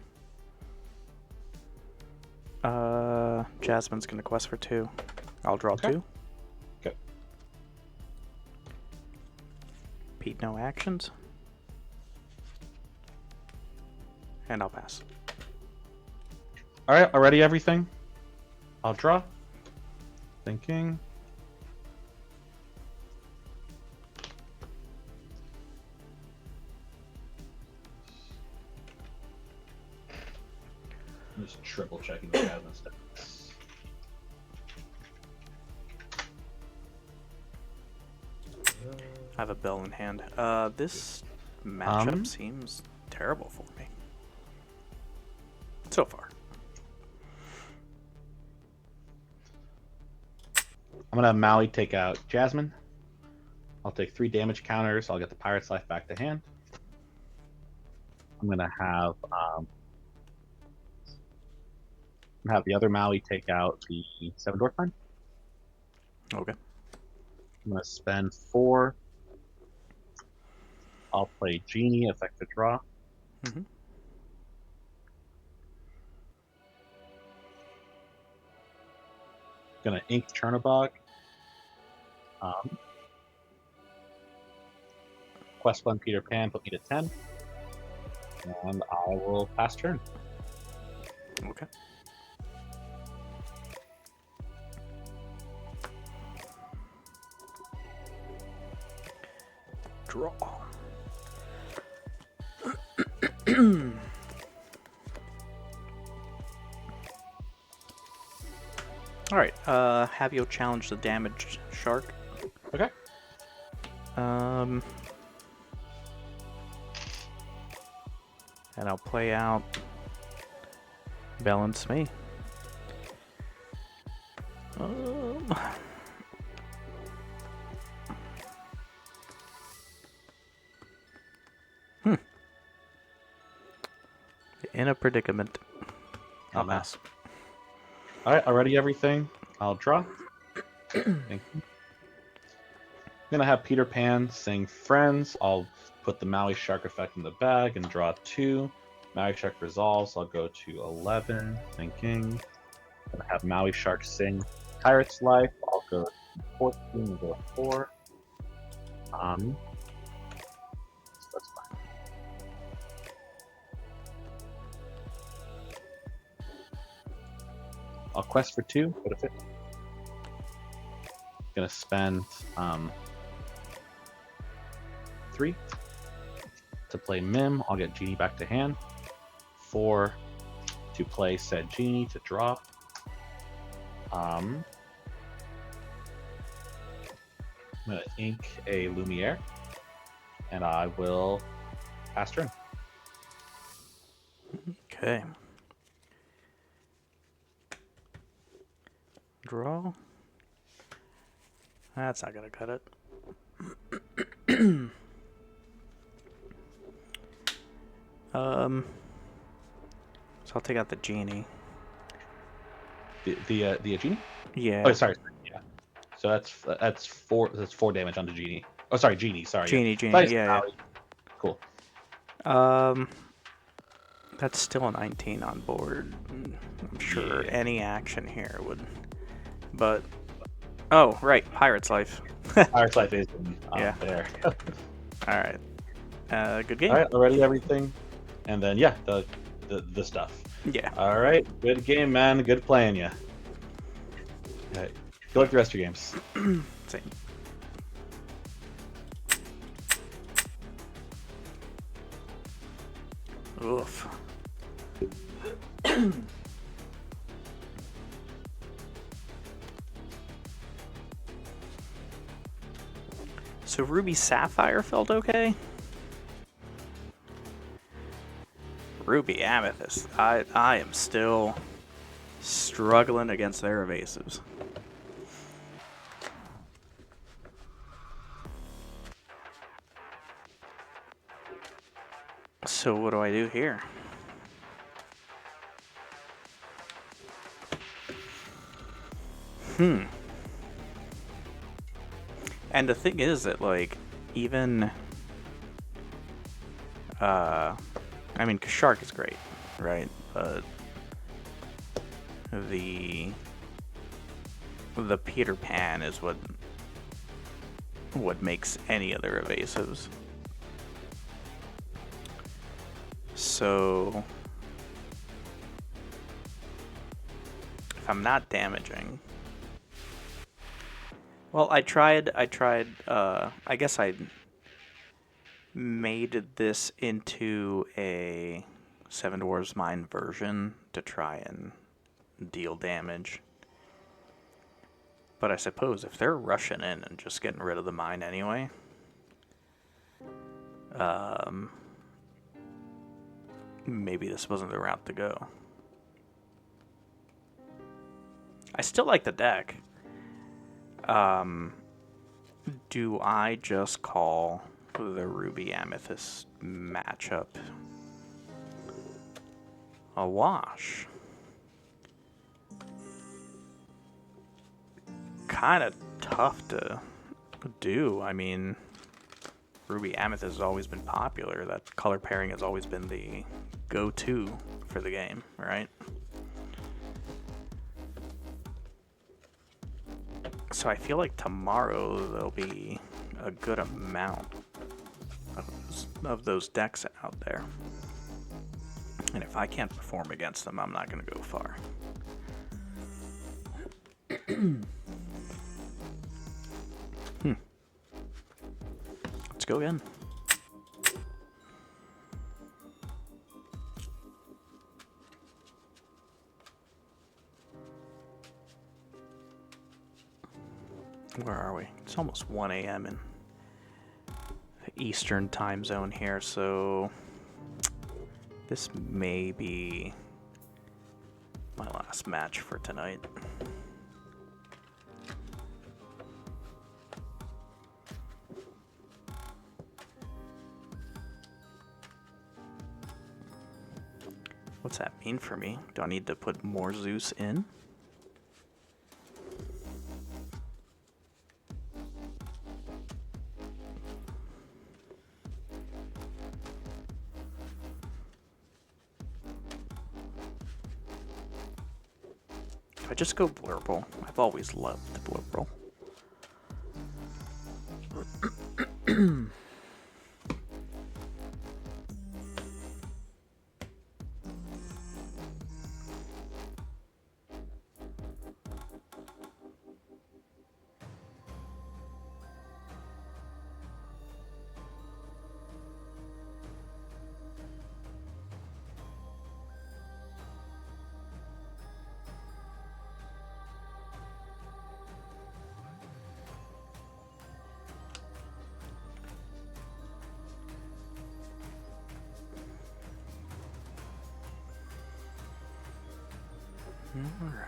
Jasmine's gonna quest for 2. I'll draw 2. Okay. Pete, no actions. And I'll pass. Alright, already everything. I'll draw. Thinking. I'm just triple checking the Jasmine stats. I have a bell in hand. This matchup seems terrible for me. So far. I'm gonna have Maui take out Jasmine. I'll take 3 damage counters. I'll get the Pirate's Life back to hand. I'm gonna have the other Maui take out the 7 dwarf mine. Okay. I'm gonna spend 4. I'll play Genie, effect to draw. Mm-hmm. Gonna ink Chernobog. Quest 1 Peter Pan, put me to 10. And I will pass turn. Okay. Draw. Alright, have you challenge the damaged shark. Okay. And I'll play out Balance Me. in a predicament. Oh, A man. mess. All right, already everything. I'll draw. Thank you. I'm gonna have Peter Pan sing "Friends." I'll put the Maui Shark effect in the bag and draw 2. Maui Shark resolves. I'll go to 11. Thinking. Gonna have Maui Shark sing "Pirate's Life." I'll go to 14 and go 4. So that's fine. I'll quest for 2. Go to 50. Gonna spend 3 to play Mim. I'll get Genie back to hand. 4 to play said Genie to draw. I'm gonna ink a Lumiere, and I will pass turn. Okay. Draw. That's not gonna cut it. So I'll take out the genie. The Genie? Yeah. Oh, sorry. Yeah. So that's 4. That's 4 damage on the Genie. Oh, sorry, Genie. Sorry. Genie, Thought you said yeah. Maui. Cool. That's still a 19 on board. I'm sure Yeah. any action here would. But oh, right, Pirate's Life. Pirate's Life is Yeah. there. All right. Good game. All right, already everything, and then yeah, the stuff. Yeah. All right, good game, man. Good playing you. All right, good luck with the rest of your games. Same. Oof. So Ruby Sapphire felt okay? Ruby Amethyst. I am still struggling against their evasives. So what do I do here? And the thing is that, like, even I mean, Shark is great, right? But the Peter Pan is what makes any other evasives. So if I'm not damaging, well, I guess I made this into a Seven Dwarves Mine version to try and deal damage. But I suppose if they're rushing in and just getting rid of the mine anyway, maybe this wasn't the route to go. I still like the deck. Do I just call the Ruby Amethyst matchup a wash? Kind of tough to do. I mean, Ruby Amethyst has always been popular. That color pairing has always been the go-to for the game, right? So I feel like tomorrow there'll be a good amount of those decks out there. And if I can't perform against them, I'm not going to go far. Let's go again. Where are we? It's almost 1 a.m. in the Eastern time zone here, so this may be my last match for tonight. What's that mean for me? Do I need to put more Zeus in? I just go Blurple. I've always loved Blurple. All right.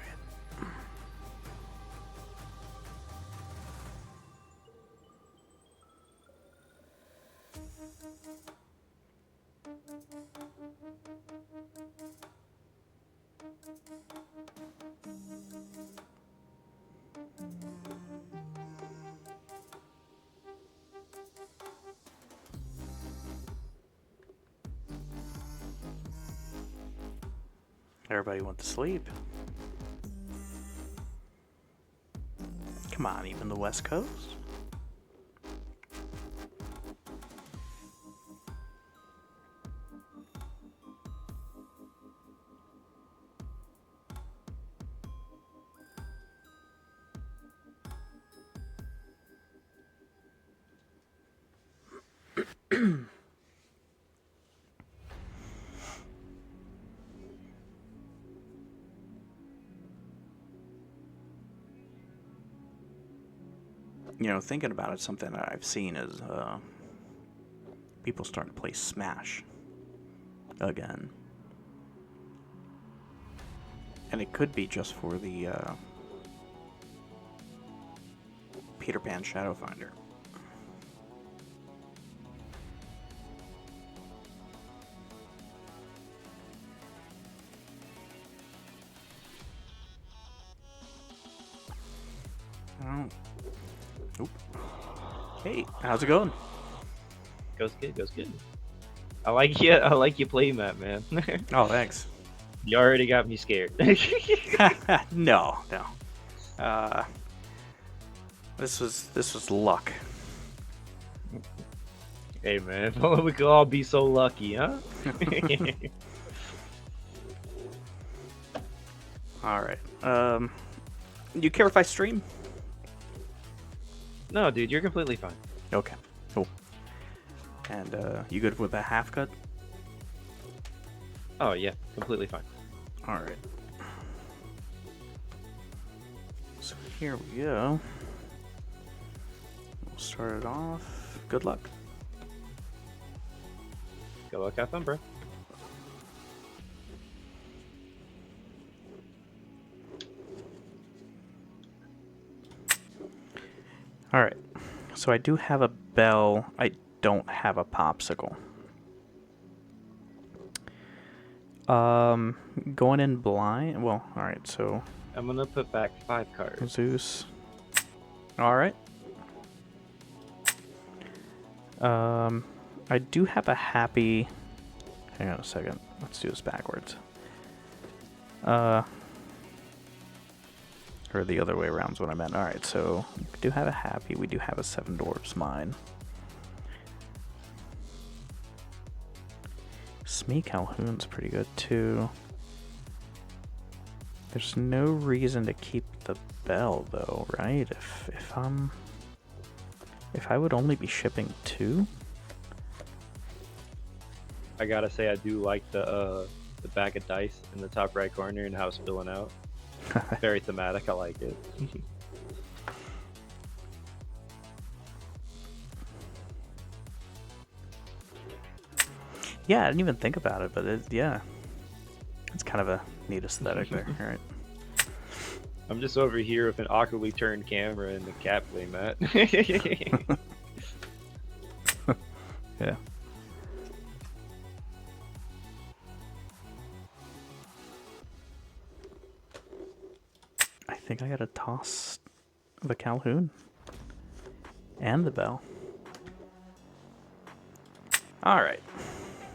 Everybody went to sleep. Come on, even the West Coast? You know, thinking about it, something that I've seen is people starting to play Smash again. And it could be just for the Peter Pan Shadow Finder. Oh. Oop. Hey, how's it going? Goes good. I like you playing that, man. Oh, thanks. You already got me scared. No. This was luck. Hey, man, if only we could all be so lucky, huh? All right. You care if I stream? No, dude, you're completely fine. Okay. Cool. And you good with a half cut? Oh yeah, completely fine. All right. So here we go. We'll start it off. Good luck. Good luck, have fun, bro. All right. So I do have a bell. I don't have a popsicle. Going in blind. Well, all right. So I'm gonna put back 5 cards. Zeus. All right. I do have a happy. Hang on a second. Let's do this backwards. Or the other way around is what I meant. All right. So we do have a happy. We do have a 7 Dwarves mine. Smee Calhoun's pretty good too. There's no reason to keep the bell though, right? If I would only be shipping 2. I gotta say, I do like the bag of dice in the top right corner and how it's spilling out. Very thematic. I like it. Yeah, I didn't even think about it, but yeah, it's kind of a neat aesthetic there. All right. I'm just over here with an awkwardly turned camera and the cat playmat. Yeah. think I gotta toss the Calhoun and the bell. Alright.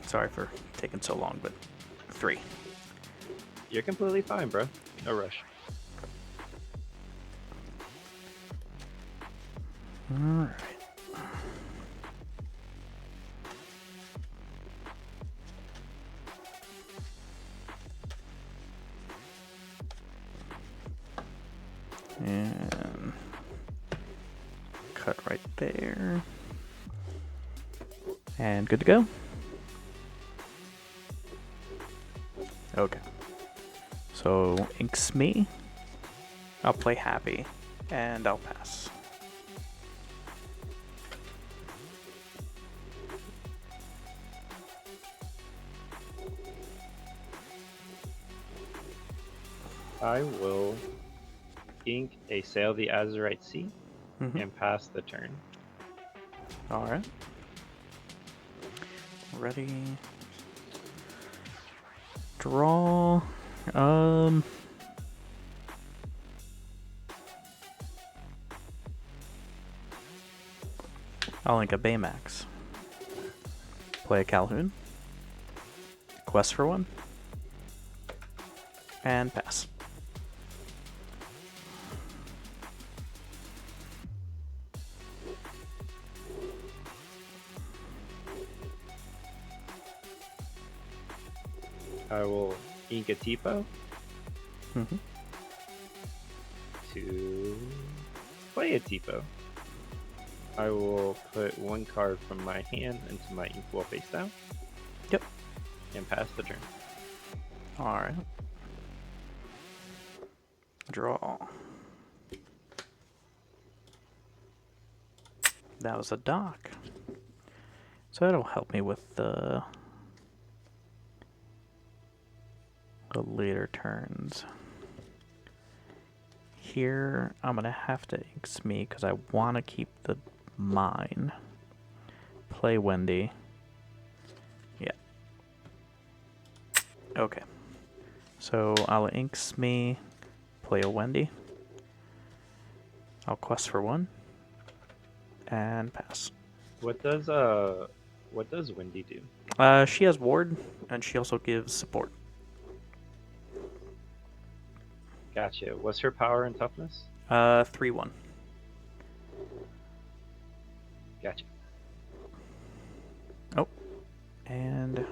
Sorry for taking so long, but 3. You're completely fine, bro. No rush. Alright. And cut right there. And good to go. Okay. So inks me. I'll play happy and I'll pass. I will ink a Sail the Azurite Sea and pass the turn. Alright. Ready. Draw. I'll link a Baymax. Play a Calhoun. Quest for 1. And pass. I will ink a Tipo Mm-hmm. to play a Tipo. I will put 1 card from my hand into my inkwell face down. Yep. And pass the turn. Alright. Draw. That was a dock. So that'll help me with the later turns. Here, I'm gonna have to inks me because I want to keep the mine. Play Wendy. Yeah. Okay. So I'll inks me, play a Wendy. I'll quest for 1 and pass. What does Wendy do? She has ward and she also gives support. Gotcha. What's her power and toughness? 3-1. Gotcha. Oh, and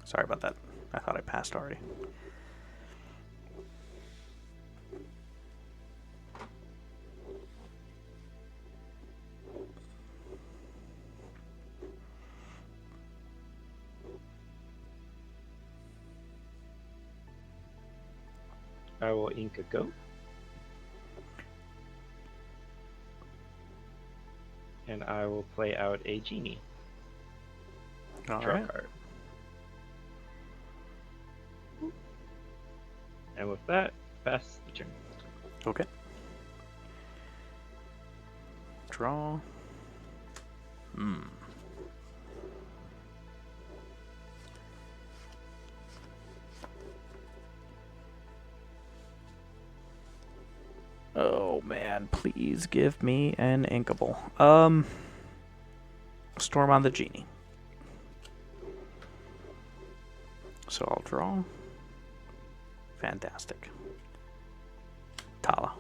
sorry about that. I thought I passed already. I will ink a goat. And I will play out a genie. All Draw right. a card. And with that, pass the turn. Okay. Draw. Oh man, please give me an inkable. Storm on the genie. So I'll draw. Fantastic. Tala.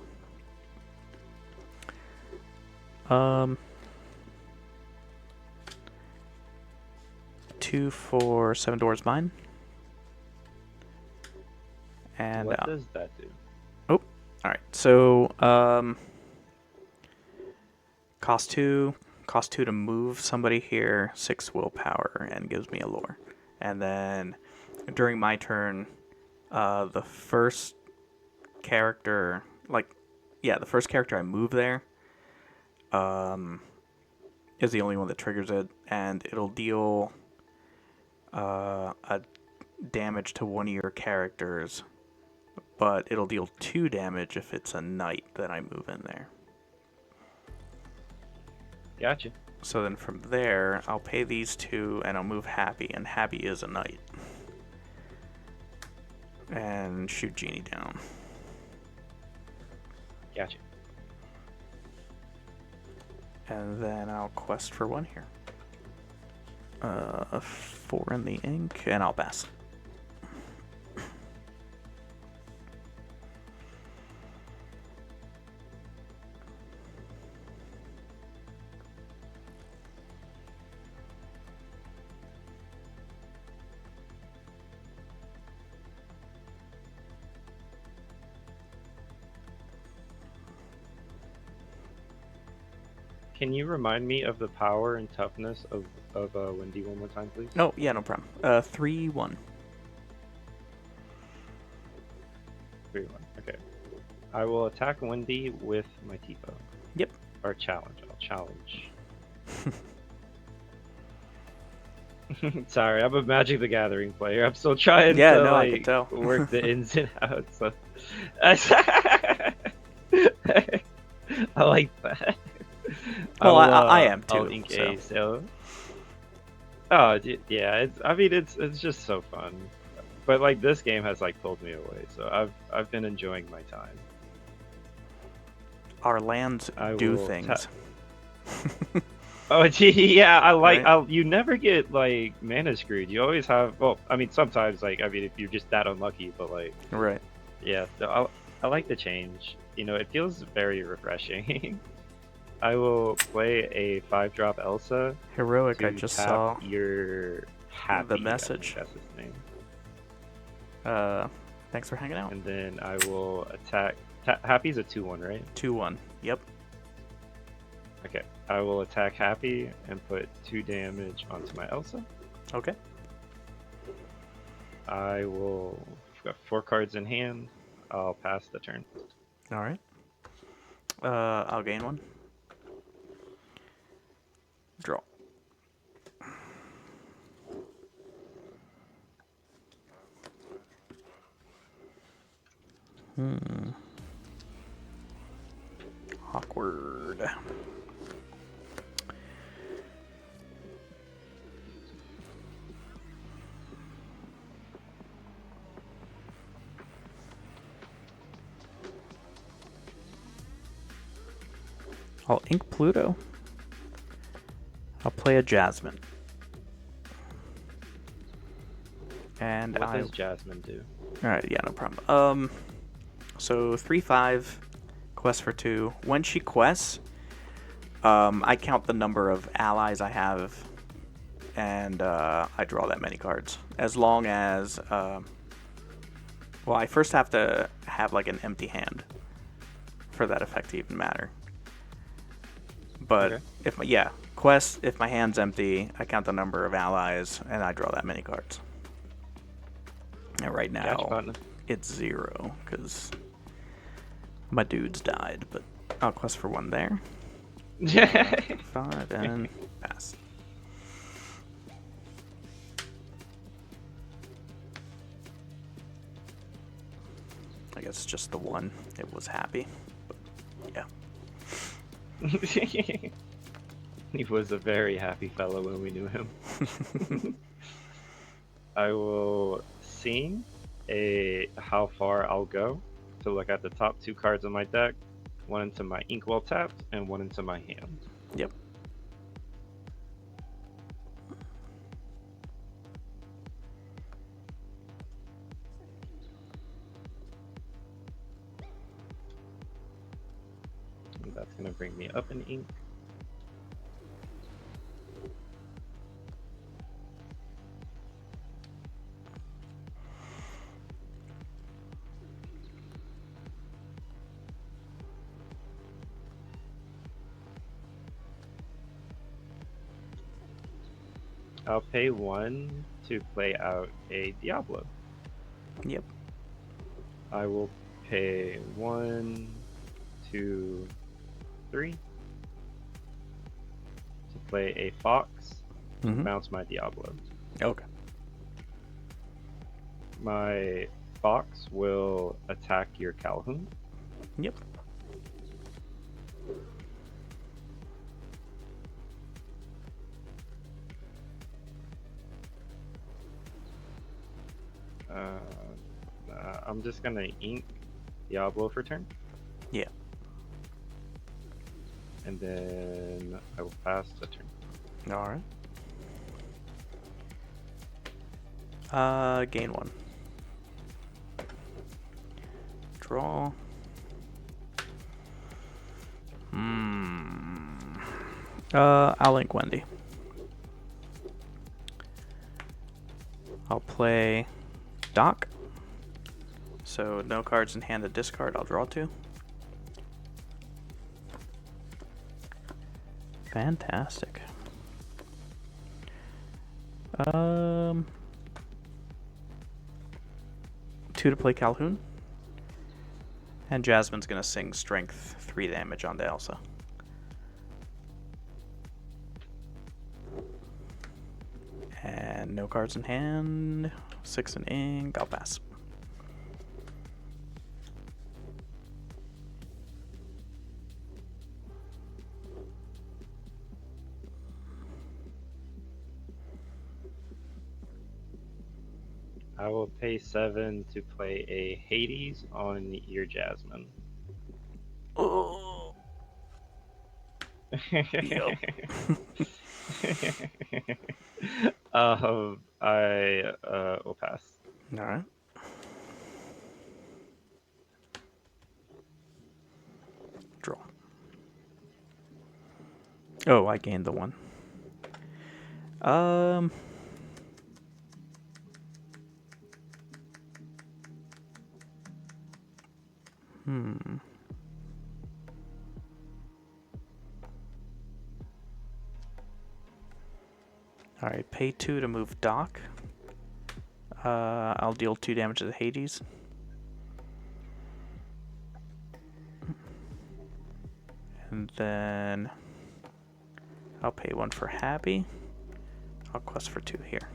2 for 7 doors mine. And What does that do? alright, so cost 2 to move somebody here, 6 willpower, and gives me a lore. And then during my turn, the first character, the first character I move there, is the only one that triggers it, and it'll deal a damage to one of your characters, but it'll deal 2 damage if it's a knight that I move in there. Gotcha. So then from there, I'll pay these 2, and I'll move Happy, and Happy is a knight. And shoot Genie down. Gotcha. And then I'll quest for 1 here. 4 in the ink, and I'll pass. Can you remind me of the power and toughness of Wendy one more time, please? No, yeah, no problem. 3-1. 3-1. Okay. I will attack Wendy with my T-bow. Yep. Or challenge. I'll challenge. Sorry, I'm a Magic the Gathering player. I'm still trying Yeah, to no, I like, can tell. work the ins and outs. So. I like that. Well, I am I'll too, ink so. a sailor. Oh yeah, it's just so fun. But like this game has like pulled me away, so I've been enjoying my time. Our lands I do will things. Oh gee, yeah, I like. Right. You never get like mana screwed. You always have. Well, I mean sometimes if you're just that unlucky, but like Right. yeah, so I like the change. You know, it feels very refreshing. I will play a 5-drop Elsa. Heroic, to I just tap saw your happy. the I think message. that's his name. Thanks for hanging out. And then I will attack. Happy's a 2/1, right? 2-1. Yep. Okay. I will attack Happy and put 2 damage onto my Elsa. Okay. I will. I've got 4 cards in hand. I'll pass the turn. All right. I'll gain 1. Draw. Awkward. I'll ink Pluto. I'll play a Jasmine. And What does Jasmine do? Alright, yeah, no problem. So 3/5, quest for 2. When she quests, I count the number of allies I have, and I draw that many cards. As long as, well, I first have to have like an empty hand for that effect to even matter. But Okay. if my hand's empty, I count the number of allies, and I draw that many cards. And right now, Gotcha, partner. it's 0, because my dudes died, but I'll quest for 1 there. 5, and pass. I guess just the 1. It was happy, but yeah. He was a very happy fellow when we knew him. I will sing how far I'll go to look at the top 2 cards on my deck, 1 into my inkwell tapped and 1 into my hand. Yep. And that's gonna bring me up in ink. I'll pay 1 to play out a Diablo. Yep. I will pay 1, 2, 3 to play a Fox. Mm-hmm. Bounce my Diablo. Okay. My Fox will attack your Calhoun. Yep. I'm just gonna ink Diablo for turn. Yeah. and then I will pass the turn. All right. Gain 1. Draw. I'll link Wendy. I'll play Doc. So no cards in hand to discard. I'll draw 2. Fantastic. 2 to play Calhoun. And Jasmine's gonna sing Strength 3 damage onto Elsa. And no cards in hand. 6 in ink. I'll pass. I will pay 7 to play a Hades on your Jasmine. Oh. Yep. I will pass. All right. Draw. Oh, I gained the 1. Alright, pay 2 to move Doc. I'll deal 2 damage to the Hades. And then I'll pay 1 for Happy. I'll quest for 2 here.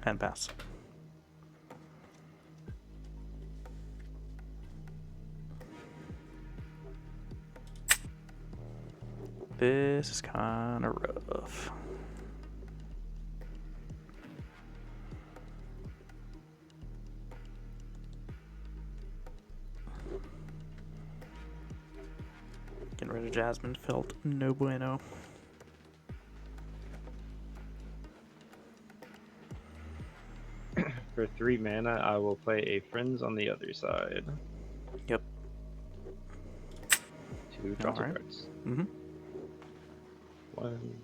And pass. This is kind of rough. Getting rid of Jasmine felt no bueno. For 3 mana, I will play a Friends on the other side. Yep. 2 draw 2 Alright. cards. Mm-hmm. 1.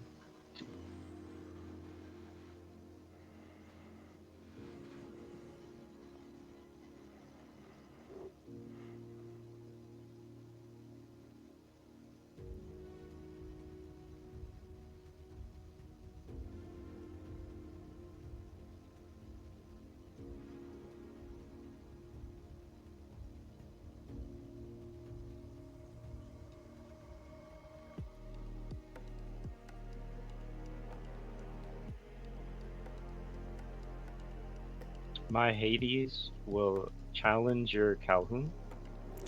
My Hades will challenge your Calhoun.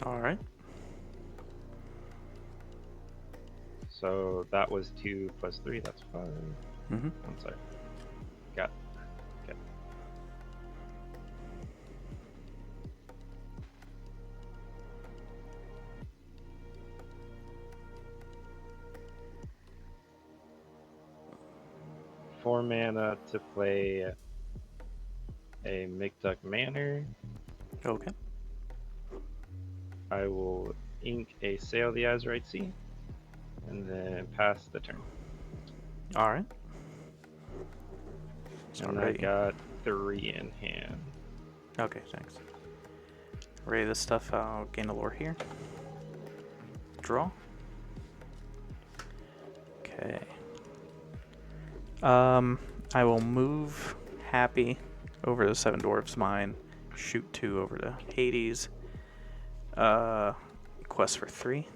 Alright. So that was 2 plus 3, that's 5. Mm-hmm. I'm sorry. Got okay. Four mana to play a Micduck Manor. Okay. I will ink a Sail the Azurite Sea, and then pass the turn. Alright. And I got 3 in hand. Okay, thanks. Ready this stuff, I'll gain a lore here. Draw. Okay. I will move Happy over to 7 Dwarfs Mine, shoot 2 over to Hades. Quest for 3.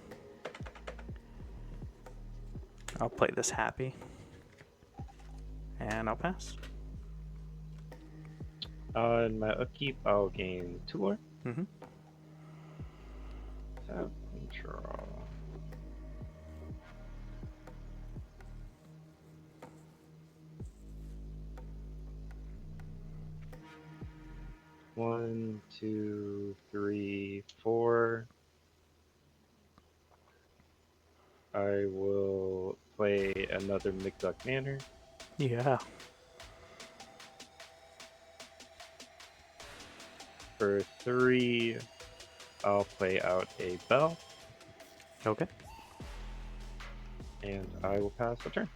I'll play this Happy. And I'll pass. In my upkeep, I'll gain 2 lore. Mm-hmm. Tap and draw. One, two, three, four. I will play another McDuck Manor. Yeah. For 3, I'll play out a Bell, Okay. and I will pass the turn.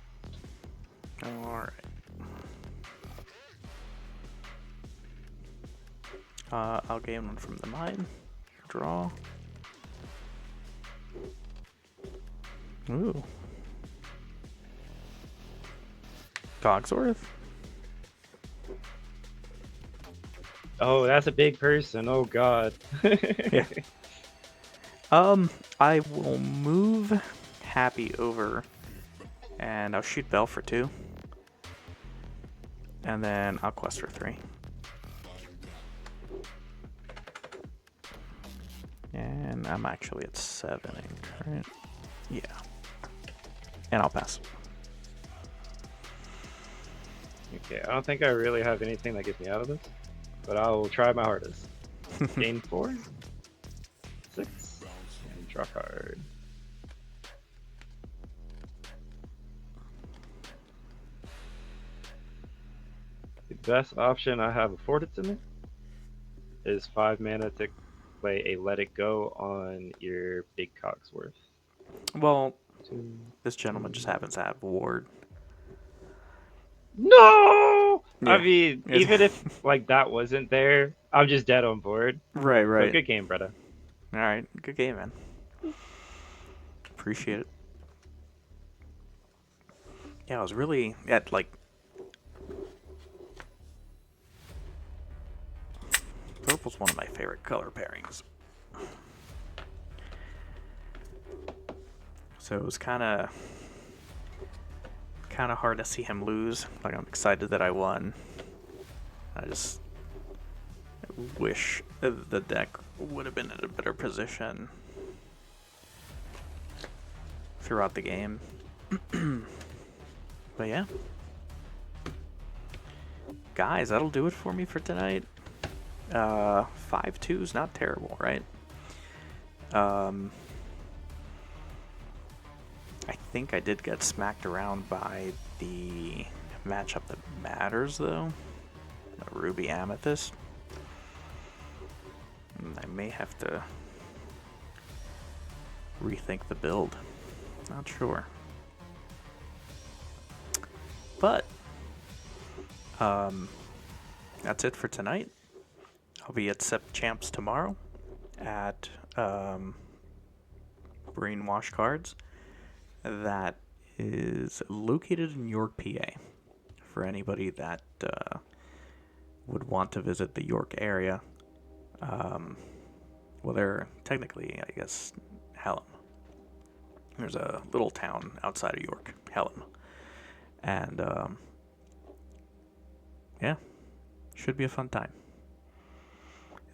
All right. I'll gain one from the mine. Draw. Ooh. Cogsworth? Oh, that's a big person. Oh god. Yeah. I will move Happy over, and I'll shoot Bell for 2. And then I'll quest for 3. And I'm actually at 7 in current. Yeah. And I'll pass. Okay, I don't think I really have anything that gets me out of this, but I will try my hardest. Gain 4, 6, and draw card. The best option I have afforded to me is 5 mana to play a Let It Go on your big Cogsworth. Well, 2, this gentleman just happens to have Ward. No! I Yeah. mean, even if like that wasn't there, I'm just dead on board. Right, So right. good game, brother. All right. Good game, man. Appreciate it. Yeah, I was really at like. Purple's one of my favorite color pairings. So it was kind of hard to see him lose. Like, I'm excited that I won. I just wish the deck would have been in a better position throughout the game. But yeah. Guys, that'll do it for me for tonight. 5-2 is not terrible, right? I think I did get smacked around by the matchup that matters, though. Ruby Amethyst. I may have to rethink the build. Not sure. But that's it for tonight. I'll be at Sep Champs tomorrow at Brainwash Cards. That is located in York, PA. For anybody that would want to visit the York area. Well, they're technically, I guess, Hallam. There's a little town outside of York, Hallam. And, yeah, should be a fun time.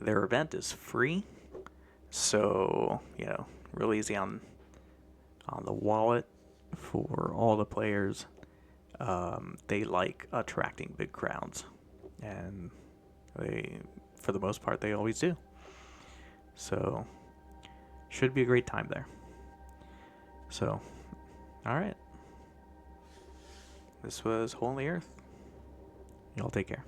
Their event is free, so, you know, real easy on the wallet for all the players. They like attracting big crowds, and they, for the most part, they always do. So, should be a great time there. So, alright. This was Hole in the Earth. Y'all take care.